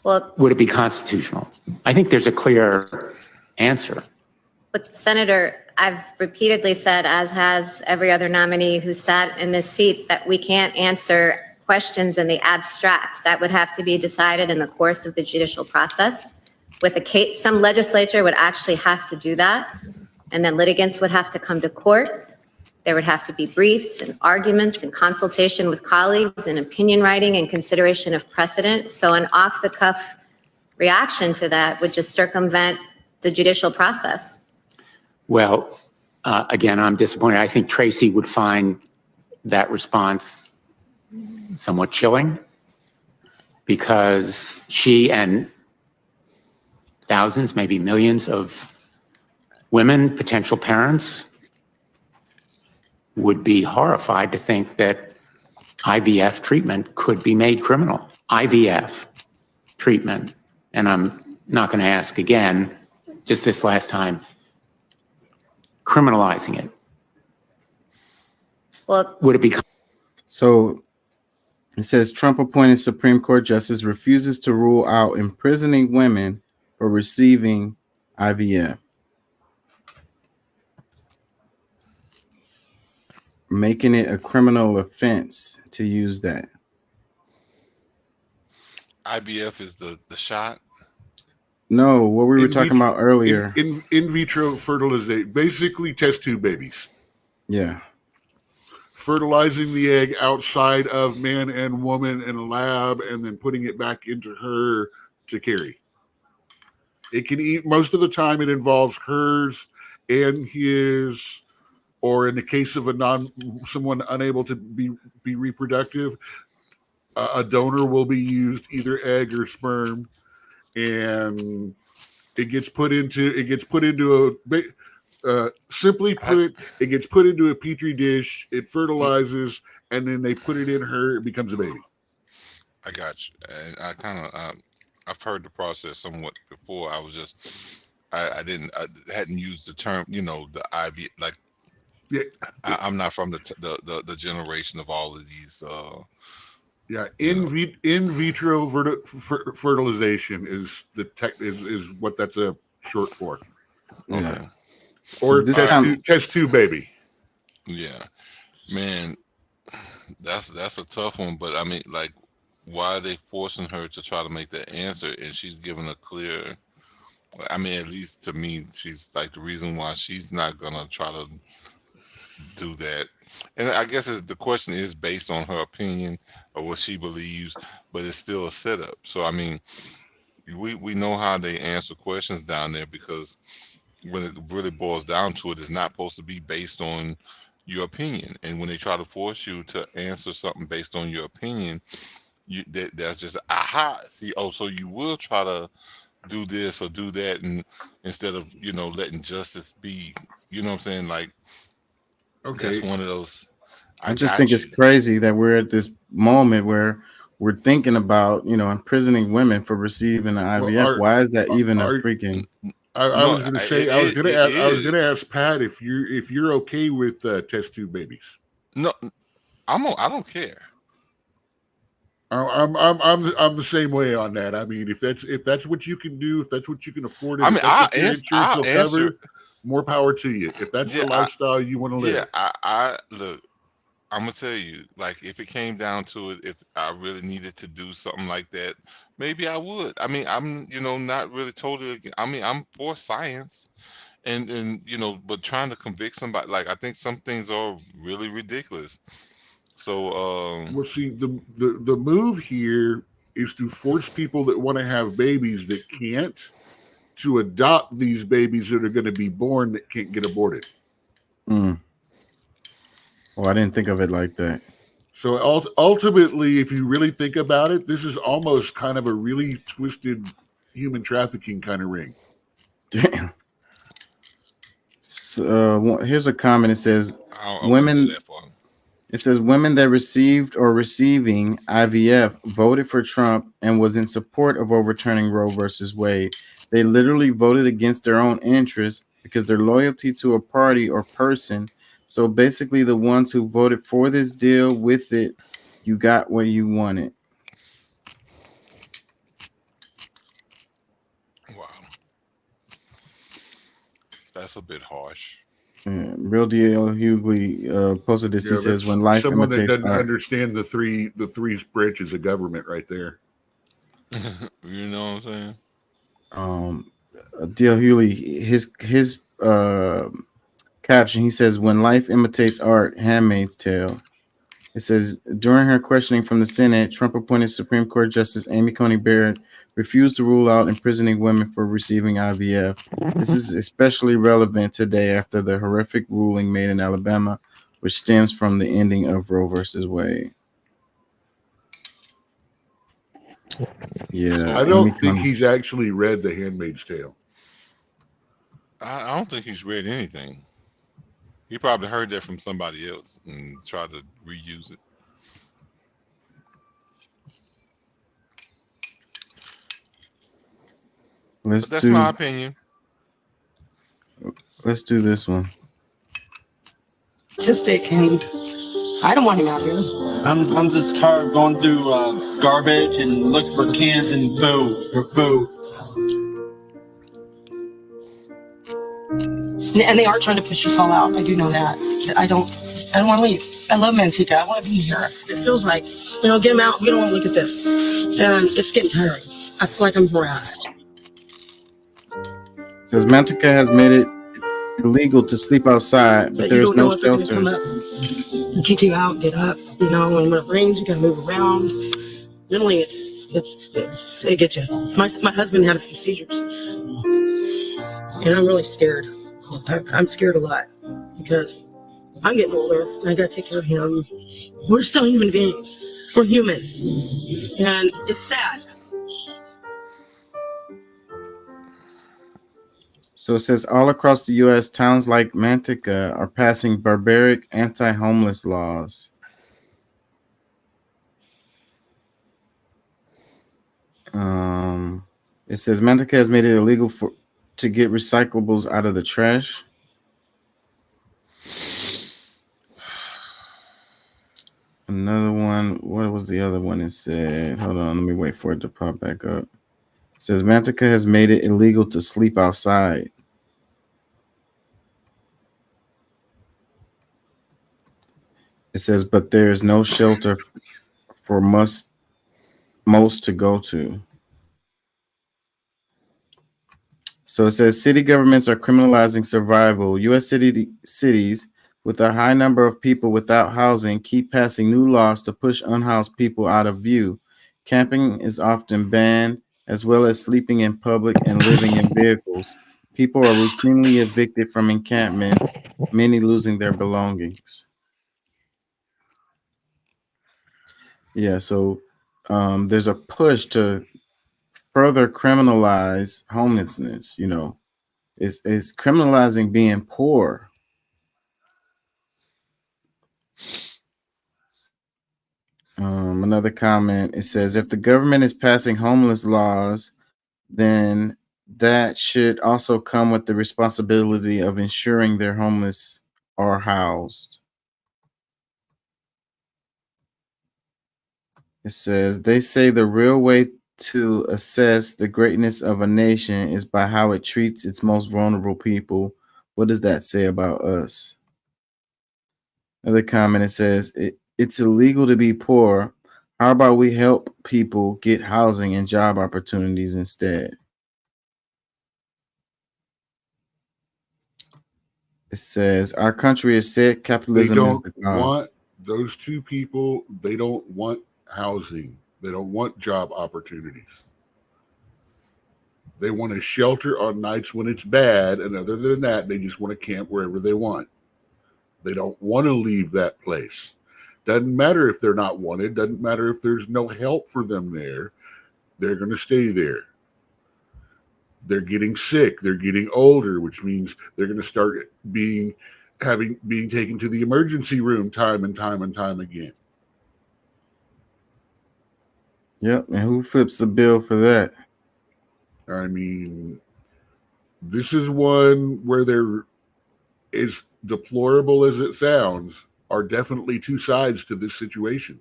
Well, Would it be constitutional? I think there's a clear answer. but Senator, I've repeatedly said, as has every other nominee who sat in this seat, that we can't answer questions in the abstract. That would have to be decided in the course of the judicial process. With a case, some legislature would actually have to do that, and then litigants would have to come to court. There would have to be briefs and arguments and consultation with colleagues and opinion writing and consideration of precedent. So an off-the-cuff reaction to that would just circumvent the judicial process. Well, again, I'm disappointed. I think Tracy would find that response somewhat chilling, because she and thousands, maybe millions of women, potential parents, would be horrified to think that IVF treatment could be made criminal. IVF treatment, and I'm not going to ask again, just this last time, criminalizing it. Well, would it be? So it says Trump appointed Supreme Court justice refuses to rule out imprisoning women for receiving IVF, making it a criminal offense to use that. IVF is the shot. No, what we were talking about earlier. In vitro fertilization, basically test tube babies. Yeah. Fertilizing the egg outside of man and woman in a lab and then putting it back into her to carry. It can eat, most of the time it involves hers and his, or in the case of someone unable to be reproductive, a donor will be used, either egg or sperm, and it gets put into simply put, it gets put into a petri dish, it fertilizes, and then they put it in her, it becomes a baby. I got you. And I kind of, I've heard the process somewhat before. I was just, I hadn't used the term, the IV, like, yeah. I'm not from the generation of all of these. Yeah, in vitro fertilization is the is what that's a short for. Yeah. Okay. Or test tube baby. Yeah, man, that's a tough one. But I mean, like, why are they forcing her to try to make that answer? And she's given a clear. I mean, at least to me, she's like the reason why she's not gonna try to do that. And I guess the question is based on her opinion or what she believes, but it's still a setup. So I mean, we know how they answer questions down there, because when it really boils down to it, it's not supposed to be based on your opinion. And when they try to force you to answer something based on your opinion, that's just aha. See, so you will try to do this or do that, and instead of letting justice be, you know what I'm saying? Like, okay, that's one of those. I just think it's crazy that we're at this moment where we're thinking about imprisoning women for receiving an IVF. Why is that even a freaking? I was going to say, I was going to ask Pat if you're okay with test tube babies. No, I don't care. I'm the same way on that. I mean, if that's what you can do, if that's what you can afford, I mean, I'll answer. More power to you. If that's the lifestyle you want to live. Yeah, I look. I'm gonna tell you, like, if it came down to it, if I really needed to do something like that, maybe I would. I mean, I'm, not really totally. I mean, I'm for science, and but trying to convict somebody, like, I think some things are really ridiculous. So, well, see, the move here is to force people that want to have babies that can't to adopt these babies that are going to be born that can't get aborted. Oh, I didn't think of it like that. So ultimately, if you really think about it, this is almost kind of a really twisted human trafficking kind of ring. Damn. So, here's a comment. It says, women that received or receiving IVF voted for Trump and was in support of overturning Roe versus Wade. They literally voted against their own interests because their loyalty to a party or person. So basically, the ones who voted for this deal with it, you got what you wanted. Wow. That's a bit harsh. Real deal. Hughley posted this. He says, "When life someone that imitates doesn't art." understand the three branches of government, right there. You know what I'm saying? D.L. Hughley, his caption, he says, "When life imitates art, Handmaid's Tale." It says, during her questioning from the Senate, Trump appointed Supreme Court Justice Amy Coney Barrett refused to rule out imprisoning women for receiving IVF. This is especially relevant today after the horrific ruling made in Alabama, which stems from the ending of Roe versus Wade. Yeah, I don't think he's actually read The Handmaid's Tale. I don't think he's read anything. He probably heard that from somebody else and tried to reuse it. Let's But that's my do opinion. let's do this one. Autistic, and I don't want him out here. I'm just tired of going through garbage and looking for kids and boo. And they are trying to push us all out. I do know that. I don't want to leave. I love Manteca. I want to be here. It feels like, get them out. We don't want to look at this. And it's getting tiring. I feel like I'm harassed. It says Manteca has made it illegal to sleep outside, but you there's don't know no if they're gonna come shelter. up and kick you out, get up. And when it rains, you gotta move around. Mentally, it gets you. My husband had a few seizures, and I'm really scared. I'm scared a lot because I'm getting older and I gotta take care of him. We're still human beings. We're human, and it's sad. So it says all across the U.S., towns like Manteca are passing barbaric anti-homeless laws. It says Manteca has made it illegal to get recyclables out of the trash. Another one. What was the other one? It said, hold on, let me wait for it to pop back up. It says Manteca has made it illegal to sleep outside. It says, but there is no shelter for most to go to. So it says city governments are criminalizing survival. U.S. cities with a high number of people without housing keep passing new laws to push unhoused people out of view. Camping is often banned, as well as sleeping in public and living in vehicles. People are routinely evicted from encampments, many losing their belongings. Yeah, so there's a push to further criminalize homelessness. It's criminalizing being poor. Another comment, it says, if the government is passing homeless laws, then that should also come with the responsibility of ensuring their homeless are housed. It says, they say the real way to assess the greatness of a nation is by how it treats its most vulnerable people. What does that say about us? Another comment, it says, it's illegal to be poor. How about we help people get housing and job opportunities instead? It says, our country is sick. Capitalism is the cause. Want those two people, they don't want housing. They don't want job opportunities. They want a shelter on nights when it's bad, and other than that, they just want to camp wherever they want. They don't want to leave that place. Doesn't matter if they're not wanted. Doesn't matter if there's no help for them there. They're going to stay there. They're getting sick. They're getting older, which means they're going to start being taken to the emergency room time and time again. Yep, and who flips the bill for that? I mean, this is one where there is, deplorable as it sounds, are definitely two sides to this situation.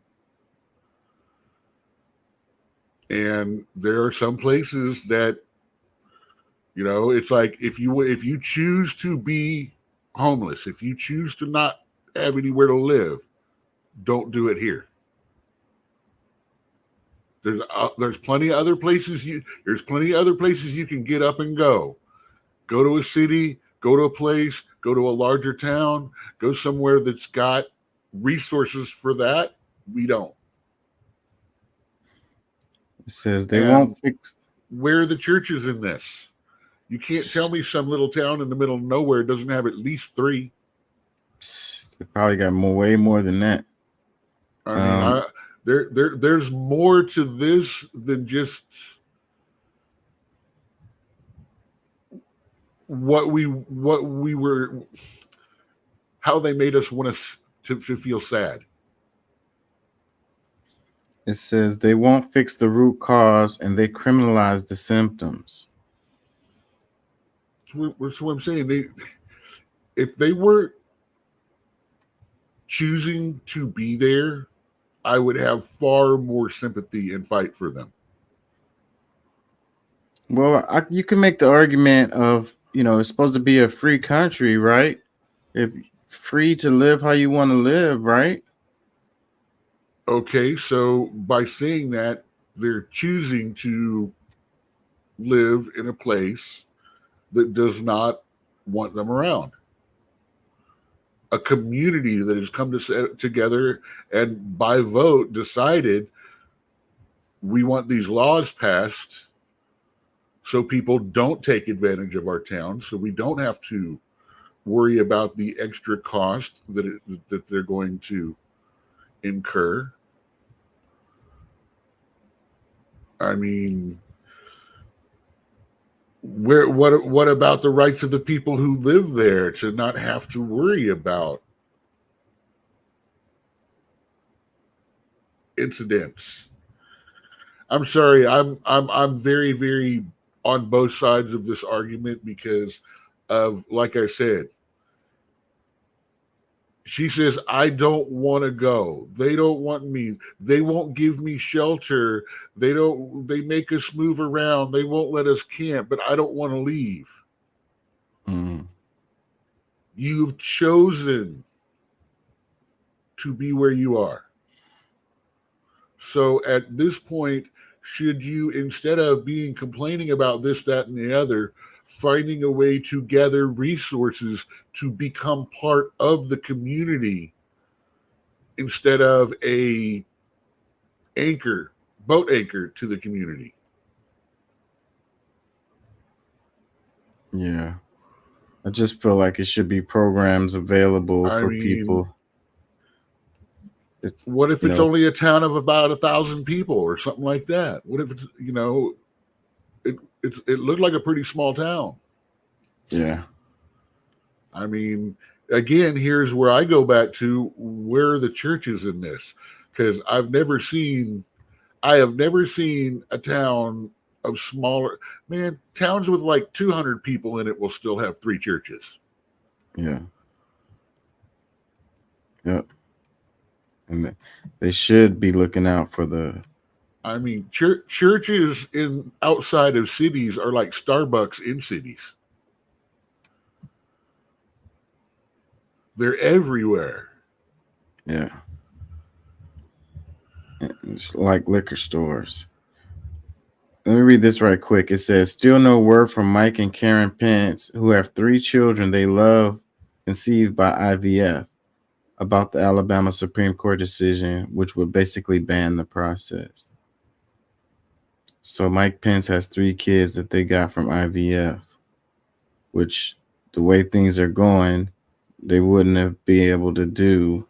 And there are some places that, it's like if you choose to be homeless, if you choose to not have anywhere to live, don't do it here. There's plenty of other places you can get up and go. Go to a city, go to a place, go to a larger town, go somewhere that's got resources for that. We don't. It says they won't fix. Where are the churches in this? You can't tell me some little town in the middle of nowhere doesn't have at least 3. They probably got way more than that. I mean, there's more to this than just what we were. how they made us want to feel sad. It says they won't fix the root cause and they criminalize the symptoms. That's what I'm saying. If they weren't choosing to be there, I would have far more sympathy and fight for them. Well, you can make the argument of, it's supposed to be a free country, right? If free to live how you want to live, right? Okay, so by saying that, they're choosing to live in a place that does not want them around. A community that has come together and by vote decided we want these laws passed so people don't take advantage of our town, so we don't have to worry about the extra cost that they're going to incur. I mean, what about the rights of the people who live there to not have to worry about incidents? I'm sorry, I'm very, very on both sides of this argument because of, like I said, she says, I don't want to go. They don't want me. They won't give me shelter. They make us move around. They won't let us camp, but I don't want to leave. Mm. You've chosen to be where you are. So at this point, should you, instead of complaining about this, that, and the other, finding a way to gather resources to become part of the community instead of a boat anchor to the community? Yeah. I just feel like it should be programs available for people. What if it's only a town of about 1,000 people or something like that? What if it's, it looked like a pretty small town. Yeah. I mean, again, here's where I go back to, where are the churches in this? Because I have never seen a town of smaller, towns with like 200 people in it will still have 3 churches. Yeah. Yep. And they should be looking out for the. I mean, churches outside of cities are like Starbucks in cities. They're everywhere. Yeah. It's like liquor stores. Let me read this right quick. It says, still no word from Mike and Karen Pence, who have 3 children they love conceived by IVF, about the Alabama Supreme Court decision, which would basically ban the process. So Mike Pence has 3 kids that they got from IVF, which the way things are going, they wouldn't be able to do.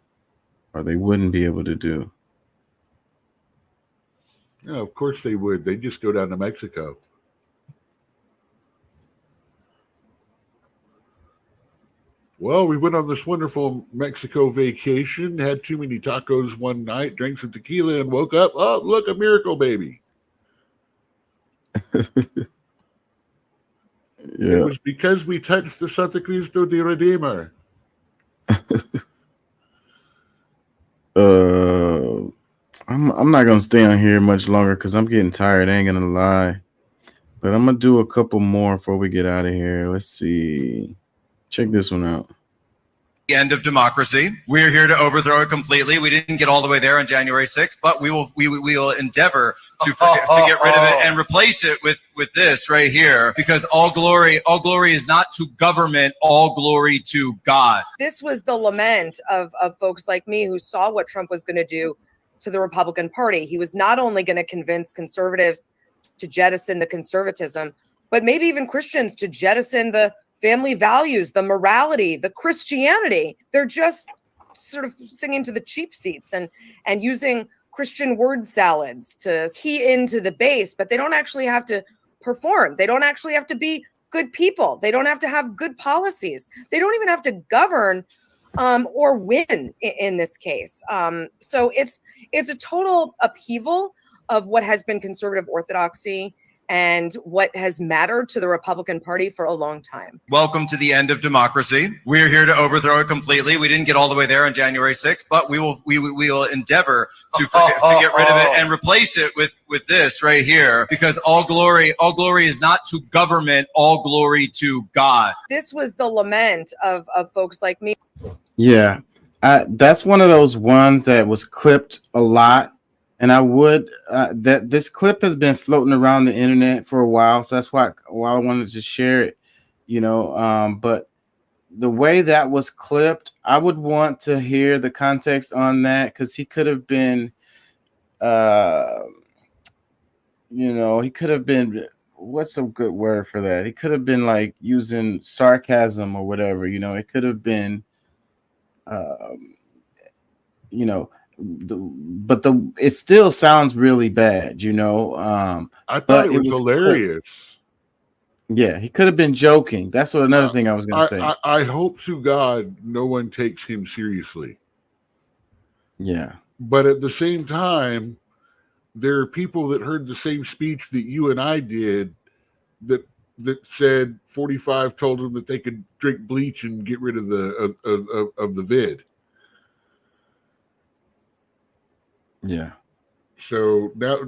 Yeah, of course they would. They just go down to Mexico. Well, we went on this wonderful Mexico vacation, had too many tacos one night, drank some tequila, and woke up. Oh, look, a miracle baby. Yeah. It was because we touched the Santa Cristo de Redeemer. I'm not gonna stay on here much longer because I'm getting tired. I ain't gonna lie, but I'm gonna do a couple more before we get out of here. Let's see. Check this one out. The end of democracy. We're here to overthrow it completely. We didn't get all the way there on January 6th, but we will endeavor to get rid of it and replace it with this right here, because all glory is not to government, all glory to God. This was the lament of folks like me who saw what Trump was going to do to the Republican Party. He was not only going to convince conservatives to jettison the conservatism, but maybe even Christians to jettison the family values, the morality, the Christianity. They're just sort of singing to the cheap seats and using Christian word salads to key into the base, but they don't actually have to perform. They don't actually have to be good people. They don't have to have good policies. They don't even have to govern or win in this case. So it's a total upheaval of what has been conservative orthodoxy and what has mattered to the Republican Party for a long time. Welcome to the end of democracy. We're here to overthrow it completely. We didn't get all the way there on January 6th, but we will endeavor to get rid of it and replace it with this right here, because all glory is not to government, all glory to God. This was the lament of folks like me. Yeah, that's one of those ones that was clipped a lot, and I would that this clip has been floating around the internet for a while, so that's why I wanted to share it, but the way that was clipped, I would want to hear the context on that, because he could have been, he could have been, what's a good word for that? He could have been like using sarcasm or whatever, it could have been, it still sounds really bad, I thought it was hilarious. Yeah, he could have been joking. That's what another thing I was going to say. I hope to God no one takes him seriously. Yeah. But at the same time, there are people that heard the same speech that you and I did that said 45 told them that they could drink bleach and get rid of the vid. Yeah. So now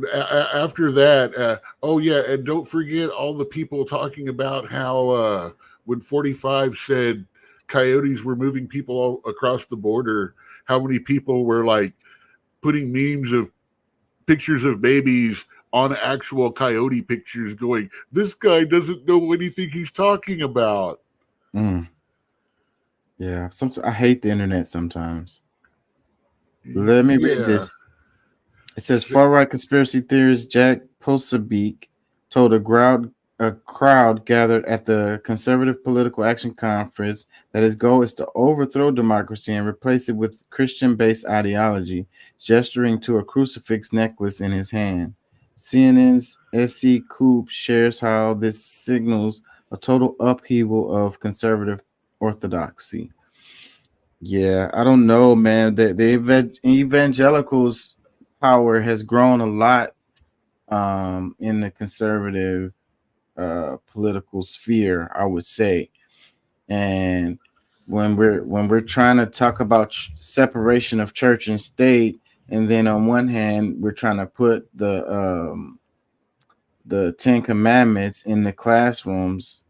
after that, and don't forget all the people talking about how when 45 said coyotes were moving people all across the border, how many people were like putting memes of pictures of babies on actual coyote pictures going, this guy doesn't know anything he's talking about. Yeah, I hate the internet sometimes. Let me read this. It says far-right conspiracy theorist Jack Posobiec told a crowd gathered at the Conservative Political Action Conference that his goal is to overthrow democracy and replace it with Christian-based ideology, gesturing to a crucifix necklace in his hand. CNN's S.C. Coop shares how this signals a total upheaval of conservative orthodoxy. Yeah, I don't know, man. The evangelicals' power has grown a lot in the conservative political sphere, I would say. And when we're trying to talk about separation of church and state, and then on one hand we're trying to put the Ten Commandments in the classrooms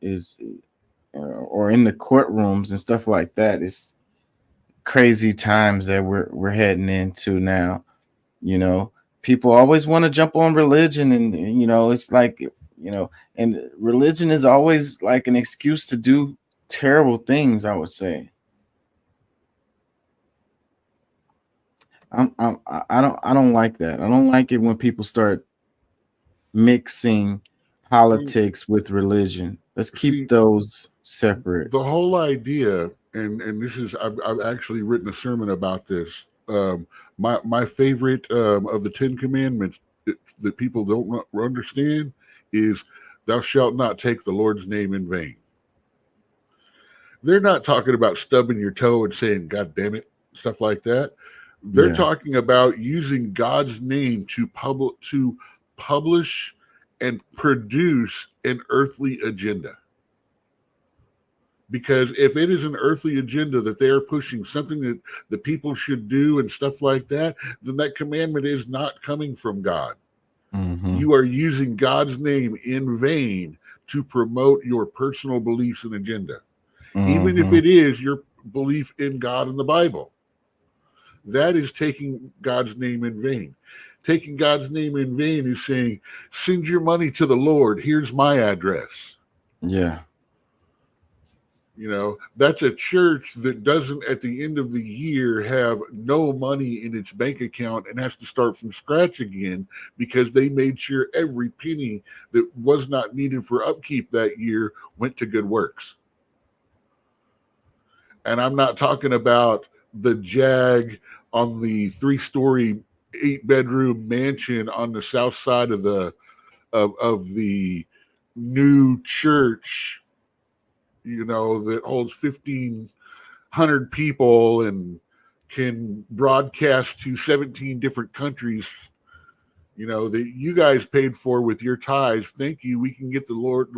or in the courtrooms and stuff like that, it's crazy times that we're heading into now. People always want to jump on religion, and it's like, and religion is always like an excuse to do terrible things, I would say. I don't like that. I don't like it when people start mixing politics with religion. Let's keep those separate. The whole idea, and this is, I've actually written a sermon about this. My favorite of the 10 Commandments that people don't understand is thou shalt not take the Lord's name in vain. They're not talking about stubbing your toe and saying, God damn it, stuff like that. They're talking about using God's name to publish and produce an earthly agenda. Because if it is an earthly agenda that they are pushing, something that the people should do and stuff like that, then that commandment is not coming from God. Mm-hmm. You are using God's name in vain to promote your personal beliefs and agenda. Mm-hmm. Even if it is your belief in God and the Bible. That is taking God's name in vain. Taking God's name in vain is saying, send your money to the Lord. Here's my address. Yeah. That's a church that doesn't at the end of the year have no money in its bank account and has to start from scratch again because they made sure every penny that was not needed for upkeep that year went to good works. And I'm not talking about the Jag on the 3-story, 8-bedroom mansion on the south side of the new church, that holds 1,500 100 people and can broadcast to 17 different countries, you know, that you guys paid for with your tithes. Thank you. We can get the word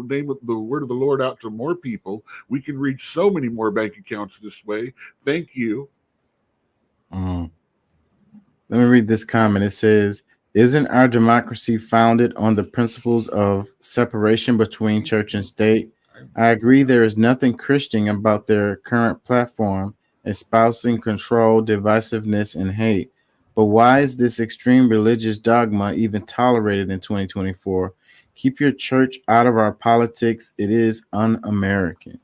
of the Lord out to more people. We can reach so many more bank accounts this way. Thank you. Let me read this comment. It says, "Isn't our democracy founded on the principles of separation between church and state? I agree there is nothing Christian about their current platform, espousing control, divisiveness, and hate. But why is this extreme religious dogma even tolerated in 2024? Keep your church out of our politics. It is un-American."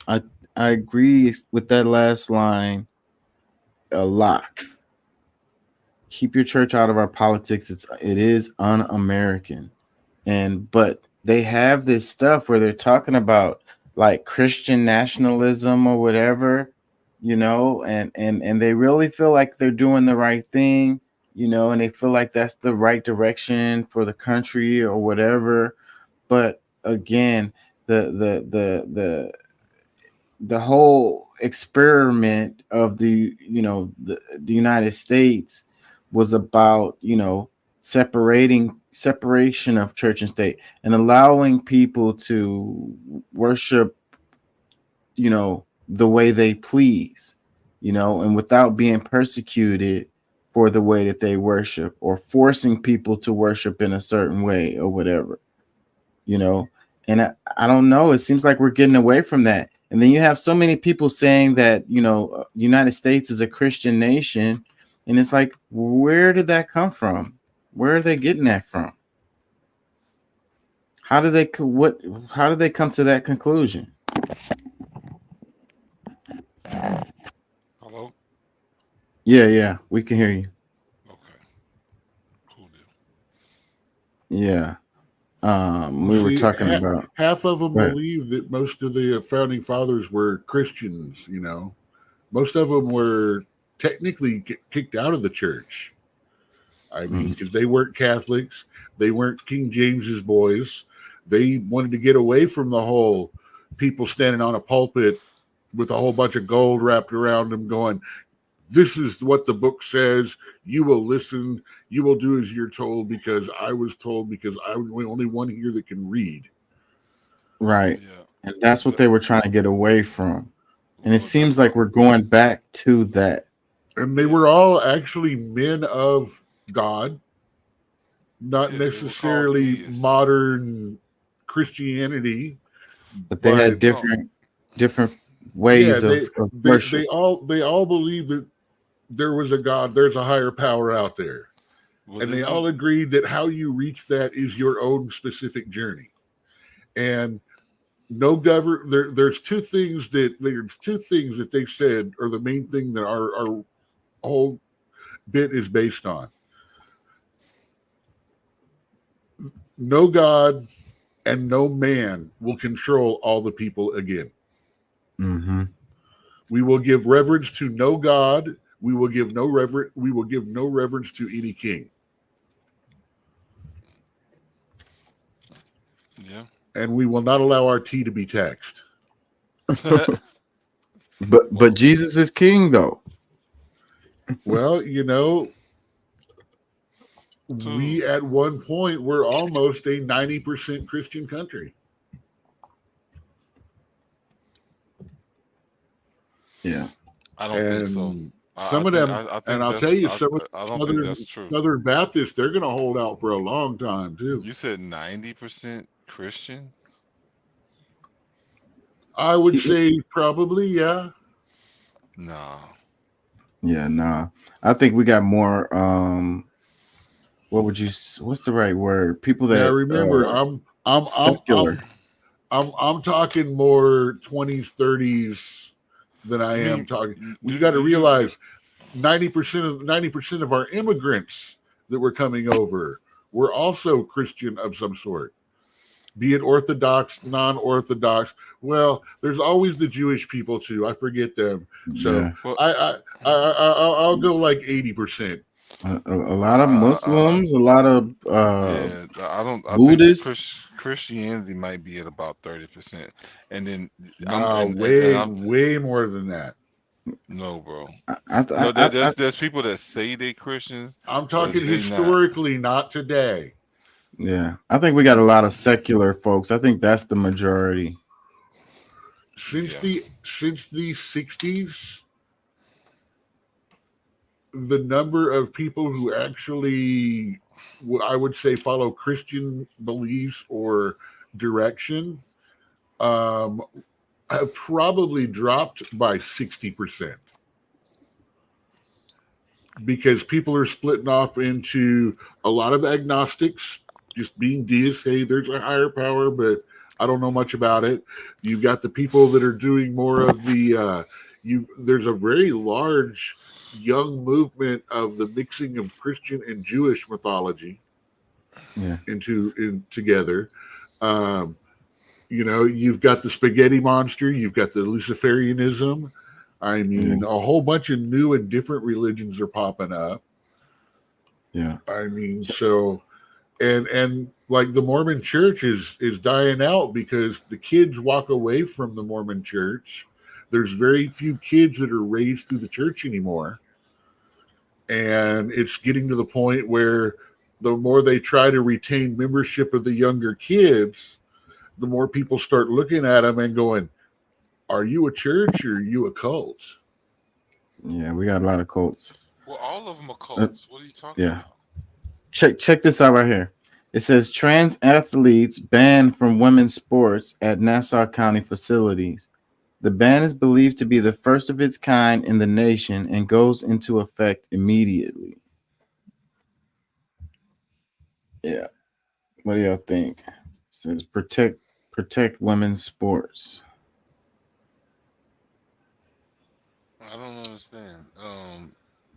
I agree with that last line a lot. Keep your church out of our politics. It is un-American. But they have this stuff where they're talking about like Christian nationalism or whatever, you know, and they really feel like they're doing the right thing, you know, and they feel like that's the right direction for the country or whatever. But again, the whole experiment of the United States was about, you know, separation of church and state and allowing people to worship, you know, the way they please, you know, and without being persecuted for the way that they worship or forcing people to worship in a certain way or whatever, you know. And I don't know, it seems like we're getting away from that. And then you have so many people saying that, you know, the United States is a Christian nation. And it's like, where did that come from? Where are they getting that from? How did they come to that conclusion? Hello? Yeah, we can hear you. Okay. Cool deal. Yeah. We were talking about half of them Right. believe that most of the founding fathers were Christians, you know. Most of them were technically kicked out of the church. I mean, because they weren't Catholics, they weren't King James's boys. They wanted to get away from the whole people standing on a pulpit with a whole bunch of gold wrapped around them going, this is what the book says. You will listen. You will do as you're told because I was told, because I'm the only one here that can read. Right. And that's what they were trying to get away from. And it seems like we're going back to that. And they were all actually men of God, not necessarily modern Christianity. But they had different ways of worship. They all believe that there was a God, there's a higher power out there. And they all agreed that how you reach that is your own specific journey. And there's two things that they said are the main thing that our whole bit is based on. No God and no man will control all the people again. Mm-hmm. We will give reverence to no God. We will give no reverence to any king. Yeah. And we will not allow our tea to be taxed. But Jesus is king, though. Well, you know, we at one point were almost a 90% Christian country. Yeah. I don't think so. Some of them, and I'll tell you, some of Southern Baptists, they're going to hold out for a long time too. You said 90% Christian? I would say probably, yeah. No. Yeah, nah. I think we got more. What's the right word? People that remember, I'm secular. I'm talking more 20s, 30s than I am talking. We got to realize 90% of our immigrants that were coming over were also Christian of some sort, be it Orthodox, non-Orthodox. Well, there's always the Jewish people too. I forget them. So Yeah. I'll go like 80%. A lot of Muslims, a lot of I Buddhists. think Christianity might be at about 30%, and then way more than that. No, bro. I, No, I, there's people that say they Christians. I'm but talking they not. historically, not today. yeah, I think we got a lot of secular folks. I think that's the majority. Since the 60s, the number of people who actually, I would say, follow Christian beliefs or direction have probably dropped by 60%. Because people are splitting off into a lot of agnostics, just being deists. Hey, there's a higher power, but I don't know much about it. You've got the people that are doing more of the there's a very large young movement of the mixing of Christian and Jewish mythology in together. You've got the spaghetti monster, you've got the Luciferianism. I mean, a whole bunch of new and different religions are popping up. Yeah. I mean, so and like the Mormon church is dying out because the kids walk away from the Mormon church. There's very few kids that are raised through the church anymore. And it's getting to the point where the more they try to retain membership of the younger kids, the more people start looking at them and going, are you a church or are you a cult? Yeah, we got a lot of cults. Well, all of them are cults. What are you talking Yeah. about? Check this out right here. It says trans athletes banned from women's sports at Nassau County facilities. The ban is believed to be the first of its kind in the nation and goes into effect immediately. Yeah. What do y'all think? It says protect women's sports. I don't understand.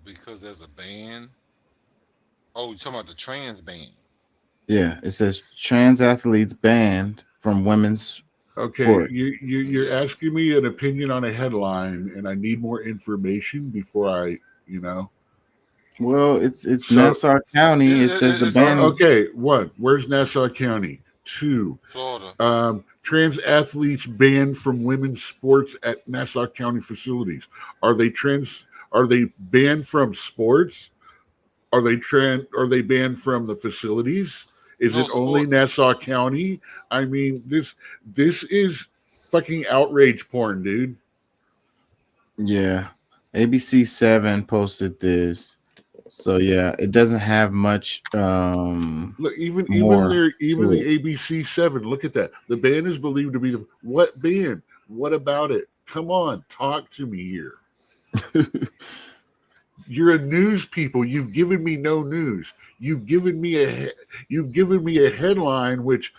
Because there's a ban. Oh, you're talking about the trans ban. Yeah, it says trans athletes banned from women's Okay, sports. you're asking me an opinion on a headline, and I need more information before I. Well, it's So- Nassau County. It says the ban. Okay, one. Where's Nassau County? Two. Florida. Trans athletes banned from women's sports at Nassau County facilities. Are they banned from sports? Are they banned from the facilities? Is No, it only sports. Nassau County? I mean, this is fucking outrage porn, dude. Yeah, ABC7 posted this. So yeah, it doesn't have much. Look, even more the to it. ABC7. Look at that. The ban is believed to be what ban? What about it? Come on, talk to me here. You're a news people. You've given me no news. You've given me a headline which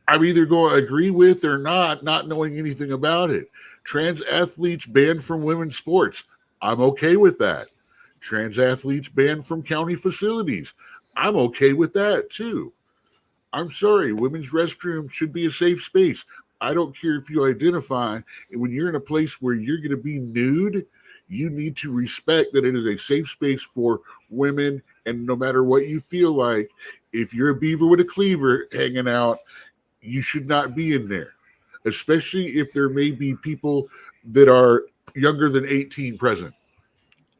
I'm either going to agree with or not knowing anything about it. Trans athletes banned from women's sports. I'm okay with that. Trans athletes banned from county facilities. I'm okay with that too. I'm sorry, women's restrooms should be a safe space. I don't care if you identify. When you're in a place where you're going to be nude, you need to respect that it is a safe space for women. And no matter what you feel like, if you're a beaver with a cleaver hanging out, you should not be in there, especially if there may be people that are younger than 18 present.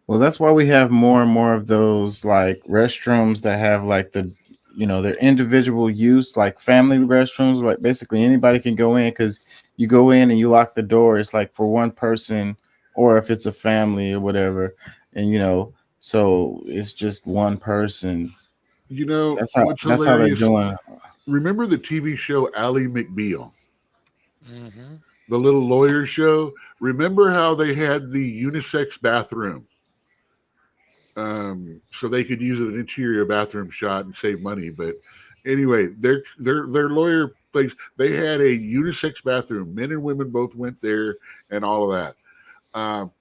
Well, that's why we have more and more of those like restrooms that have like their individual use, like family restrooms. Like basically anybody can go in because you go in and you lock the door. It's like for one person, or if it's a family or whatever, and so it's just one person. That's how what's they're hilarious? doing. Remember the TV show Ally McBeal? Mm-hmm. The little lawyer show. Remember how they had the unisex bathroom, so they could use an interior bathroom shot and save money. But anyway, their lawyer place, they had a unisex bathroom. Men and women both went there, and all of that.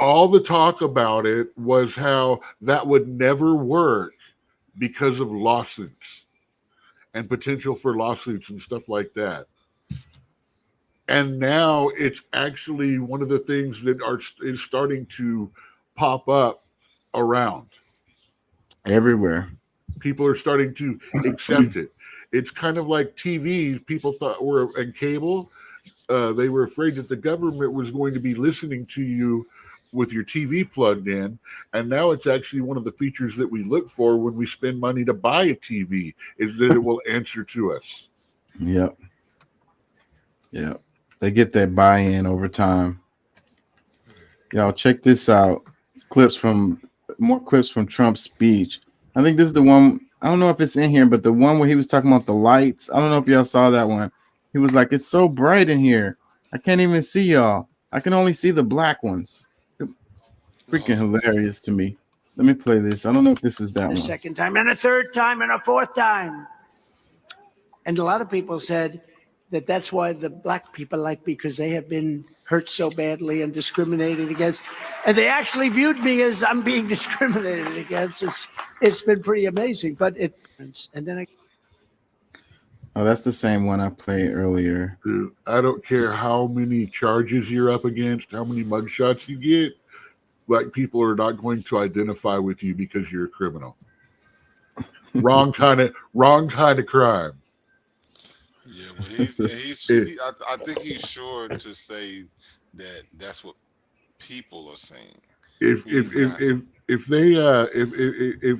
All the talk about it was how that would never work because of lawsuits and potential for lawsuits and stuff like that. And now it's actually one of the things that is starting to pop up around Everywhere. People are starting to accept it. It's kind of like TV. People thought and cable. they were afraid that the government was going to be listening to you with your TV plugged in, and now it's actually one of the features that we look for when we spend money to buy a TV is that it will answer to us. Yep. They get that buy-in over time. Y'all check this out. More clips from Trump's speech. I think this is the one. I don't know if it's in here, but the one where he was talking about the lights. I don't know if y'all saw that one. He was like, "It's so bright in here. I can't even see y'all. I can only see the black ones." Freaking hilarious to me. Let me play this. I don't know if this is that A one. second time, and a third time, and a fourth time. And a lot of people said that that's why the black people like me, because they have been hurt so badly and discriminated against. And they actually viewed me as I'm being discriminated against. It's been pretty amazing. But and then Oh, that's the same one I played earlier. Dude, I don't care how many charges you're up against, how many mugshots you get. Black people are not going to identify with you because you're a criminal. wrong kind of crime. Yeah, well, I think he's sure to say that that's what people are saying. If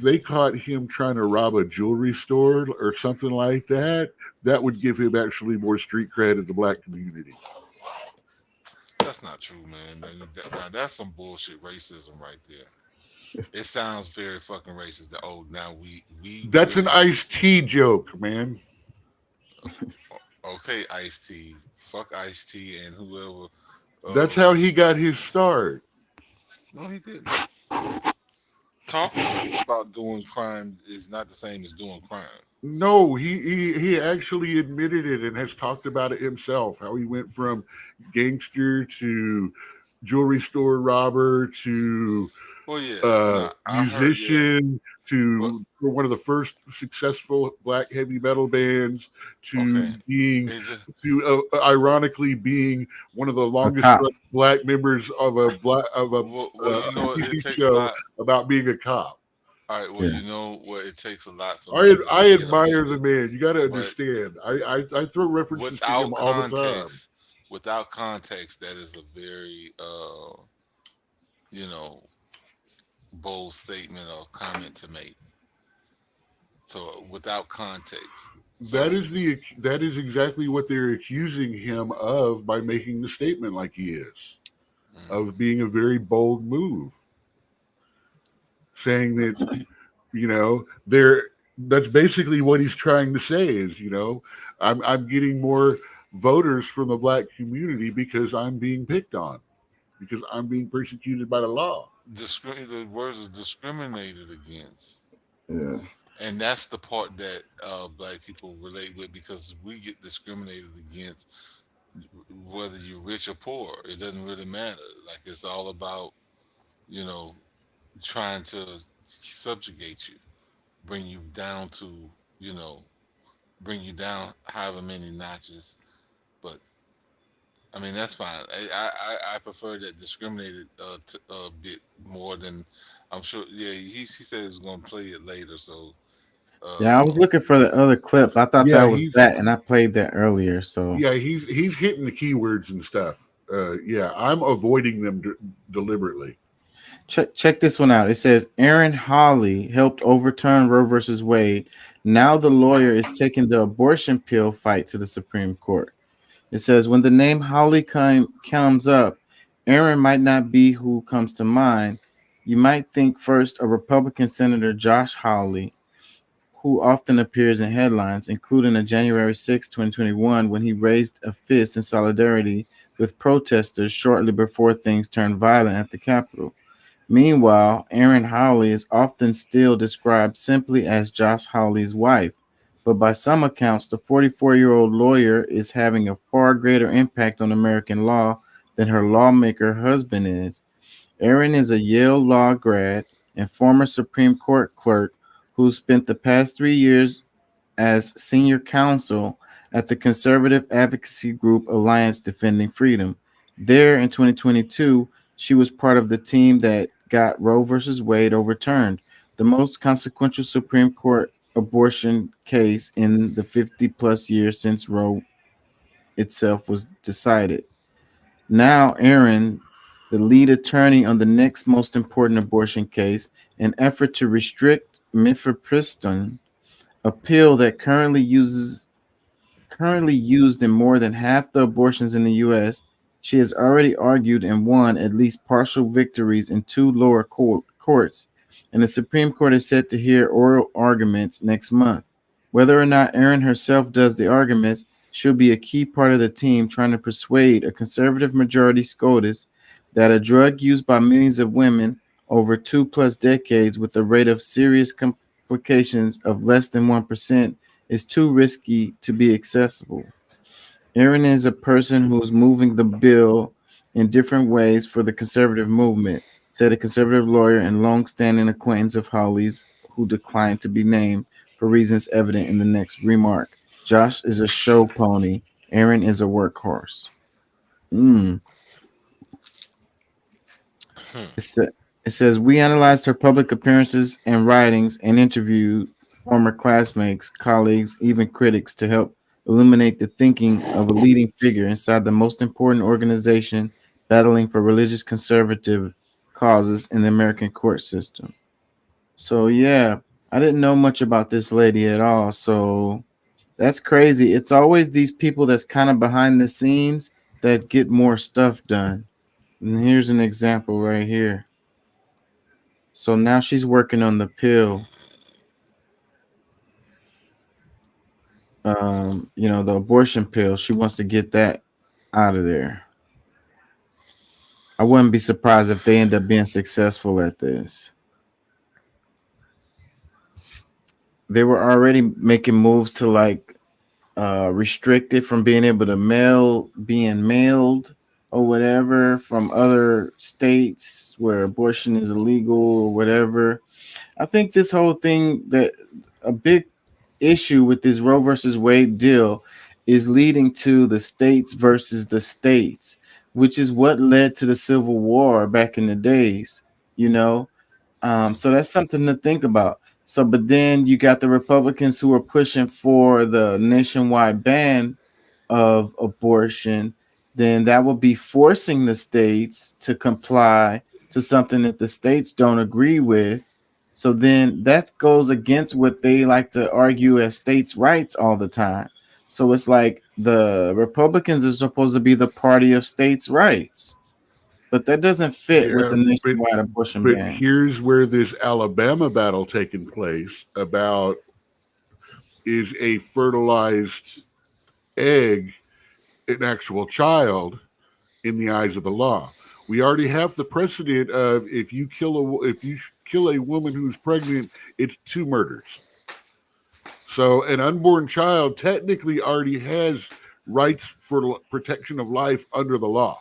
they caught him trying to rob a jewelry store or something like that, that would give him actually more street cred in the black community. That's not true, man. Now, that's some bullshit racism right there. It sounds very fucking racist. That now we That's an Ice-T joke, man. Okay, Ice-T. Fuck Ice-T and whoever. That's how he got his start. No, he didn't. Talking about doing crime is not the same as doing crime. No, he actually admitted it and has talked about it himself, how he went from gangster to jewelry store robber to musician to one of the first successful black heavy metal bands to ironically being one of the longest running black members of a TV show about being a cop. All right. Well, you know what? It takes a lot. I admire the man. You got to understand. I throw references to him all the time. Without context, that is a very bold statement or comment to make. So without context, that is exactly what they're accusing him of by making the statement like he is, of being a very bold move. Saying that, that's basically what he's trying to say is, I'm getting more voters from the black community because I'm being picked on, because I'm being persecuted by the law. The words is discriminated against. Yeah. And that's the part that black people relate with, because we get discriminated against whether you're rich or poor. It doesn't really matter. Like, it's all about, trying to subjugate you, bring you down to, bring you down however many notches. But I mean, that's fine. I prefer that discriminated a bit more than, I'm sure. Yeah, he said he was going to play it later. So yeah, I was looking for the other clip. I thought that was that, and I played that earlier. So yeah, he's hitting the keywords and stuff. Yeah, I'm avoiding them deliberately. Check this one out. It says Aaron Hawley helped overturn Roe versus Wade. Now the lawyer is taking the abortion pill fight to the Supreme Court. It says when the name Hawley comes up, Aaron might not be who comes to mind. You might think first of Republican Senator Josh Hawley, who often appears in headlines, including on January 6, 2021, when he raised a fist in solidarity with protesters shortly before things turned violent at the Capitol. Meanwhile, Aaron Hawley is often still described simply as Josh Hawley's wife, but by some accounts, the 44-year-old lawyer is having a far greater impact on American law than her lawmaker husband is. Aaron is a Yale Law grad and former Supreme Court clerk who spent the past 3 years as senior counsel at the conservative advocacy group Alliance Defending Freedom. There in 2022, she was part of the team that got Roe versus Wade overturned, the most consequential Supreme Court abortion case in the 50 plus years since Roe itself was decided. Now, Aaron, the lead attorney on the next most important abortion case, an effort to restrict mifepristone, a pill that currently used in more than half the abortions in the U.S. She has already argued and won at least partial victories in 2 lower courts, and the Supreme Court is set to hear oral arguments next month. Whether or not Aaron herself does the arguments, she'll be a key part of the team trying to persuade a conservative majority SCOTUS that a drug used by millions of women over 2+ decades with a rate of serious complications of less than 1% is too risky to be accessible. Aaron is a person who's moving the bill in different ways for the conservative movement, said a conservative lawyer and long-standing acquaintance of Hawley's who declined to be named for reasons evident in the next remark. Josh is a show pony. Aaron is a workhorse. It says, we analyzed her public appearances and writings and interviewed former classmates, colleagues, even critics to help illuminate the thinking of a leading figure inside the most important organization battling for religious conservative causes in the American court system. So, yeah, I didn't know much about this lady at all. So that's crazy. It's always these people that's kind of behind the scenes that get more stuff done. And here's an example right here. So now she's working on the pill. The abortion pill. She wants to get that out of there. I wouldn't be surprised if they end up being successful at this. They were already making moves to restrict it from being able to being mailed or whatever from other states where abortion is illegal or whatever. I think this whole thing, that a big issue with this Roe versus Wade deal is leading to the states versus the states, which is what led to the Civil War back in the days, so that's something to think about. So, but then you got the Republicans who are pushing for the nationwide ban of abortion. Then that will be forcing the states to comply to something that the states don't agree with. So then that goes against what they like to argue as states' rights all the time. So it's like the Republicans are supposed to be the party of states' rights, but that doesn't fit with the nationwide abortion ban. But here's where this Alabama battle taking place about, is a fertilized egg an actual child in the eyes of the law? We already have the precedent of if you kill a woman who's pregnant, it's 2 murders. So an unborn child technically already has rights for protection of life under the law,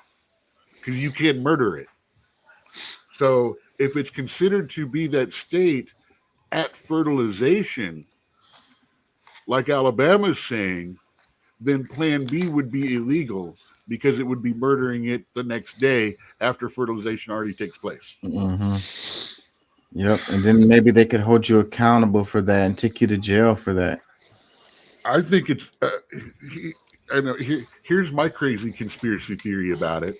because you can't murder it. So if it's considered to be that state at fertilization, like Alabama's saying, then Plan B would be illegal because it would be murdering it the next day after fertilization already takes place. Mm-hmm. Yep, and then maybe they could hold you accountable for that and take you to jail for that. I think it's. I know. Here's my crazy conspiracy theory about it.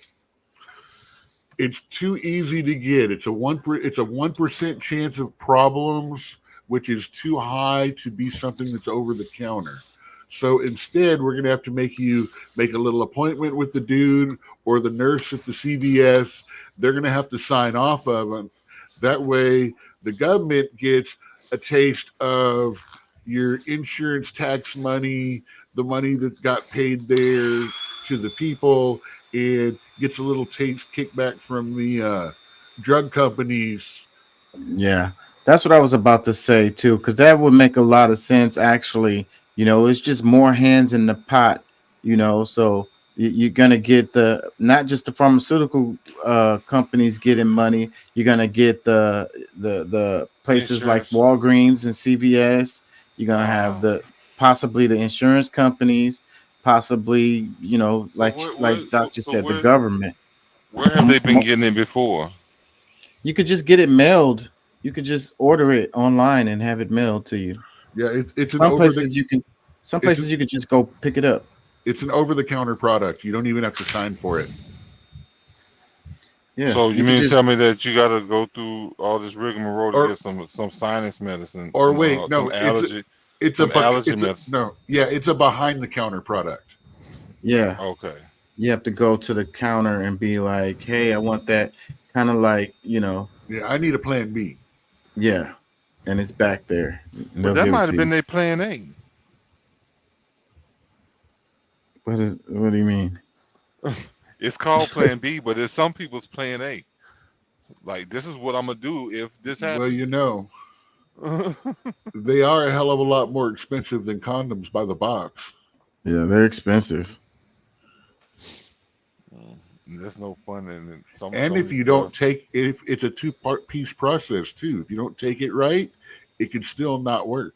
It's too easy to get. It's a 1% chance of problems, which is too high to be something that's over the counter. So instead, we're going to have to make you make a little appointment with the dude or the nurse at the CVS. They're going to have to sign off of them. That way, the government gets a taste of your insurance tax money, the money that got paid there to the people, and gets a little taste kickback from the drug companies. Yeah, that's what I was about to say too, because that would make a lot of sense actually. It's just more hands in the pot, so you're going to get not just the pharmaceutical companies getting money, you're going to get the places like Walgreens and CVS. You're going to have possibly the insurance companies, possibly, like Doc just said, the government. Where have they been getting it before? You could just get it mailed. You could just order it online and have it mailed to you. Yeah, it's some places you can just go pick it up. It's an over-the-counter product. You don't even have to sign for it. Yeah. So you can mean to just- tell me that you got to go through all this rigmarole to Or- get some sinus medicine? Or some, wait, some no, allergy. it's some a bu- allergy it's a, medicine. no, yeah, it's a behind-the-counter product. Yeah. Okay. You have to go to the counter and be like, "Hey, I want that." Kind of like, Yeah, I need a plan B. yeah, and it's back there. And But they'll that give it might to have you. been their plan A. What do you mean? It's called Plan B, but it's some people's Plan A. Like, this is what I'm gonna do if this happens. Well, they are a hell of a lot more expensive than condoms by the box. Yeah, they're expensive. There's no fun in it. And if you don't take, if it's a two-part piece process too, if you don't take it right, it can still not work.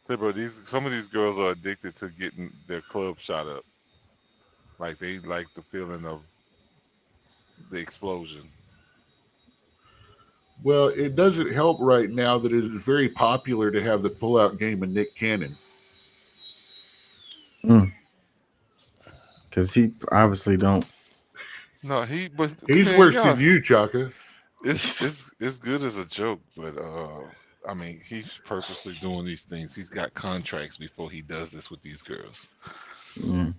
Say, bro, some of these girls are addicted to getting their club shot up. Like, they like the feeling of the explosion. Well, it doesn't help right now that it is very popular to have the pull-out game of Nick Cannon. Because he obviously don't. No, but He's man, worse y'all- than you, Chaka. It's good as a joke, but I mean, he's purposely doing these things. He's got contracts before he does this with these girls. Yeah.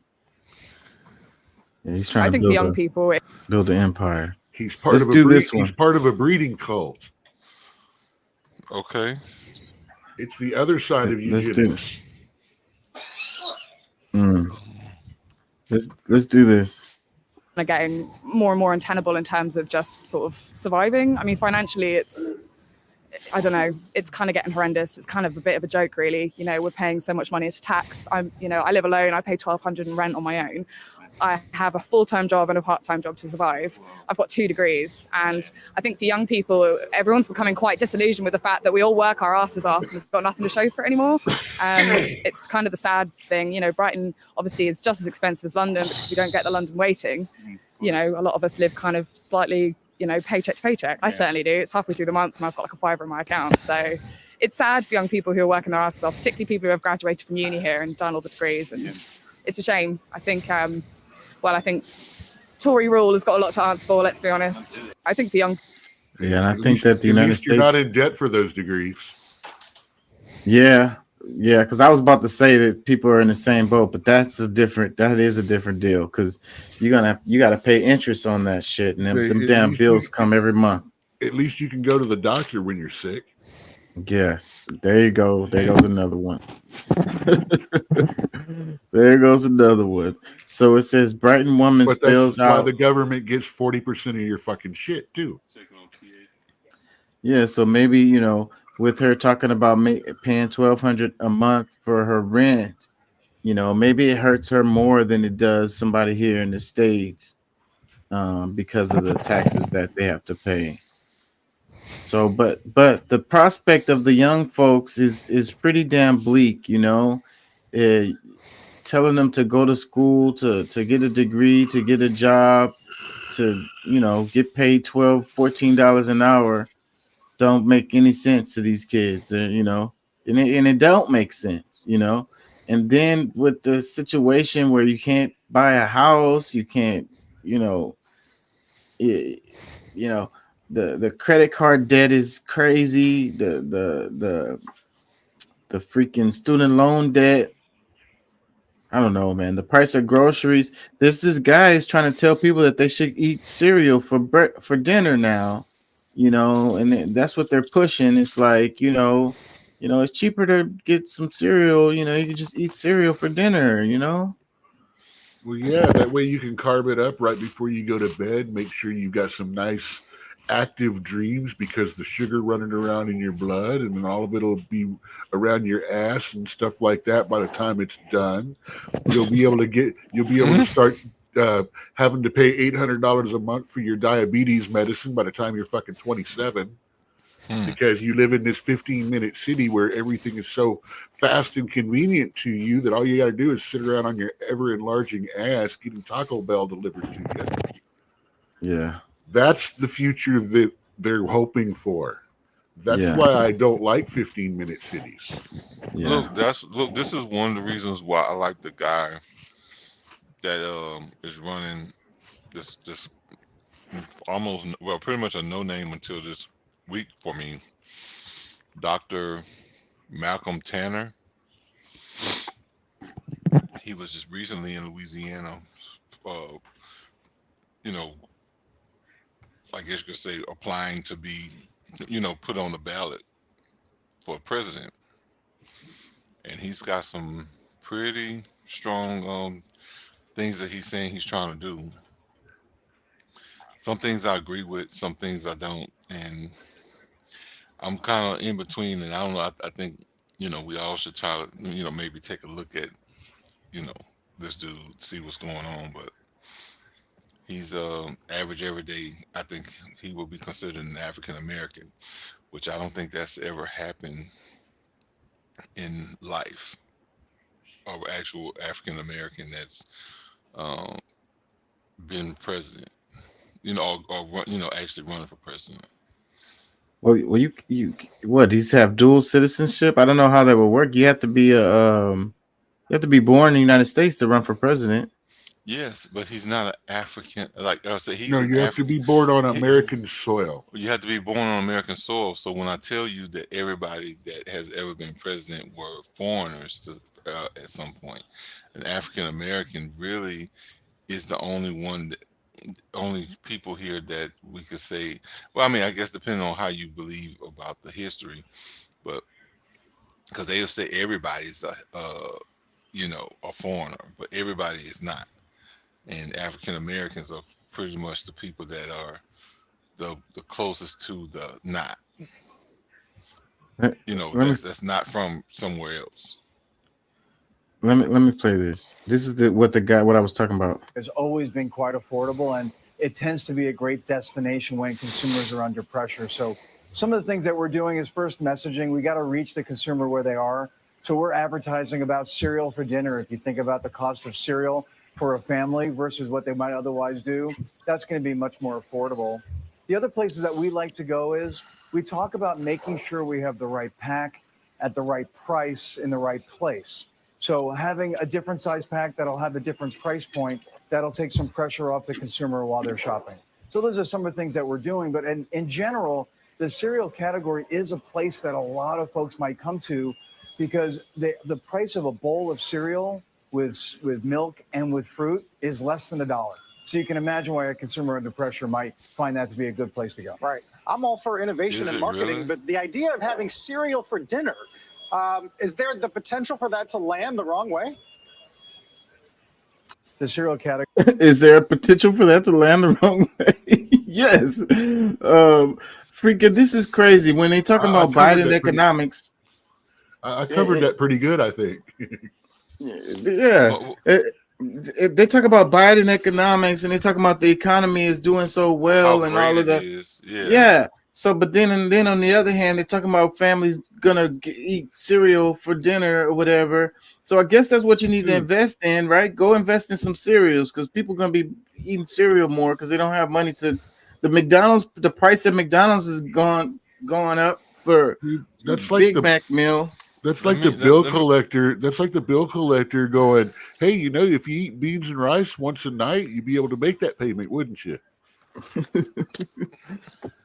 Yeah, he's trying I to think build the young people, build an empire. He's part Let's of a do breed- this one. He's part of a breeding cult. Okay. It's the other side of Let's do eugenics. Let's do this. are getting more and more untenable in terms of just sort of surviving. I mean, financially, I don't know, it's kind of getting horrendous. It's kind of a bit of a joke, really. We're paying so much money into tax. I live alone. I pay $1,200 in rent on my own. I have a full-time job and a part-time job to survive. I've got 2 degrees. And I think for young people, everyone's becoming quite disillusioned with the fact that we all work our asses off and we've got nothing to show for it anymore. It's kind of the sad thing. Brighton obviously is just as expensive as London because we don't get the London waiting. A lot of us live kind of slightly, paycheck to paycheck. I certainly do. It's halfway through the month and I've got like a $5 in my account. So it's sad for young people who are working their asses off, particularly people who have graduated from uni here and done all the degrees. And it's a shame. I think Tory rule has got a lot to answer for, let's be honest. I think for young Yeah, and I think that the At United least you're not States. in debt for those degrees. Yeah, because I was about to say that people are in the same boat, but that is a different deal because you got to pay interest on that shit, and So them at damn least bills you- come every month. At least you can go to the doctor when you're sick. Yes, there you go. There goes another one. There goes another one. So it says Brighton woman But spills that's why out. the government gets 40% of your fucking shit too. Yeah, so maybe with her talking about paying $1,200 a month for her rent, maybe it hurts her more than it does somebody here in the States, because of the taxes that they have to pay. So, but the prospect of the young folks is pretty damn bleak, telling them to go to school, to get a degree, to get a job, to get paid $12, $14 an hour. Don't make any sense to these kids, and it don't make sense, and then with the situation where you can't buy a house, you can't, the credit card debt is crazy, the freaking student loan debt. I don't know, man. The price of groceries. There's this guy is trying to tell people that they should eat cereal for dinner now. And that's what they're pushing. It's like, it's cheaper to get some cereal. You can just eat cereal for dinner, Well, yeah, that way you can carb it up right before you go to bed. Make sure you got some nice active dreams because the sugar running around in your blood and then all of it'll be around your ass and stuff like that by the time it's done. You'll be able to start having to pay $800 a month for your diabetes medicine by the time you're fucking 27 because you live in this 15-minute city where everything is so fast and convenient to you that all you got to do is sit around on your ever-enlarging ass getting Taco Bell delivered to you. Yeah. That's the future that they're hoping for. That's Yeah. why I don't like 15-minute cities. Yeah. Look, this is one of the reasons why I like the guy that is running this almost, well, pretty much a no name until this week for me. Dr. Malcolm Tanner. He was just recently in Louisiana, you know, I guess you could say applying to be, you know, put on the ballot for president. And he's got some pretty strong things that he's saying he's trying to do. Some things I agree with, some things I don't. And I'm kind of in between, and I don't know, I think, you know, we all should try to, you know, maybe take a look at, you know, this dude, see what's going on. But he's average every day. I think he will be considered an African American, which I don't think that's ever happened in life, or actual African American that's been president, you know, or you know, actually running for president. Well, you what? These have dual citizenship. I don't know how that would work. You have to be you have to be born in the United States to run for president. Yes, but he's not an African. Like I said, he's No, you have to be born on American soil. You have to be born on American soil. So when I tell you that everybody that has ever been president were foreigners to, at some point, an African American really is the only one that, only people here that we could say, well, I mean, I guess depending on how you believe about the history, but because they'll say everybody's you know, a foreigner, but everybody is not. And African Americans are pretty much the people that are the closest to the not. You know, that's not from somewhere else. Let me play this. This is what I was talking about. Has always been quite affordable, and it tends to be a great destination when consumers are under pressure. So some of the things that we're doing is first messaging. We got to reach the consumer where they are. So we're advertising about cereal for dinner. If you think about the cost of cereal for a family versus what they might otherwise do, that's going to be much more affordable. The other places that we like to go is we talk about making sure we have the right pack at the right price in the right place. So having a different size pack that'll have a different price point, that'll take some pressure off the consumer while they're shopping. So those are some of the things that we're doing. But in general, the cereal category is a place that a lot of folks might come to because the price of a bowl of cereal with milk and with fruit is less than $1. So you can imagine why a consumer under pressure might find that to be a good place to go. Right. I'm all for innovation and marketing, really? but the idea of having cereal for dinner, is there the potential for that to land the wrong way? The cereal category. Is there a potential for that to land the wrong way? Yes. Freaking, this is crazy. When they talking about Biden economics. I covered that pretty good, I think. Yeah. They talk about Biden economics and they talk about the economy is doing so well and all of that. Yeah. So, but then on the other hand, they're talking about families gonna eat cereal for dinner or whatever. So I guess that's what you need to invest in, right? Go invest in some cereals because people are gonna be eating cereal more because they don't have money to. The McDonald's, the price at McDonald's is gone up for That's Big Mac meal. That's like the bill collector. That's like the bill collector going, "Hey, you know, if you eat beans and rice once a night, you'd be able to make that payment, wouldn't you?"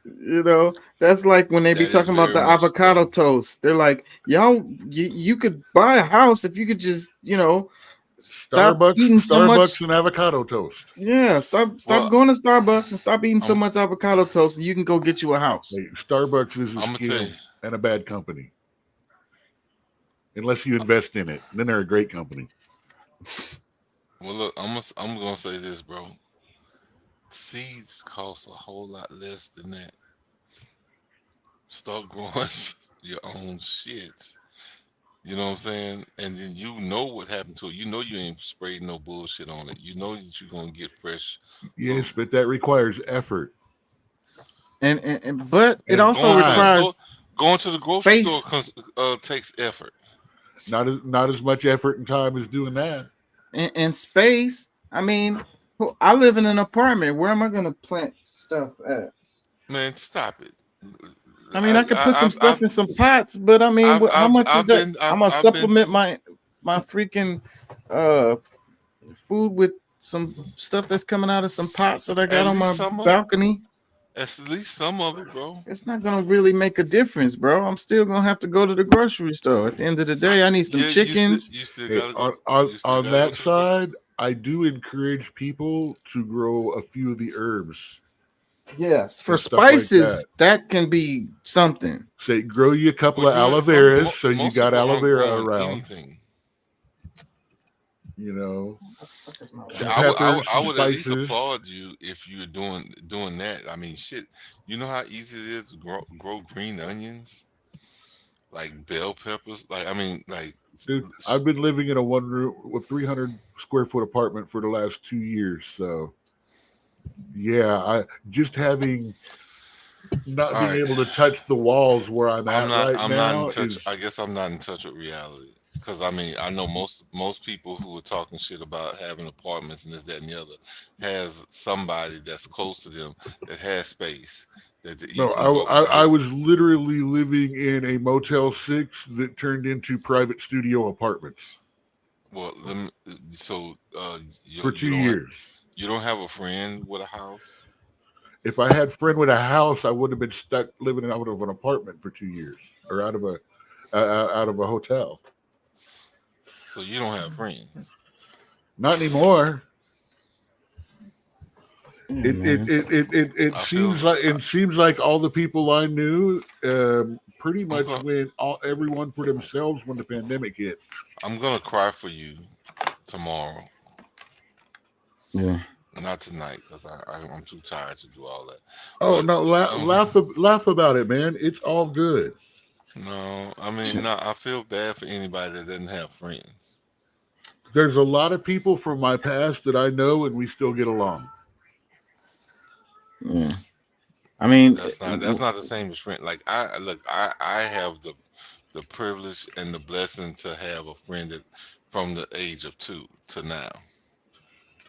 You know, that's like when they be talking about the avocado toast. They're like, y'all, you could buy a house if you could just, you know, stop eating so much and avocado toast. Yeah, stop going to Starbucks and stop eating so much avocado toast, and you can go get you a house. Hey, Starbucks is a scam and a bad company. Unless you invest in it, then they're a great company. Well, look, I'm gonna say this, bro. Seeds cost a whole lot less than that. Start growing your own shit. You know what I'm saying? And then you know what happened to it. You know you ain't sprayed no bullshit on it. You know that you're gonna get fresh. Yes, but that requires effort. But it also requires going to the grocery store takes effort. Not as much effort and time as doing that. And space. I mean, I live in an apartment. Where am I going to plant stuff at? Man, stop it. I mean, I could put some stuff in some pots, but I mean, how much is that? I'm gonna supplement my freaking food with some stuff that's coming out of some pots that I got At on my least some of it. balcony. At least some of it, bro. It's not gonna really make a difference, bro. I'm still gonna have to go to the grocery store. At the end of the day, I need some chickens. You still Hey, gotta go. on that side, I do encourage people to grow a few of the herbs. Yes, for and stuff like spices, that can be something. Say, grow you a couple of Well, aloe yeah, some- veras, mo- so you most got people aloe aren't vera growing around. anything. You know, some I would, peppers, some at least spices. applaud you if you're doing that. I mean, shit. You know how easy it is to grow green onions, like bell peppers. Like, I mean, like, Dude, I've been living in a one room with 300 square foot apartment for the last 2 years. So, yeah, I just having not being Alright. able to touch the walls where I'm at right I'm now not in touch. is I guess I'm not in touch with reality. Because I mean, I know most people who are talking shit about having apartments and this, that, and the other has somebody that's close to them that has space. That you no. can go- I was literally living in a Motel 6 that turned into private studio apartments Well, so you, for you 2 don't have- years. you don't have a friend with a house. If I had a friend with a house, I wouldn't have been stuck living out of an apartment for 2 years or out of a hotel. So you don't have friends. Not anymore. man. It seems like all the people I knew pretty much went everyone for themselves when the pandemic hit. I'm gonna cry for you tomorrow, Yeah. not tonight, because I'm too tired to do all that. Oh But, no, laugh about it, man. It's all good. No, I mean, no, I feel bad for anybody that doesn't have friends. There's a lot of people from my past that I know, and we still get along. Yeah. I mean, That's not the same as friend. Like I have the privilege and the blessing to have a friend that from the age of 2 to now.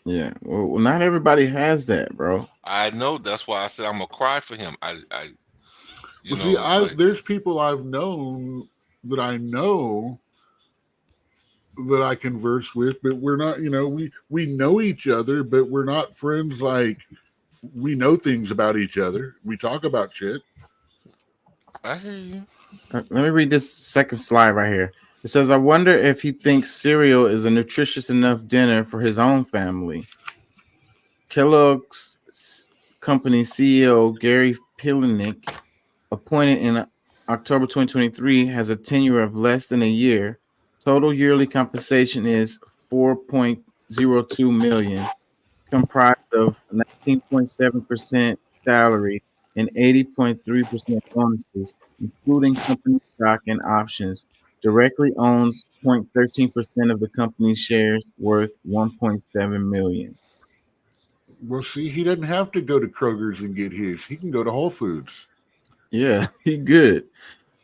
yeah. Well, not everybody has that, bro. I know, that's why I said I'm gonna cry for him. You Well, know, see, like, there's people I've known that I know that I converse with, but we're not. You know, we know each other, but we're not friends. Like, we know things about each other. We talk about shit. I hear you. Let me read this second slide right here. It says, I wonder if he thinks cereal is a nutritious enough dinner for his own family. Kellogg's company CEO Gary Pilnick, appointed in October 2023, has a tenure of less than a year. Total yearly compensation is $4.02 million, comprised of 19.7% salary and 80.3% bonuses, including company stock and options. Directly owns 0.13% of the company's shares, worth $1.7 million. Well, see, he doesn't have to go to Kroger's and get his. He can go to Whole Foods. Yeah, he good.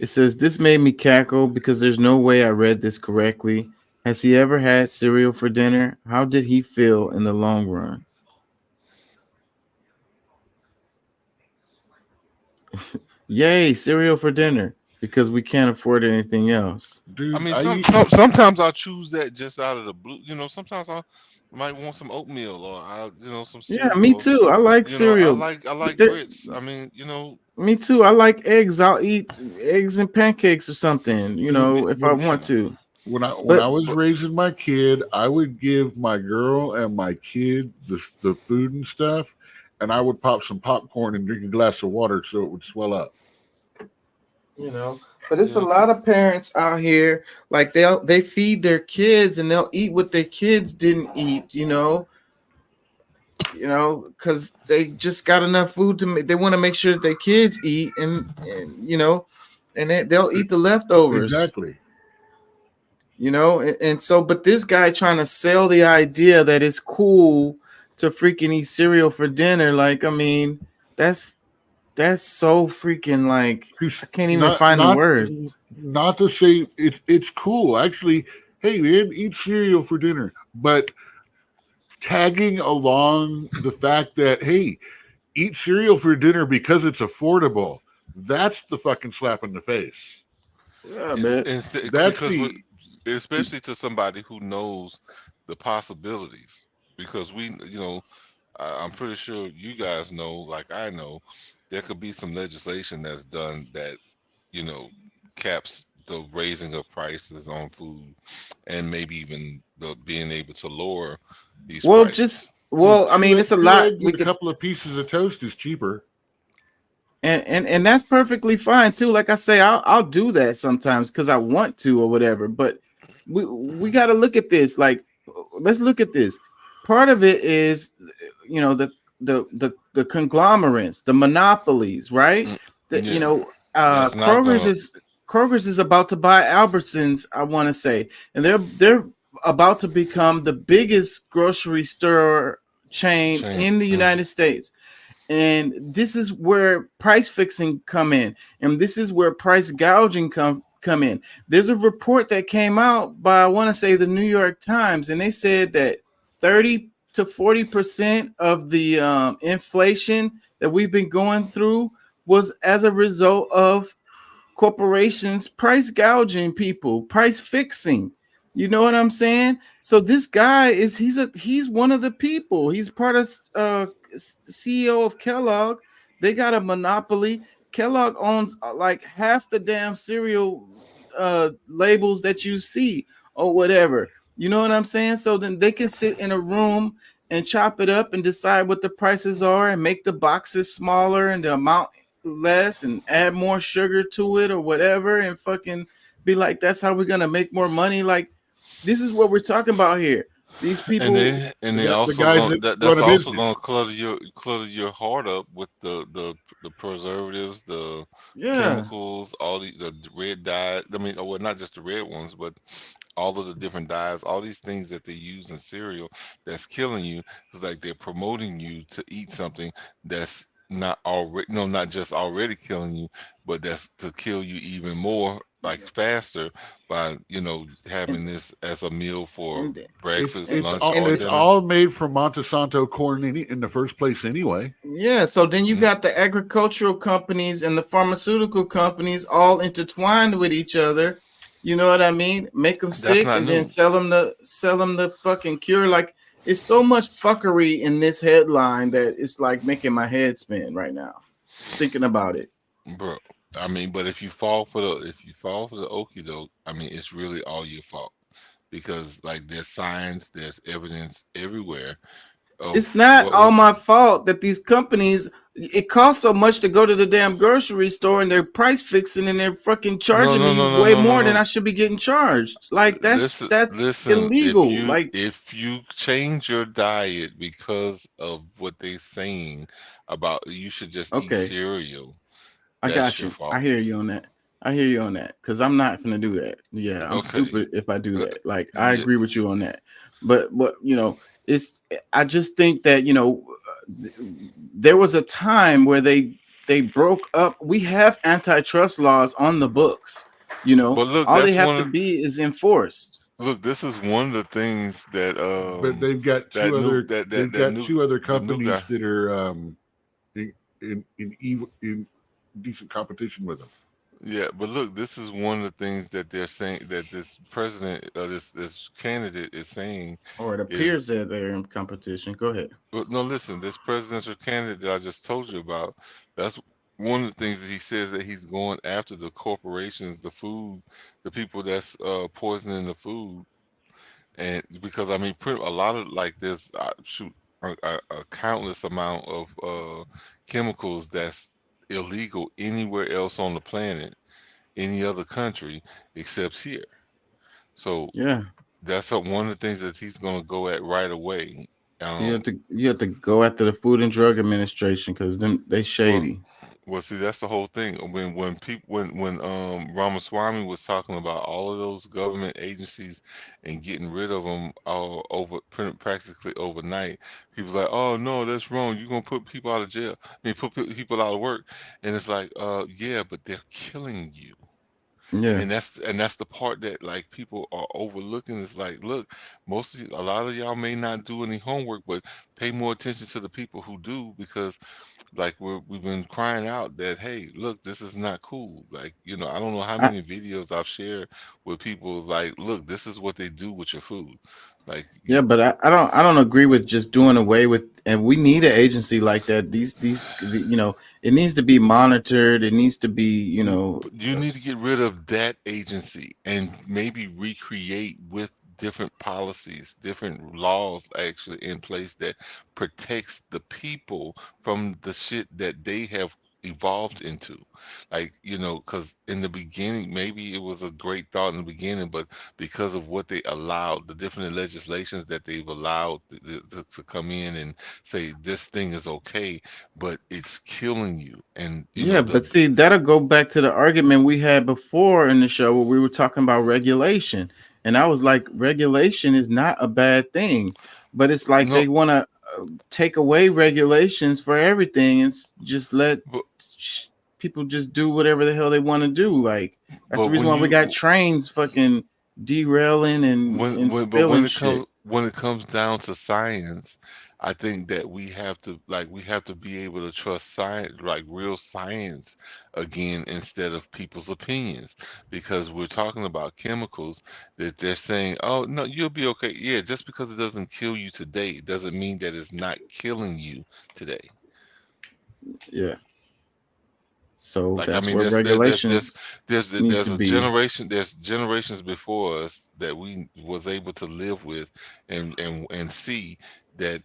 It says, this made me cackle because there's no way I read this correctly. Has he ever had cereal for dinner? How did he feel in the long run? Yay, cereal for dinner, because we can't afford anything else. Dude, I mean, sometimes I'll choose that just out of the blue. You know, sometimes I might want some oatmeal or some cereal. Yeah, me too. I like cereal. I like There- grits. I mean, Me too. I like eggs. I'll eat eggs and pancakes or something, if I want to. When I But- was raising my kid, I would give my girl and my kid the food and stuff, and I would pop some popcorn and drink a glass of water so it would swell up. But it's a lot of parents out here, like they feed their kids and they'll eat what their kids didn't eat, because they just got enough food to make. They want to make sure that their kids eat, and they'll eat the leftovers. Exactly. And so, but this guy trying to sell the idea that it's cool to freaking eat cereal for dinner, like, I mean, that's so freaking, like, I can't even find the words. Not to say it's cool. Actually, hey man, eat cereal for dinner. But tagging along the fact that, hey, eat cereal for dinner because it's affordable, that's the fucking slap in the face. Yeah, man. That's especially to somebody who knows the possibilities. because I'm pretty sure you guys know, like I know, there could be some legislation that's done that, caps the raising of prices on food, and maybe even the being able to lower these Well, prices. I mean, it's a Two lot. eggs and a couple of pieces of toast is cheaper. And that's perfectly fine too. Like I say, I'll do that sometimes because I want to or whatever. But we got to look at this. Like, let's look at this. Part of it is, the conglomerates, the monopolies, right? Kroger's is about to buy Albertsons, I want to say, and they're about to become the biggest grocery store chain in the United States. And this is where price fixing come in, and this is where price gouging come in. There's a report that came out by, I want to say, the New York Times, and they said that 30 to 40% of the inflation that we've been going through was as a result of corporations price gouging people, price fixing. You know what I'm saying? So this guy he's one of the people. He's part of CEO of Kellogg. They got a monopoly. Kellogg owns like half the damn cereal labels that you see or whatever. You know what I'm saying? So then they can sit in a room and chop it up and decide what the prices are and make the boxes smaller and the amount less and add more sugar to it or whatever, and fucking be like, that's how we're gonna make more money. Like, this is what we're talking about here. These people, and they also that's also gonna clutter your heart up with the preservatives, the chemicals, all the red dye. I mean, well, not just the red ones, but all of the different dyes, all these things that they use in cereal that's killing you. It's like they're promoting you to eat something that's not already, not just already killing you, but that's to kill you even more, like faster, by having this as a meal for breakfast, lunch, or it's dinner. all made from Monsanto corn in the first place anyway. Yeah, so then you got the agricultural companies and the pharmaceutical companies all intertwined with each other. You know what I mean? Make them sick and then sell them the fucking cure. Like, it's so much fuckery in this headline that it's like making my head spin right now, thinking about it. Bro, I mean, but if you fall for the okie doke, I mean, it's really all your fault, because like there's science, there's evidence everywhere. It's not all my fault that these companies, it costs so much to go to the damn grocery store and they're price fixing and they're fucking charging me way more than I should be getting charged. Like, that's illegal. If you change your diet because of what they're saying about you should just eat cereal. I got you. I hear you on that. Because I'm not gonna do that. Yeah, I'm stupid if I do that. Like, I agree with you on that. But I just think that there was a time where they broke up. We have antitrust laws on the books. But look, all they have to be is enforced. Look, this is one of the things that but they've got two other companies that are in decent competition with them. Yeah, but look, this is one of the things that they're saying, that this president, this candidate is saying. Or it appears that they're in competition. Go ahead. But no, listen, this presidential candidate that I just told you about, that's one of the things that he says, that he's going after the corporations, the food, the people that's poisoning the food. And because, I mean, a lot of, like, there's a countless amount of chemicals that's illegal anywhere else on the planet, any other country except here. So yeah, that's one of the things that he's going to go at right away. You have to go after the Food and Drug Administration, because they shady. Well, see, that's the whole thing. When Ramaswamy was talking about all of those government agencies and getting rid of them all practically overnight, people's like, "Oh no, that's wrong. You're gonna put people out of jail. I mean, put people out of work." And it's like, yeah, but they're killing you. Yeah, and that's the part that, like, people are overlooking. It's like, look, a lot of y'all may not do any homework, but pay more attention to the people who do, because like we've been crying out that, hey, look, this is not cool. Like, I don't know how I, many videos I've shared with people like, look, this is what they do with your food. Like, yeah, but I don't agree with just doing away with. And we need an agency like that. It needs to be monitored. It needs to be, but you need to get rid of that agency and maybe recreate with different policies, different laws actually in place that protects the people from the shit that they have evolved into. Like, because in the beginning, maybe it was a great thought in the beginning, but because of what they allowed, the different legislations that they've allowed to come in and say this thing is okay, but it's killing you. And, Yeah, but see, that'll go back to the argument we had before in the show where we were talking about regulation. And I was like, regulation is not a bad thing, but it's like they want to take away regulations for everything and just let people just do whatever the hell they want to do. Like, that's the reason why we got trains fucking derailing and spilling shit. When it comes down to science, I think that we have to be able to trust science, like real science again, instead of people's opinions, because we're talking about chemicals that they're saying, oh no, you'll be okay. Yeah, just because it doesn't kill you today doesn't mean that it's not killing you today. Yeah. So Like, that's I mean, where regulations there's need a to be. there's generations before us that we was able to live with and see that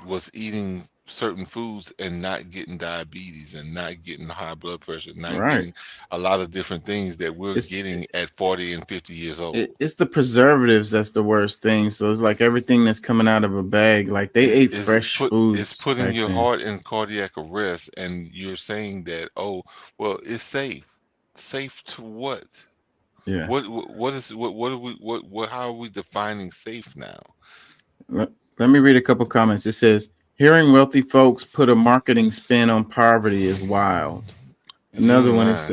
was eating certain foods and not getting diabetes and not getting high blood pressure, not Right. getting a lot of different things that we're getting at 40 and 50 years old. It's the preservatives that's the worst thing. So it's like everything that's coming out of a bag. Like they ate fresh foods. It's putting back your then. heart in cardiac arrest, and you're saying that, oh, well, it's safe. Safe to what? Yeah. What how are we defining safe now? Let me read a couple comments. It says, hearing wealthy folks put a marketing spin on poverty is wild. Another one is,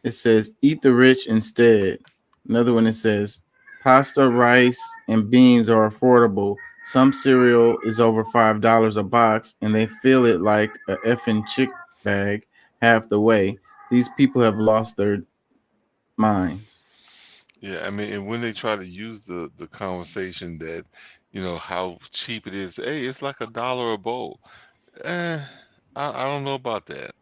it says, eat the rich instead. Another one, it says, pasta, rice, and beans are affordable. Some cereal is over $5 a box, and they feel it like a effing chick bag half the way. These people have lost their minds. Yeah, I mean, and when they try to use the conversation that, how cheap it is, hey, it's like $1 a bowl. I don't know about that.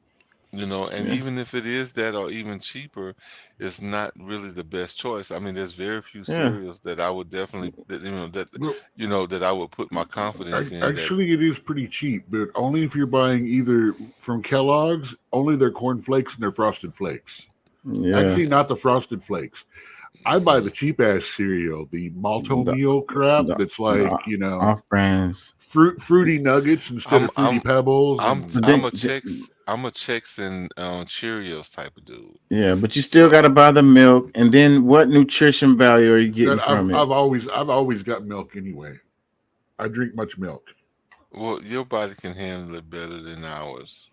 And Yeah. even if it is that or even cheaper, it's not really the best choice. I mean, there's very few Yeah. cereals that I would definitely that I would put my confidence in. Actually, it is pretty cheap, but only if you're buying either from Kellogg's, only their corn flakes and their Frosted Flakes. Yeah. Actually, not the Frosted Flakes. I buy the cheap ass cereal, the malto meal crap. That's like off brands, fruity nuggets instead of fruity pebbles. I'm a Chex and Cheerios type of dude. Yeah, but you still got to buy the milk, and then what nutrition value are you getting from it? I've always got milk anyway. I drink much milk. Well, your body can handle it better than ours.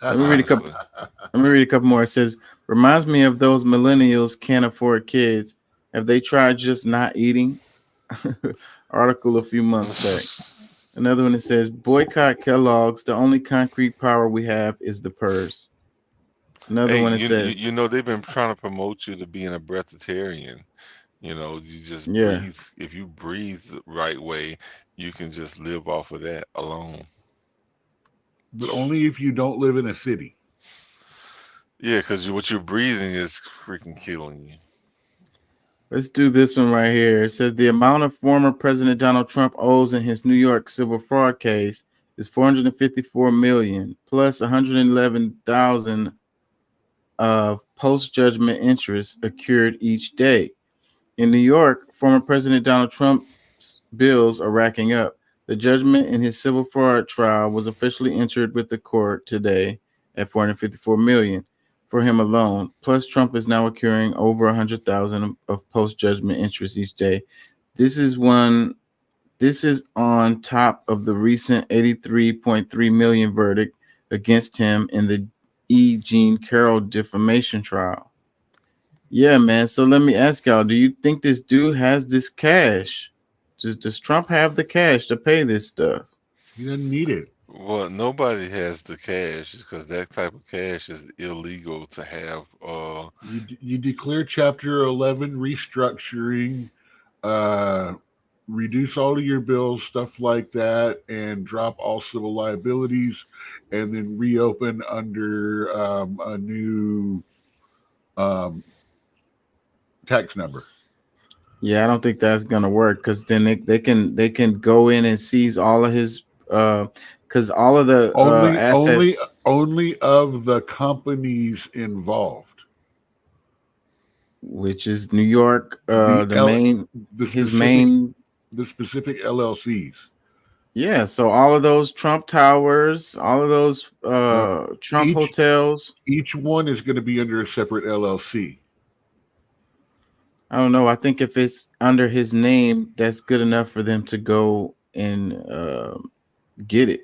Let me read a couple more. It says, reminds me of those millennials can't afford kids. Have they tried just not eating? Article a few months back. Another one that says, boycott Kellogg's. The only concrete power we have is the purse. Another one that says, they've been trying to promote you to being a breatharian. You just breathe. If you breathe the right way, you can just live off of that alone. But only if you don't live in a city. Yeah, because what you're breathing is freaking killing you. let's do this one right here. It says the amount of former President Donald Trump owes in his New York civil fraud case is $454 million plus $111,000 of post-judgment interest accrued each day. In New York, former President Donald Trump's bills are racking up. The judgment in his civil fraud trial was officially entered with the court today at $454 million for him alone. Plus, Trump is now accruing over $100,000 of post-judgment interest each day. This is on top of the recent $83.3 million verdict against him in the E. Jean Carroll defamation trial. Yeah, man. So let me ask y'all, do you think this dude has this cash Does Trump have the cash to pay this stuff? He doesn't need it. Well, nobody has the cash because that type of cash is illegal to have. You declare Chapter 11 restructuring, reduce all of your bills, stuff like that, and drop all civil liabilities, and then reopen under a new tax number. Yeah, I don't think that's gonna work because then they can go in and seize all of his because all of the assets only of the companies involved, which is New York, the specific LLCs. Yeah, so all of those Trump towers, all of those Trump hotels. Each one is going to be under a separate LLC. I don't know. I think if it's under his name, that's good enough for them to go and get it.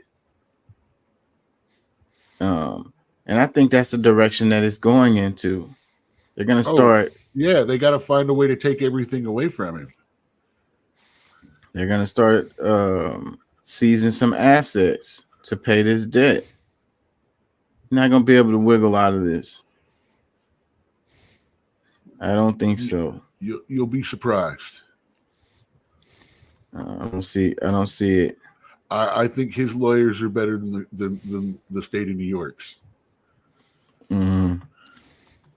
And I think that's the direction that it's going into. They're going to start. Yeah, they got to find a way to take everything away from him. They're going to start seizing some assets to pay this debt. You're not going to be able to wiggle out of this. I don't think so. You'll be surprised. I don't see it. I think his lawyers are better than the state of New York's. I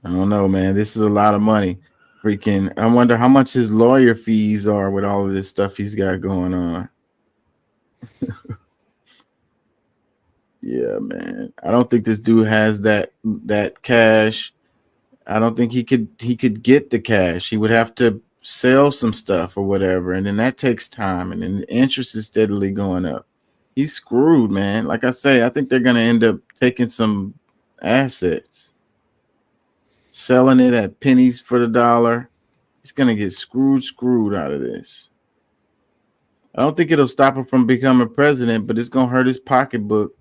don't know, man. This is a lot of money. Freaking, I wonder how much his lawyer fees are with all of this stuff he's got going on. Yeah, man. I don't think this dude has that cash. I don't think he could get the cash. He would have to sell some stuff or whatever, and then that takes time, and then the interest is steadily going up. He's screwed, man. Like I say, I think they're gonna end up taking some assets, selling it at pennies for the dollar. He's gonna get screwed out of this. I don't think it'll stop him from becoming president, but it's gonna hurt his pocketbook.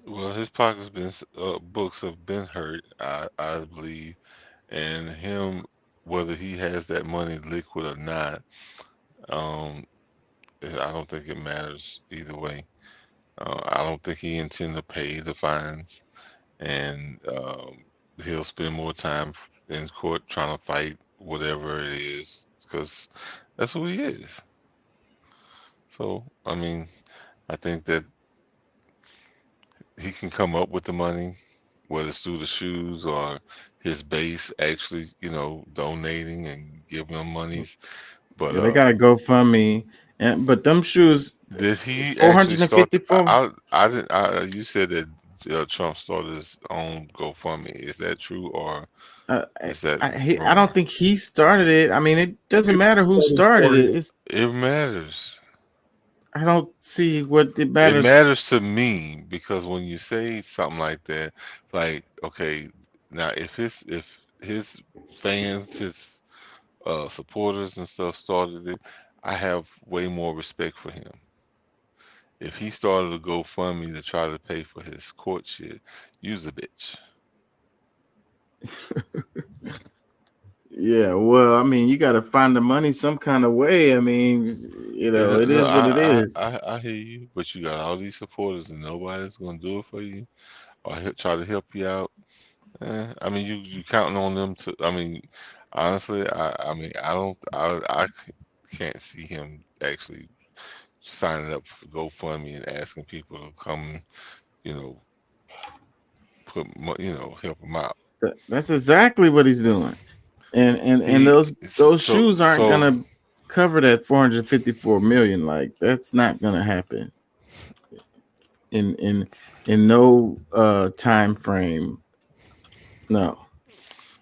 Well, his books have been hurt, I believe, and him, whether he has that money liquid or not, I don't think it matters either way. I don't think he intends to pay the fines, and he'll spend more time in court trying to fight whatever it is because that's who he is. So, I mean, I think that he can come up with the money, whether it's through the shoes or his base actually, donating and giving them monies. But Yeah, they gotta GoFundMe, but them shoes. Did he actually start? 454? I didn't. You said that Trump started his own GoFundMe. Is that true, or is that? I don't think he started it. I mean, it doesn't matter who started it. It matters. I don't see what it matters. It matters to me because when you say something like that, like, okay, now if his fans, his supporters and stuff started it, I have way more respect for him. If he started a GoFundMe to try to pay for his court shit, you's a bitch. Yeah, well, I mean, you got to find the money some kind of way. I mean, it is what it is. I hear you, but you got all these supporters and nobody's gonna do it for you or try to help you out. I mean, you counting on them to. I mean, honestly, I can't see him actually signing up for GoFundMe and asking people to come, help him out. That's exactly what he's doing. And those shoes aren't gonna cover that 454 million. Like, that's not gonna happen in no time frame. No.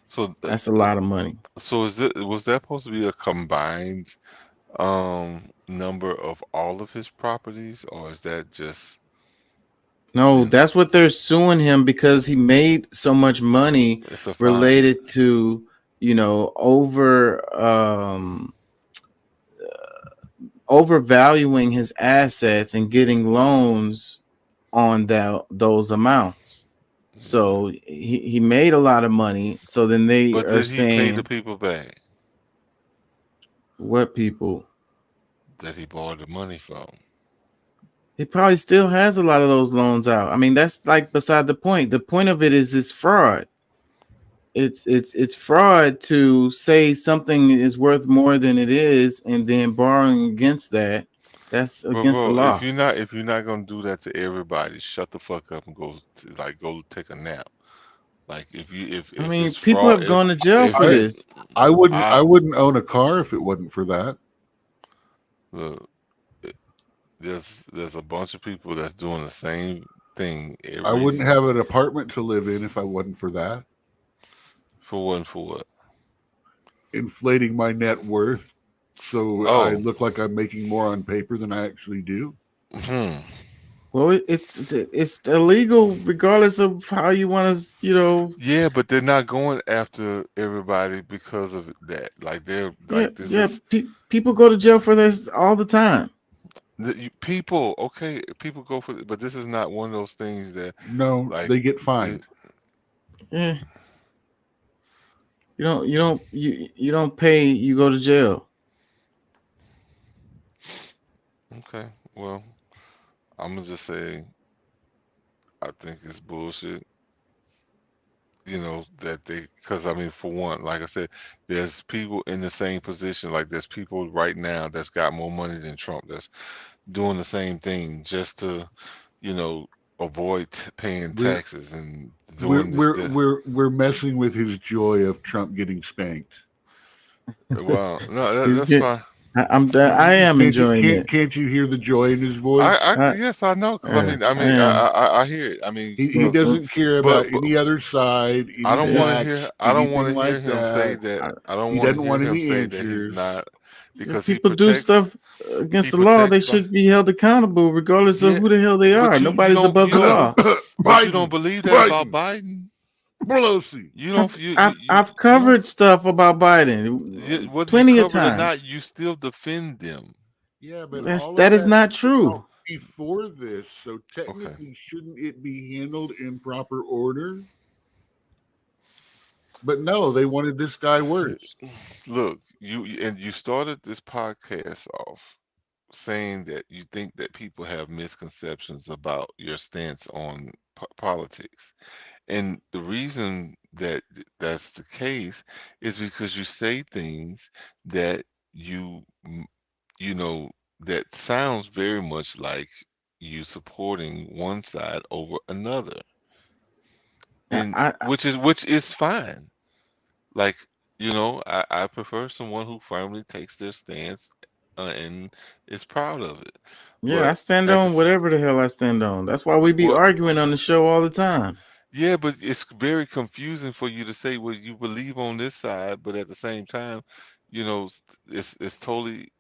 So that's a lot of money. So was that supposed to be a combined number of all of his properties, or is that just? No, that's what they're suing him because he made so much money related to overvaluing his assets and getting loans on those amounts. So he made a lot of money. So then they But are did he pay saying the people back? What people? that he borrowed the money from. He probably still has a lot of those loans out. I mean, that's like beside the point. The point of it is this fraud. It's fraud to say something is worth more than it is, and then borrowing against that. That's But against the bro, law. if you're not gonna do that to everybody, shut the fuck up and go take a nap. Like if I mean, it's people fraud, have gone to jail if for it, this. I wouldn't I own a car if it wasn't for that. look, there's a bunch of people that's doing the same thing I wouldn't every have an apartment to live in if I wasn't for that. for what? Inflating my net worth so I Oh, look like I'm making more on paper than I actually do. Well, it's illegal regardless of how you want to, yeah, but they're not going after everybody because of that. Like they're Yeah, like this yeah. is People go to jail for this all the time. people. Okay, people go for it, but this is not one of those things that No, like they get fined. Yeah. You don't pay, you go to jail. Okay, well, I'm gonna just say I think it's bullshit. That because I mean, for one, like I said, there's people in the same position. Like there's people right now that's got more money than Trump that's doing the same thing just to, you know, avoid paying We're taxes and we're doing this. we're we're we're messing with his joy of Trump getting spanked. Well, no, He's that's get. fine. I am enjoying it. Can't you hear the joy in his voice? Yes, I know, because I am. I hear it. I mean, He doesn't care about but any other side, I any don't want to facts, hear. I don't anything want to hear like him say that. that. I don't He want to doesn't hear want him any say that he's answers. not If because he people do protects. stuff against He the law, they protects. should be held accountable regardless of Yeah, who the hell they are. but you Nobody's above the law. but you don't believe that about Biden. Pelosi. You don't. I've covered stuff about Biden Whether you plenty of cover it or not, times. you still defend them. Yeah, but That is not came true. out before this, so technically, shouldn't it be handled in proper order? But no, they wanted this guy worse. Look, you started this podcast off saying that you think that people have misconceptions about your stance on politics. And the reason that that's the case is because you say things that you know, that sounds very much like you supporting one side over another. And which is fine. Like, I prefer someone who firmly takes their stance and is proud of it. Yeah, I But stand at the on whatever the hell I stand on. That's why we be well, arguing on the show all the time. yeah, but it's very confusing for you to say what you believe on this side, but at the same time, it's totally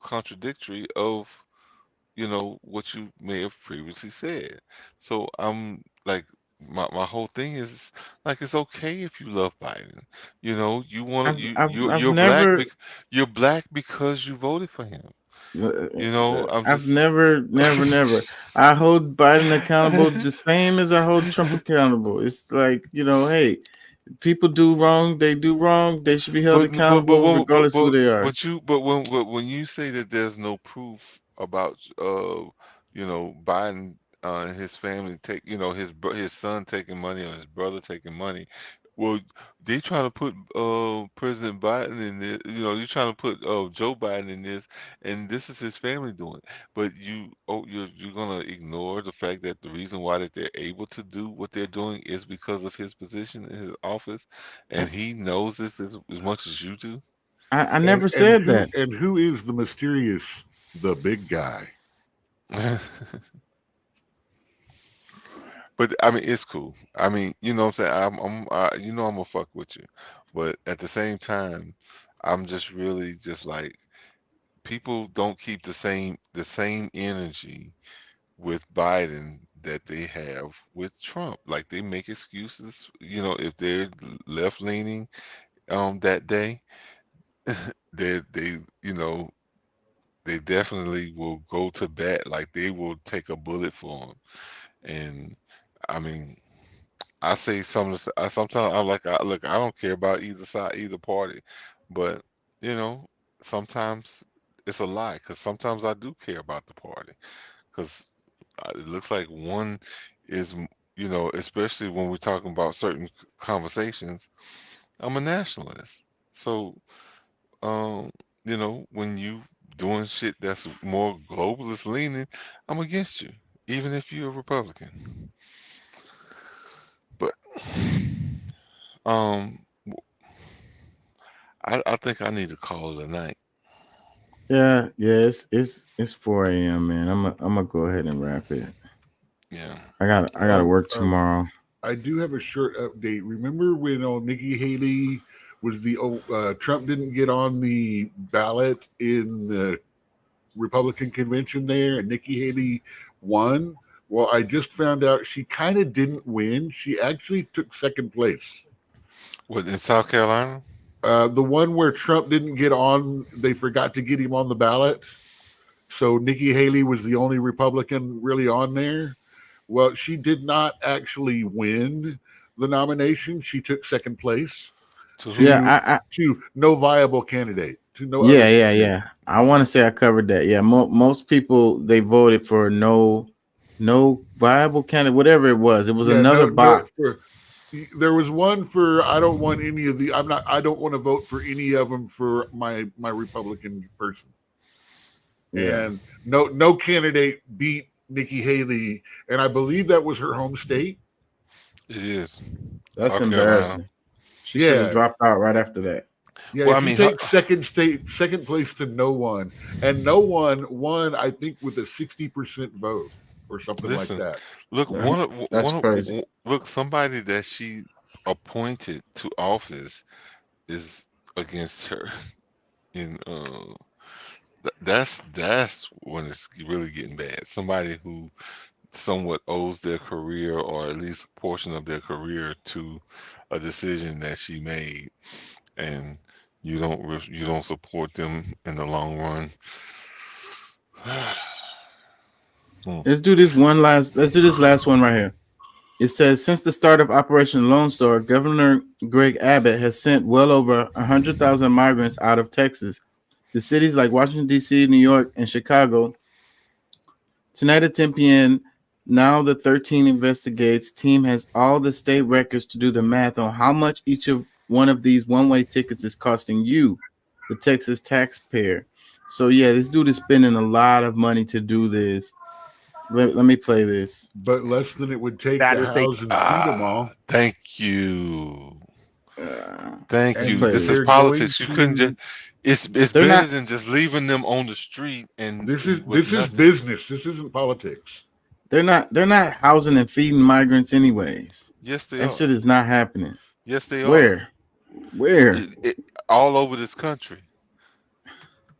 contradictory of what you may have previously said. So I'm like my whole thing is like it's okay if you love Biden. You want to I've you're black never you're black because you voted for him. I'm I've just never. I hold Biden accountable the same as I hold Trump accountable. It's like, hey, people do wrong, they do wrong, they should be held accountable regardless who they are. but when you say that there's no proof about Biden and his family his son taking money or his brother taking money, well, they trying to put President Biden in this, you're trying to put Joe Biden in this, and this is his family doing it. But you're gonna ignore the fact that the reason why that they're able to do what they're doing is because of his position in his office, and he knows this as much as you do. I never said that. And who is the mysterious, the big guy? But I mean, it's cool. I mean, you know what I'm saying? I'm gonna fuck with you, but at the same time, I'm just really just like people don't keep the same energy with Biden that they have with Trump. Like they make excuses, if they're left leaning that day, they they definitely will go to bat. Like they will take a bullet for him. And I mean, I say sometimes I'm like, look, I don't care about either side, either party, but sometimes it's a lie, because sometimes I do care about the party, because it looks like one is, especially when we're talking about certain conversations, I'm a nationalist. So, when you doing shit that's more globalist leaning, I'm against you, even if you're a Republican. But um, I think I need to call it a night. Yeah, it's 4 a.m. man. I'm gonna go ahead and wrap it. Yeah. I gotta work tomorrow. I do have a short update. Remember when Nikki Haley was Trump didn't get on the ballot in the Republican convention there, and Nikki Haley won? Well, I just found out she kind of didn't win. She actually took second place. What, in South Carolina? The one where Trump didn't get on, they forgot to get him on the ballot. So Nikki Haley was the only Republican really on there. Well, she did not actually win the nomination. She took second place to no viable candidate. To no other candidate. Yeah. I want to say I covered that. Yeah, most people, they voted for no viable candidate, whatever it was. It was another box. There was one for I don't want any of the. I don't want to vote for any of them for my Republican person. Yeah. And no candidate beat Nikki Haley, and I believe that was her home state. It is. That's South embarrassing. Carolina. She should have dropped out right after that. Yeah, well, if you take second place to no one, and no one won, I think, with a 60% vote or something like that. Look, crazy. Look, somebody that she appointed to office is against her. And that's when it's really getting bad. Somebody who somewhat owes their career, or at least a portion of their career, to a decision that she made, and you don't support them in the long run. Let's do this last one right here. It says, since the start of Operation Lone Star, Governor Greg Abbott has sent well over 100,000 migrants out of Texas. The cities like Washington, D.C., New York, and Chicago. Tonight at 10 p.m., now the 13 investigates team has all the state records to do the math on how much each of one of these one-way tickets is costing you, the Texas taxpayer. So, yeah, this dude is spending a lot of money to do this. Let me play this. But less than it would take to house and feed them all. Thank you. Thank And you. but This is they're politics. You going couldn't to- just. It's They're better not- than just leaving them on the street. And This is with nothing. business. This isn't politics. They're not housing and feeding migrants anyways. Yes, they That are. shit is not happening. Yes, they are. Where? All over this country,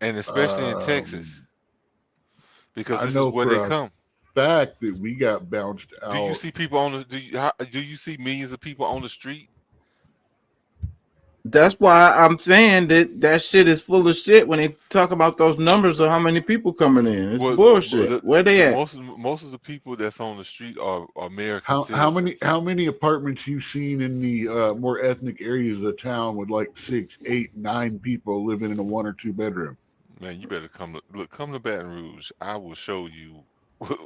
and especially in Texas, because I this is know where for they a come. fact that we got bounced out. Do you see people on the? Do you see millions of people on the street? That's why I'm saying that shit is full of shit when they talk about those numbers of how many people coming in. It's bullshit. Where they at? Most of the people that's on the street are American citizens. How many apartments you seen in the more ethnic areas of the town with like 6, 8, 9 people living in a 1 or 2 bedroom? Man, you better come to Baton Rouge. I will show you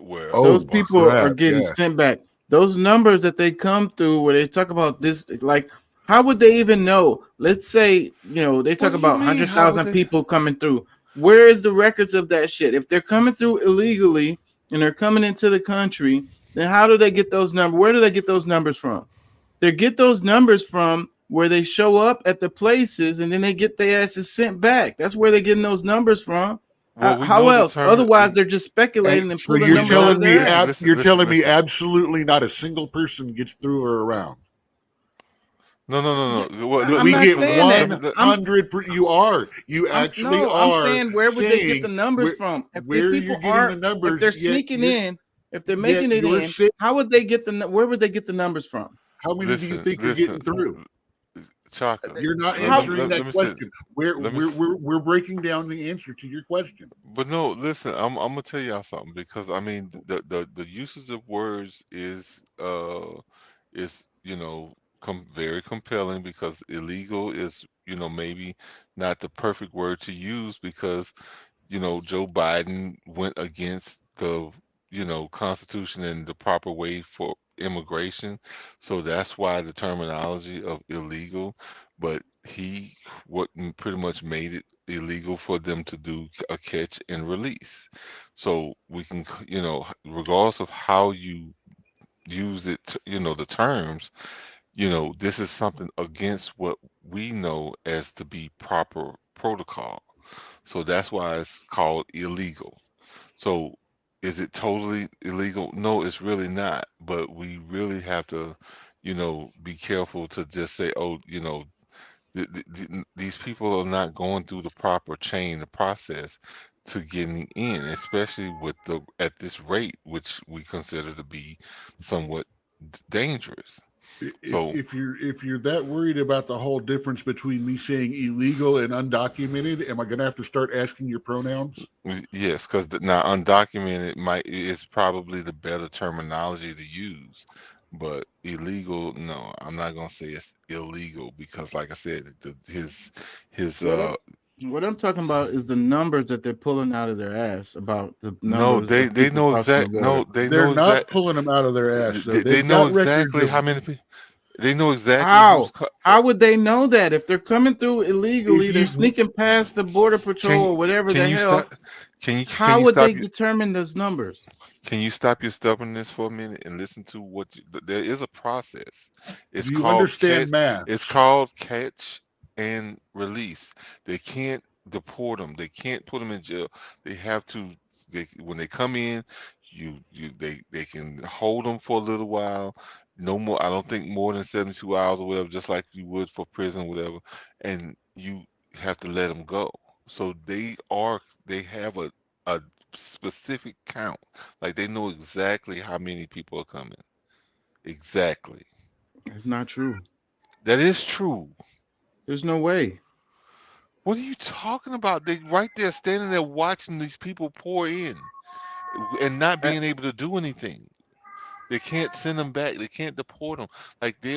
where Those people are getting sent back. Those numbers that they come through where they talk about this, like, how would they even know? Let's say, they talk about 100,000 people coming through. Where is the records of that shit? If they're coming through illegally and they're coming into the country, then how do they get those numbers? Where do they get those numbers from? They get those numbers from where they show up at the places and then they get their asses sent back. That's where they're getting those numbers from. Well, we How know the else? term- Otherwise, they're just speculating and So pulling you're numbers out telling of me their ass. you're telling me absolutely not a single person gets through or around. No. Well, I'm We not get saying that. 100. You actually no, are. I'm saying where would they get saying the numbers where- from? If where these you're people getting aren't, the numbers, if they're yet sneaking you're- in, if they're making it you're in, saying- how would they get where would they get the numbers from? How many do you think are getting through? Chaka, You're not let- answering let that me say- question. let me- We're breaking down the answer to your question. But no, listen, I'm gonna tell y'all something, because I mean the usage of words is very compelling because illegal is, maybe not the perfect word to use because, Joe Biden went against the, Constitution and the proper way for immigration. So that's why the terminology of illegal, but pretty much made it illegal for them to do a catch and release. So we can, regardless of how you use it, the terms, this is something against what we know as to be proper protocol. So that's why it's called illegal. So is it totally illegal? No, it's really not. But we really have to, be careful to just say, oh, these people are not going through the proper the process to getting in, especially at this rate, which we consider to be somewhat dangerous. So If you're that worried about the whole difference between me saying illegal and undocumented, am I going to have to start asking your pronouns? yes, because now undocumented is probably the better terminology to use, but illegal, no, I'm not gonna say it's illegal because, like I said, his What I'm talking about is the numbers that they're pulling out of their ass about the no, numbers. they of they people know crossing the exact border. no, they They're know not exact pulling them out of their ass. Though. they They've know got records exactly of how many people. They know exactly who's How would they know that if they're coming through illegally? If They're you- sneaking past the border patrol or whatever the you hell. stop? Can How you would stop they your, determine those numbers? Can you stop your stubbornness for a minute and listen to there is a process. It's Do you called understand catch. math? It's called catch and release. They can't deport them. They can't put them in jail. They have to. When they come in, they can hold them for a little while. No more. I don't think more than 72 hours or whatever, just like you would for prison, whatever. And you have to let them go. So they have a specific count. Like they know exactly how many people are coming. Exactly. It's not true. That is true. There's no way. What are you talking about? They right there standing there watching these people pour in and not being able to do anything. They can't send them back. They can't deport them. Like they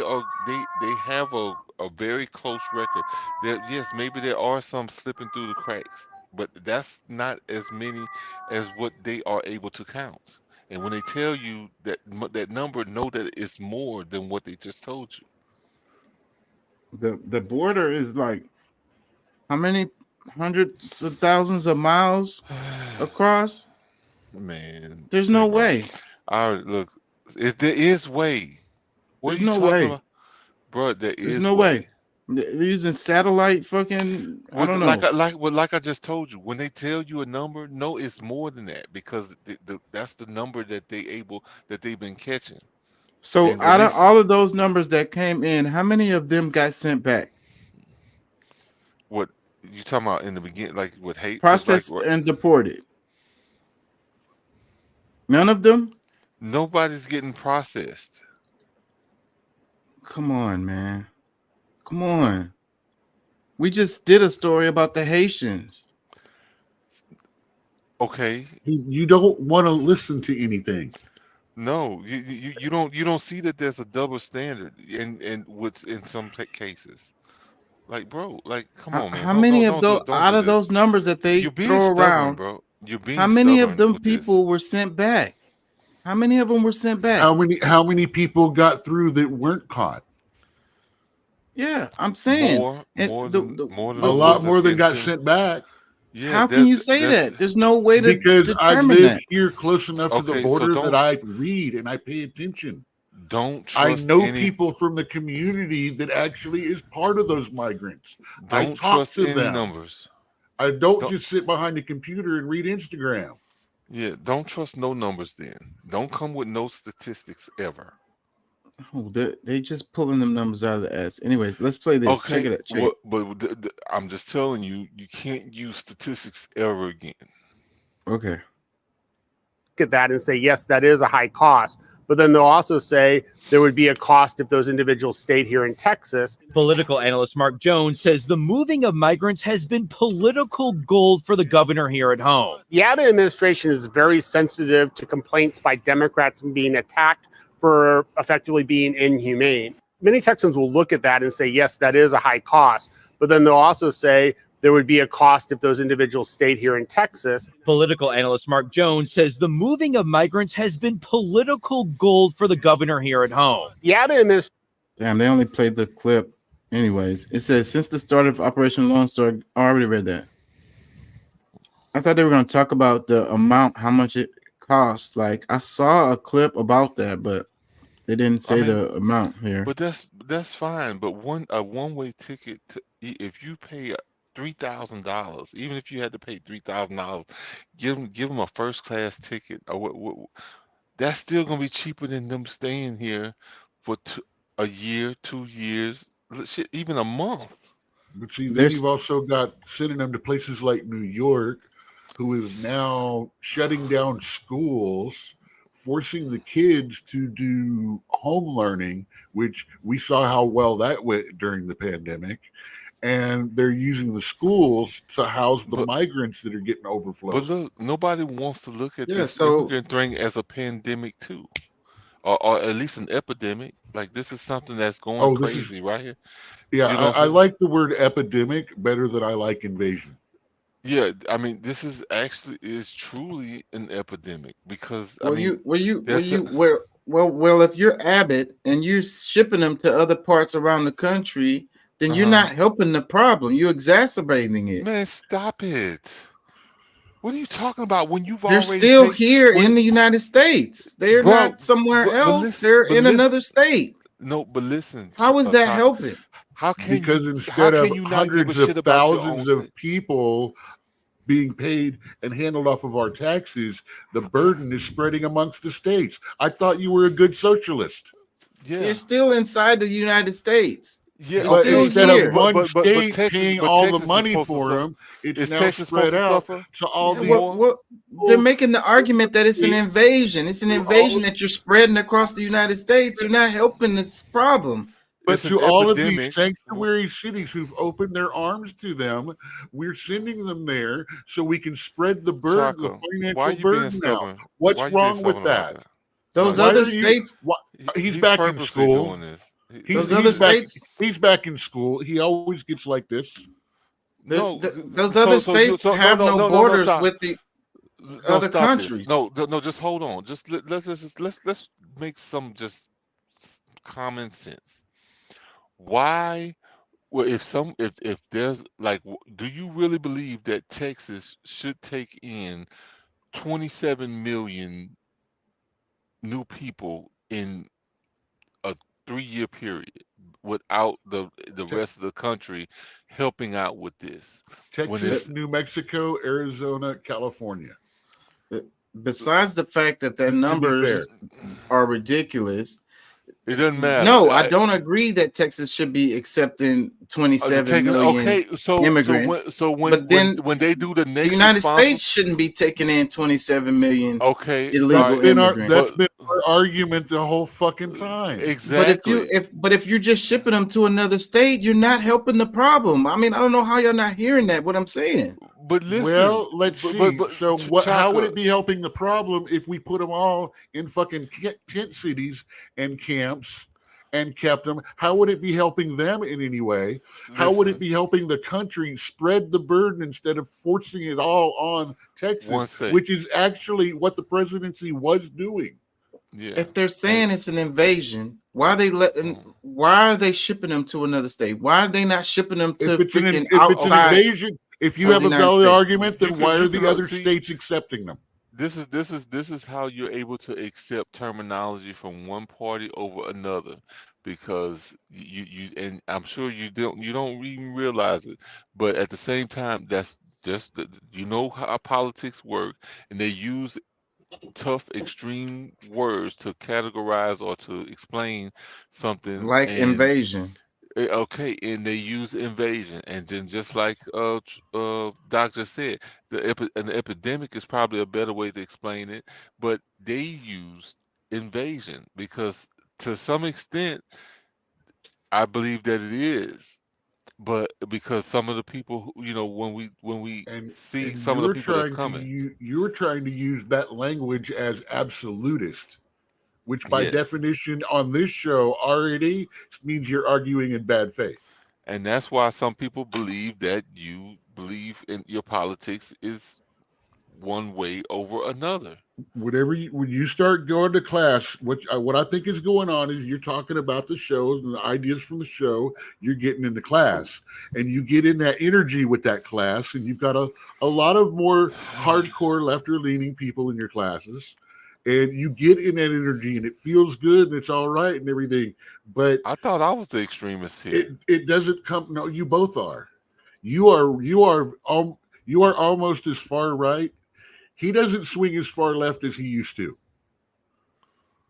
have a very close record. Yes, maybe there are some slipping through the cracks, but that's not as many as what they are able to count. And when they tell you that number, know that it's more than what they just told you. The border is like how many hundreds of thousands of miles across? Man, There's no bro. way. All right, look, there is way. What There's are you no talking way. about, bro? There There's is no way. way. They're using satellite fucking. I don't know. Like I just told you, when they tell you a number, no, it's more than that because that's the number that they've been catching. So And out of releasing. all of those numbers that came in, how many of them got sent back? What you talking about in the beginning, like with hate? 'Cause Processed and deported. None of them? Nobody's getting processed. Come on, man. Come on. We just did a story about the Haitians. Okay. You don't want to listen to anything. No, you don't see that there's a double standard in some cases. Like, bro, like, come on, man. How many of those don't out do of those this. numbers that they You're being throw stubborn, around, bro. You're being how many of stubborn them with this. people were sent back? How many of them were sent back? How many people got through that weren't caught? Yeah, I'm saying More than A lot more than got sent back. Yeah, how can you say that? There's no way to Because I determine live that. here close enough to the Okay, so border don't- that I read and I pay attention. Don't I trust know any. people from the community that actually is part of those migrants. I Don't talk trust to any them. numbers. I don't just sit behind a computer and read Instagram. Yeah, don't trust no numbers. Then don't come with no statistics ever. Oh, they just pulling them numbers out of the ass. Anyways, let's play this. Okay, Check it out. Check it. but I'm just telling you, you can't use statistics ever again. Okay. Look at that and say, yes, that is a high cost. But then they'll also say there would be a cost if those individuals stayed here in Texas. Political analyst Mark Jones says the moving of migrants has been political gold for the governor here at home. The Abbott administration is very sensitive to complaints by Democrats being attacked for effectively being inhumane. many Texans will look at that and say, yes, that is a high cost. But then they'll also say there would be a cost if those individuals stayed here in Texas. Political analyst Mark Jones says the moving of migrants has been political gold for the governor here at home. Yeah, the administration. Damn, they only played the clip. Anyways, it says since the start of Operation Lone Star, I already read that. I thought they were going to talk about the amount, how much it cost. Like I saw a clip about that, but they didn't say the amount here. But that's fine. But a one-way ticket if you pay $3,000, even if you had to pay $3,000, give them a first-class ticket or what, that's still gonna be cheaper than them staying here for a year, 2 years, shit, even a month. But see, then you've also got sending them to places like New York, who is now shutting down schools, forcing the kids to do home learning, which we saw how well that went during the pandemic. And they're using the schools to house the migrants that are getting overflowed. But look, nobody wants to look at this so- immigrant thing as a pandemic too, or at least an epidemic. Like this is something that's going crazy right here. Yeah, You know what I'm I saying? like the word epidemic better than I like invasion. Yeah, I mean, this is truly an epidemic because I mean, Well, if you're Abbott and you're shipping them to other parts around the country, then you're not helping the problem. You're exacerbating it. Man, stop it. What are you talking about? When you've They're already still here in the United States. They're Bro, not somewhere but else. listen- They're but in listen- another state. No, but listen. How is that helping? How can Because you, instead how of can you not give a hundreds shit of about your thousands own of people being paid and handled off of our taxes, the burden is spreading amongst the states. I thought you were a good socialist. They're still inside the United States. Yeah, They're But still instead here. of one but state Texas- paying but all Texas the is money supposed to for suffer. them, it's Is now Texas supposed spread to out suffer? to all the. Well, they're making the argument that it's an invasion. It's an invasion that you're spreading across the United States. You're not helping this problem. But It's to an all of these epidemic. sanctuary cities who've opened their arms to them, we're sending them there so we can spread the burden, the Chaka, why financial you being burden stubborn? out. What's Why you being wrong with stubborn about that? Those Why other are you- states, he's back in purposely school. doing this. He's other back, states- he's back in school. He always gets like this. No, those other states have no borders with the other stop countries. this. No, just hold on. Just let's make some just common sense. Why? Well, if there's like, do you really believe that Texas should take in 27 million new people in a 3-year period without the rest of the country helping out with this? When Texas, it's- New Mexico, Arizona, California. Besides the fact that their To be numbers are ridiculous, it doesn't matter. No, I don't agree that Texas should be accepting 27 million okay, so immigrants. when they do the The nation United sponsor- States shouldn't be taking in 27 million okay, illegal immigrants. That's been our argument the whole fucking time. Exactly. But if you're just shipping them to another state, you're not helping the problem. I mean, I don't know how y'all not hearing that. What I'm saying. But listen, Well, let's see. So, how would Chaka- it be helping the problem if we put them all in fucking tent cities and camps and kept them? How would it be helping them in any way? How would it be helping the country spread the burden instead of forcing it all on One Texas, state. which is actually what the presidency was doing? Yeah. If they're saying it's an invasion, why are they shipping them to another state? Why are they not shipping them to If it's an freaking invasion, outside? if you of have the a United valid States? argument, then why are you the can other see- states accepting them? This is how you're able to accept terminology from one party over another, because you and I'm sure you don't even realize it, but at the same time, that's just you know how politics work, and they use tough, extreme words to categorize or to explain something, Like and invasion. Okay, and they use invasion, and then just like Doc just said, an epidemic is probably a better way to explain it, but they use invasion because to some extent, I believe that it is, but because some of the people, when we see some of the people that's coming, You're trying to use that language as absolutist, which by Yes. definition on this show already means you're arguing in bad faith. And that's why some people believe that you believe in your politics is one way over another. When you start going to class, what I think is going on is you're talking about the shows and the ideas from the show. You're getting into class, and you get in that energy with that class, and you've got a lot of more hardcore lefter leaning people in your classes, and you get in that energy, and it feels good, and it's all right, and everything. But I thought I was the extremist here. it doesn't come. No, you both are. You are almost as far right. He doesn't swing as far left as he used to.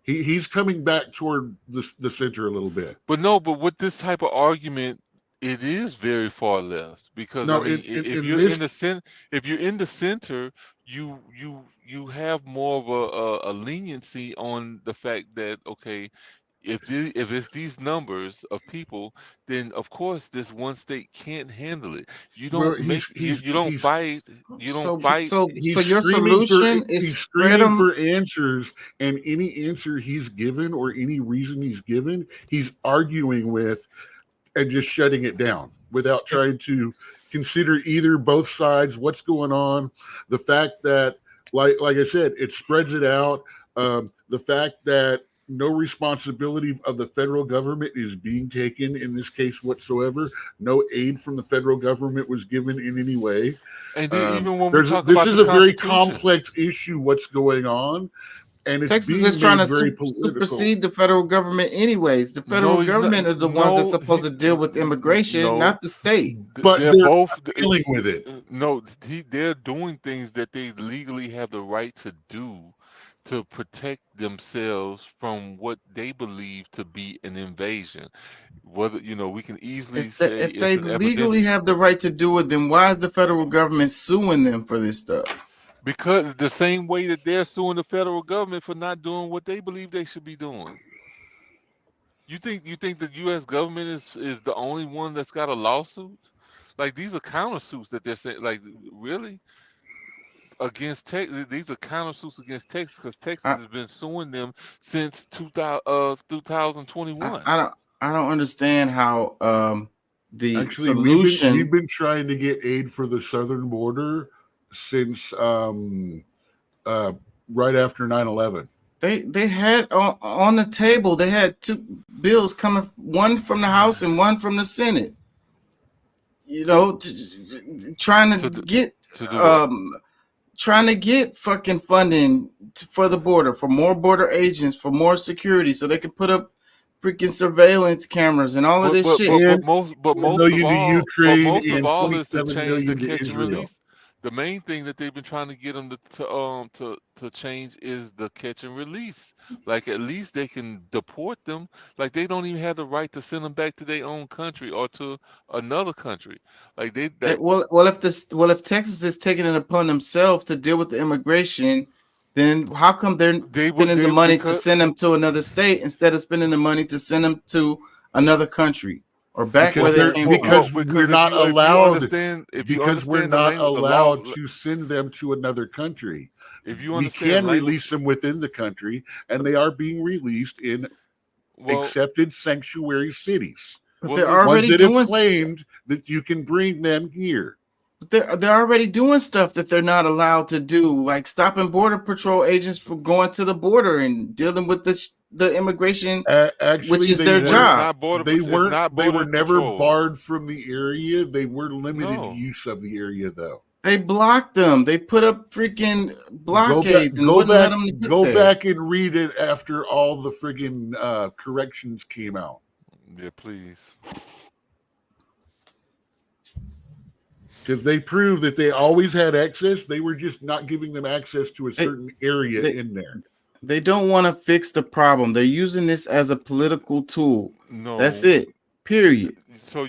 He's coming back toward the center a little bit. But with this type of argument, it is very far left because No, I mean, if you're in the center, you have more of a leniency on the fact that okay, if it's these numbers of people, then of course this one state can't handle it. You don't fight. So your solution is screaming for answers, and any answer he's given or any reason he's given, he's arguing with and just shutting it down without trying to consider either both sides, what's going on, the fact that, like I said, it spreads it out, the fact that no responsibility of the federal government is being taken in this case whatsoever. No aid from the federal government was given in any way. And then even when we talk this about is the a very Constitution. complex issue, what's going on. And it's Texas being is trying made to very political. supersede the federal government anyways. The federal government are the ones that's supposed to deal with immigration, not the state. But they're both dealing with it. No, they're doing things that they legally have the right to do to protect themselves from what they believe to be an invasion. Whether we can easily say If it's they an legally epidemic. have the right to do it, then why is the federal government suing them for this stuff? Because the same way that they're suing the federal government for not doing what they believe they should be doing. You think the U.S. government is the only one that's got a lawsuit? Like these are countersuits that they're saying. Like really, against Texas, these are countersuits against Texas because Texas has been suing them since 2021. I don't understand how the Actually, solution. we've been trying to get aid for the southern border since right after 9/11. They had on the table. They had two bills coming, one from the House and one from the Senate. Trying to get fucking funding for the border, for more border agents, for more security, so they could put up freaking surveillance cameras and all of this shit. But most of all is to change the catch and release. The main thing that they've been trying to get them to change is the catch and release. Like at least they can deport them. Like they don't even have the right to send them back to their own country or to another country. Like if Texas is taking it upon themselves to deal with the immigration, then how come they're spending the money to send them to another state instead of spending the money to send them to another country? Or back where they came because we're not allowed to to send them to another country. If you we understand can release them within the country, and they are being released in accepted sanctuary cities. But they're already ones that doing have claimed that you can bring them here. But they're already doing stuff that they're not allowed to do, like stopping border patrol agents from going to the border and dealing with the immigration, which is their job. They were never barred from the area. They were limited use of the area, though. They blocked them. They put up freaking blockades and wouldn't let them get go there. back and read it after all the friggin' corrections came out. Yeah, please. Because they proved that they always had access. They were just not giving them access to a certain area in there. They don't want to fix the problem. They're using this as a political tool. No. That's it. Period. So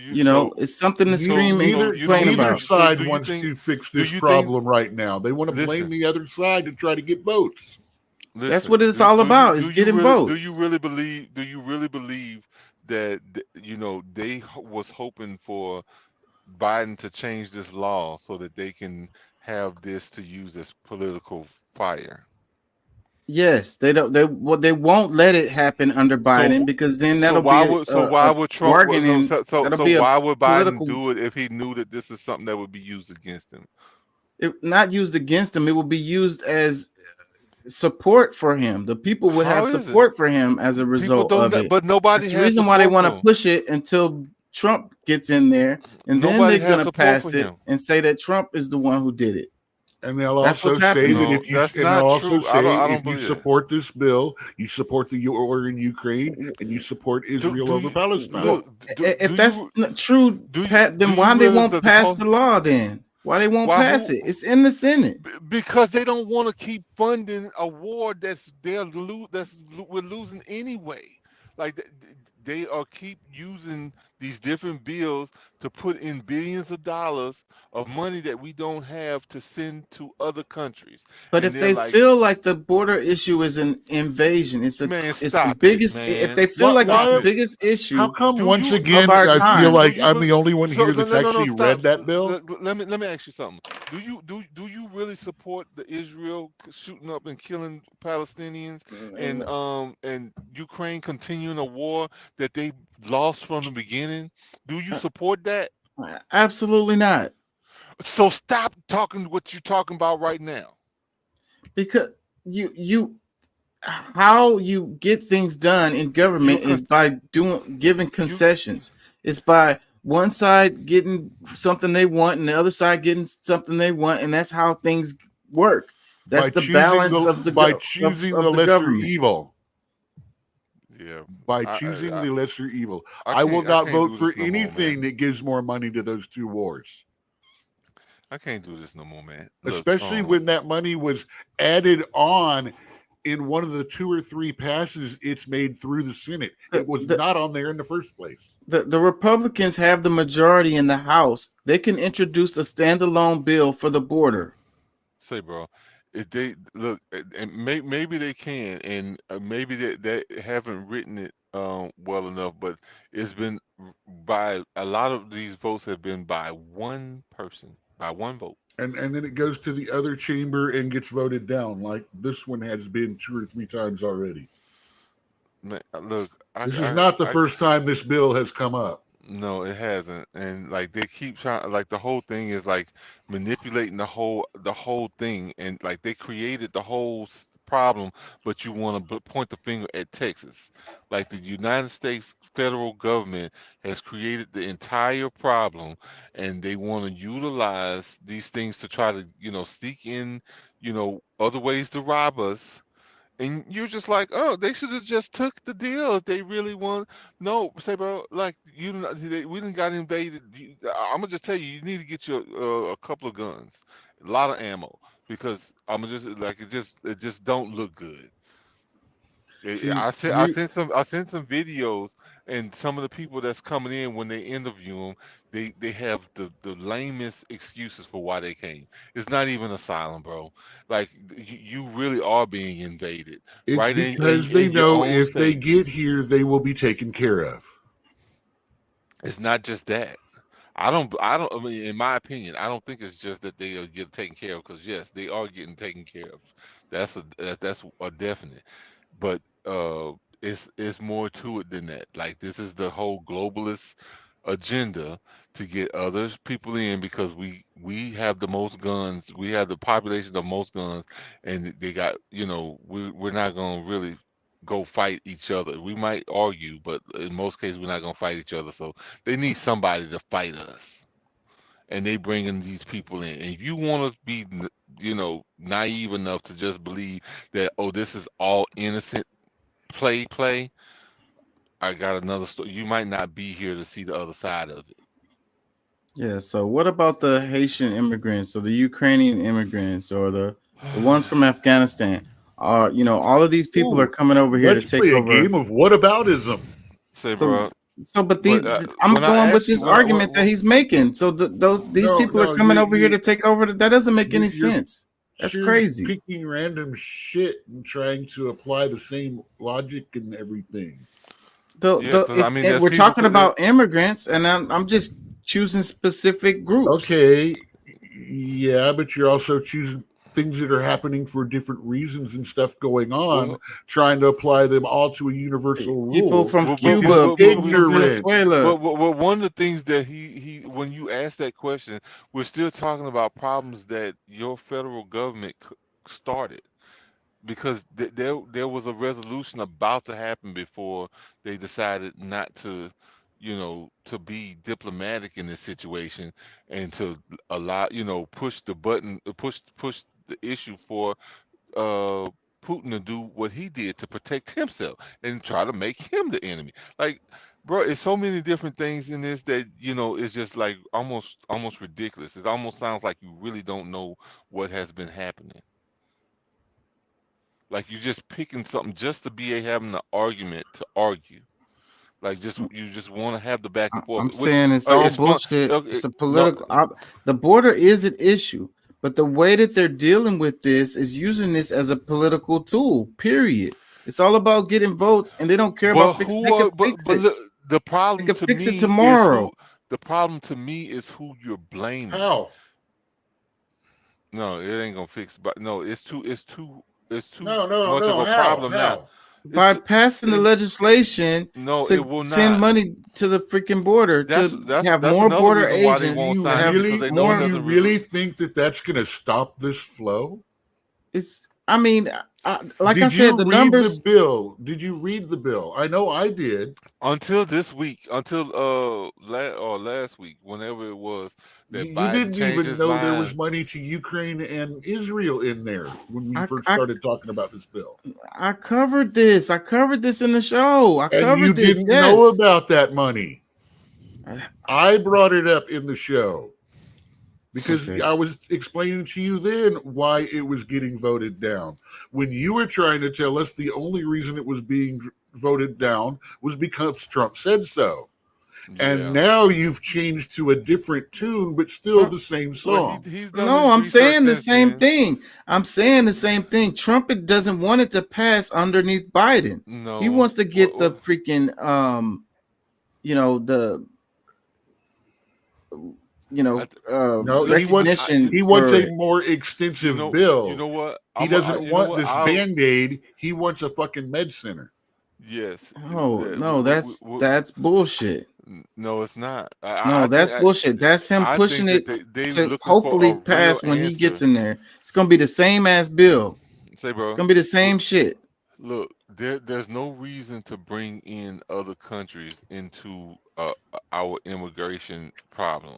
it's something to scream and complain Neither about. side wants to fix this problem right now. They want to blame the other side to try to get votes. That's what it's all about. Is getting votes. Do you really believe that they was hoping for Biden to change this law so that they can have this to use as political fire? Yes, they don't. They won't let it happen under Biden because then that'll why be would Trump? bargaining. So That'll be a why would Biden political. do it if he knew that this is something that would be used against him? Not used against him. It will be used as support for him. The people would How have is it? support for him as a result don't of know- it. but nobody That's the has reason why they support want for to him. push it until Trump gets in there, and then Nobody they're has going to support pass for it him. and say that Trump is the one who did it. And they'll That's also what's say happening. that No, if you that's and not they'll also true. I say don't if you believe that. support this bill, you support the war in Ukraine and you support Israel over Palestine. Look, If that's not true, Pat, then do why you they realize won't that the pass whole- the law then? Why they won't Why pass who- it? It's in the Senate. Because they don't want to keep funding a war we're losing anyway. Like they are keep using these different bills to put in billions of dollars of money that we don't have to send to other countries. But And if they're they like, feel like the border issue is an invasion, it's Man, the stop it, biggest. man. If they feel like it's the biggest issue, How come once you- again of our I time. feel like Do you I'm really- the only one So, here that's actually stop. read that bill? Let me ask you something. Do you really support the Israel shooting up and killing Palestinians and Ukraine continuing a war that they lost from the beginning? Do you support that? Absolutely not. So stop talking what you're talking about right now. Because how you get things done in government is by giving concessions. It's by one side getting something they want and the other side getting something they want, and that's how things work. That's the balance of the choosing of the the lesser government. evil. Yeah. By choosing the lesser evil. I I will can't- I not can't vote do for this no more, anything that gives more money to those two wars. I can't do this no more, man. Look, Especially when that money was added on in one of the 2 or 3 passes it's made through the Senate. It was not on there in the first place. The Republicans have the majority in the House. They can introduce a standalone bill for the border. say, bro, if they look, and maybe they can, and maybe they haven't written it well enough, but it's been by a lot of these votes have been by one person, by one vote. And then it goes to the other chamber and gets voted down, like this one has been 2 or 3 times already. Man, look, This is not the first time this bill has come up. No, it hasn't, and like they keep trying. Like the whole thing is like manipulating the whole thing, and like they created the whole problem, but you want to point the finger at Texas. Like the United States federal government has created the entire problem, and they want to utilize these things to try to sneak in other ways to rob us. And you're just like, oh, they should have just took the deal if they really want. No, say, bro, like we didn't got invaded. I'm gonna just tell you, you need to get your a couple of guns, a lot of ammo, because I'm gonna just like it just don't look good. I sent some videos, and some of the people that's coming in when they interview them, they have the lamest excuses for why they came. It's not even asylum, bro. Like you really are being invaded. It's right because in they your know own if they state. get here, they will be taken care of. It's not just that. I mean, in my opinion, I don't think it's just that they are get taken care of, because yes, they are getting taken care of. That's a definite. But it's more to it than that. Like this is the whole globalist agenda to get other people in, because we have the most guns. We have the population of most guns, and they got we're not gonna really go fight each other. We might argue, but in most cases we're not gonna fight each other. So they need somebody to fight us, and they bringing these people in. And if you want to be naive enough to just believe that, oh, this is all innocent play, I got another story. You might not be here to see the other side of it. Yeah. So what about the Haitian immigrants or the Ukrainian immigrants or the ones from Afghanistan? All of these people are coming over here to Let's take play over. a game of whataboutism. Say, So- bro. But I'm when I going with asked you this what- argument that he's making. So these people are coming over here to take over. That doesn't make any sense. That's You're crazy. Picking random shit and trying to apply the same logic and everything. We're talking about immigrants, and I'm just choosing specific groups. Okay, yeah, but you're also choosing things that are happening for different reasons and stuff going on, Well, trying to apply them all to a universal rule. People from Well, Cuba, people from ignorant. Venezuela. Well, one of the things that he when you ask that question, we're still talking about problems that your federal government started, because there was a resolution about to happen before they decided not to, to be diplomatic in this situation and to allow, push the button, push the issue for Putin to do what he did to protect himself and try to make him the enemy. Like, bro, it's so many different things in this that it's just like almost ridiculous. It almost sounds like you really don't know what has been happening. Like you're just picking something just to be having an argument to argue. Like you just want to have the back and forth. I'm saying it's all bullshit. It's a political. The border is an issue, but the way that they're dealing with this is using this as a political tool. Period. It's all about getting votes, and they don't care about fixing. The problem they can to fix me it tomorrow. The problem to me is who you're blaming. How? No, it ain't gonna fix. But no, it's too No, much of a problem now. By passing the legislation No, to it will send not. money to the freaking border to have that's more another border reason why they agents. won't to sign it, have because they know more. it You doesn't really think that that's going to stop this flow? It's. I mean, like Did I said, you the read numbers. the bill? Did you read the bill? I know I did. Until this week, until last week, whenever it was that You Biden didn't changed even his know mind. there was money to Ukraine and Israel in there when we first started talking about this bill. I covered this. I covered this in the show. I And covered you this. didn't Yes. know about that money. I brought it up in the show because I was explaining to you then why it was getting voted down. When you were trying to tell us the only reason it was being voted down was because Trump said so. And now you've changed to a different tune, but still the same song. No, I'm saying the same thing. I'm saying the same thing. Trump doesn't want it to pass underneath Biden. No, he wants to get the freaking No, recognition. he wants for a it. more extensive bill. You know what? He doesn't want this Band-Aid. He wants a fucking med center. Yes. No, that's bullshit. No, it's not. That's bullshit. That's him I pushing think it they to looking for hopefully a pass real when he answer. gets in there. It's gonna be the same ass bill. Say, bro. It's gonna be the same shit. Look, there's no reason to bring in other countries into our immigration problem,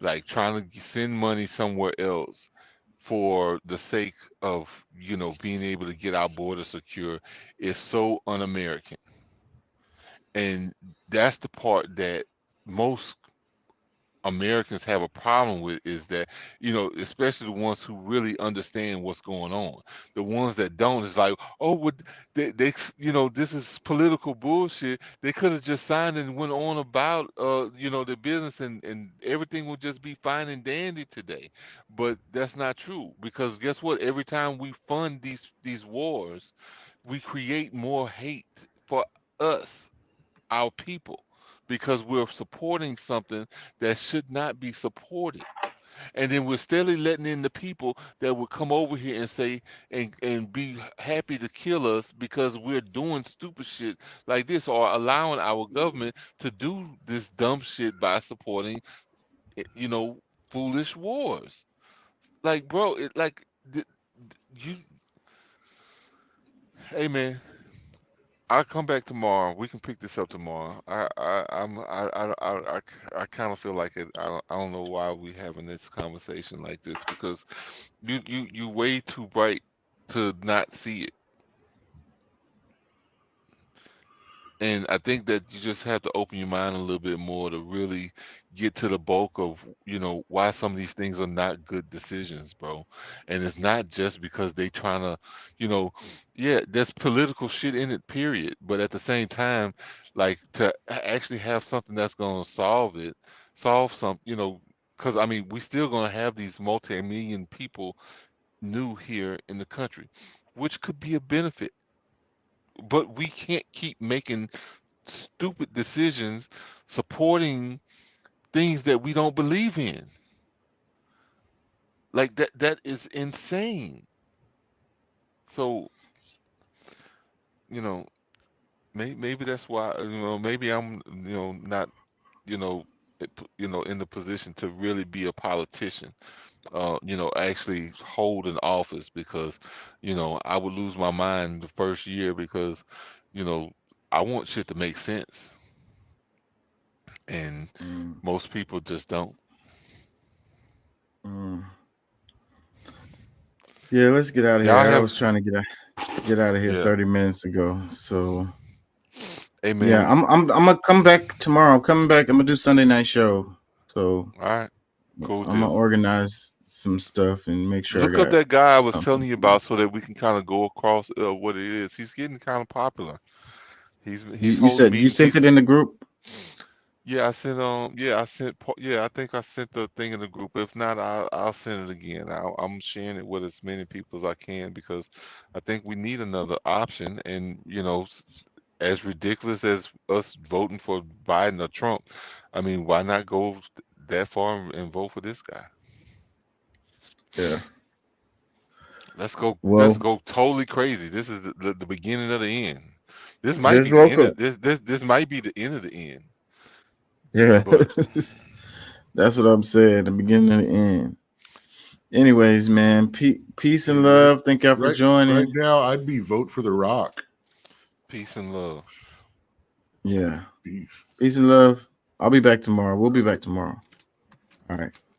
like trying to send money somewhere else for the sake of being able to get our border secure is so un-American. And that's the part that most Americans have a problem with, is that, especially the ones who really understand what's going on. The ones that don't is like, oh, they this is political bullshit. They could have just signed and went on about, their business and everything would just be fine and dandy today. But that's not true, because guess what? Every time we fund these wars, we create more hate for us, our people, because we're supporting something that should not be supported. And then we're steadily letting in the people that will come over here and say and be happy to kill us because we're doing stupid shit like this, or allowing our government to do this dumb shit by supporting foolish wars. Like, bro, hey man, I'll come back tomorrow. We can pick this up tomorrow. I kind of feel like it. I don't know why we having this conversation like this, because you way too bright to not see it. And I think that you just have to open your mind a little bit more to really get to the bulk of, why some of these things are not good decisions, bro. And it's not just because they trying to, yeah, there's political shit in it, period. But at the same time, like, to actually have something that's going to solve some, because I mean, we still going to have these multi-million people new here in the country, which could be a benefit. But we can't keep making stupid decisions supporting things that we don't believe in. Like that is insane. So, you know, maybe that's why, maybe I'm, not, in the position to really be a politician, actually hold an office, because, I would lose my mind the first year, because, you know, I want shit to make sense, and most people just don't. Yeah, let's get out of here. Y'all I have, was trying to get out of here yeah. 30 minutes ago. So Hey man, yeah, I'm gonna come back tomorrow. I'm coming back. I'm gonna do Sunday night show. So all right, cool I'm gonna deal. organize some stuff and make sure Look I up got that guy I was something. telling you about, so that we can kind of go across what it is. He's getting kind of popular. He's You holding said you meetings. sent it in the group? Yeah, I sent I think I sent the thing in the group. If not, I'll send it again. I'm sharing it with as many people as I can, because I think we need another option. And as ridiculous as us voting for Biden or Trump, I mean, why not go that far and vote for this guy? Yeah. Let's go Well, totally crazy. This is the beginning of the end. This might there's be the end local. of this might be the end of the end. Yeah. But That's what I'm saying. The beginning and the end. Anyways, man, peace and love. Thank y'all for Right joining. now, I'd be vote for The Rock. peace and love. Yeah. Peace. Peace and love. I'll be back tomorrow. We'll be back tomorrow. All right.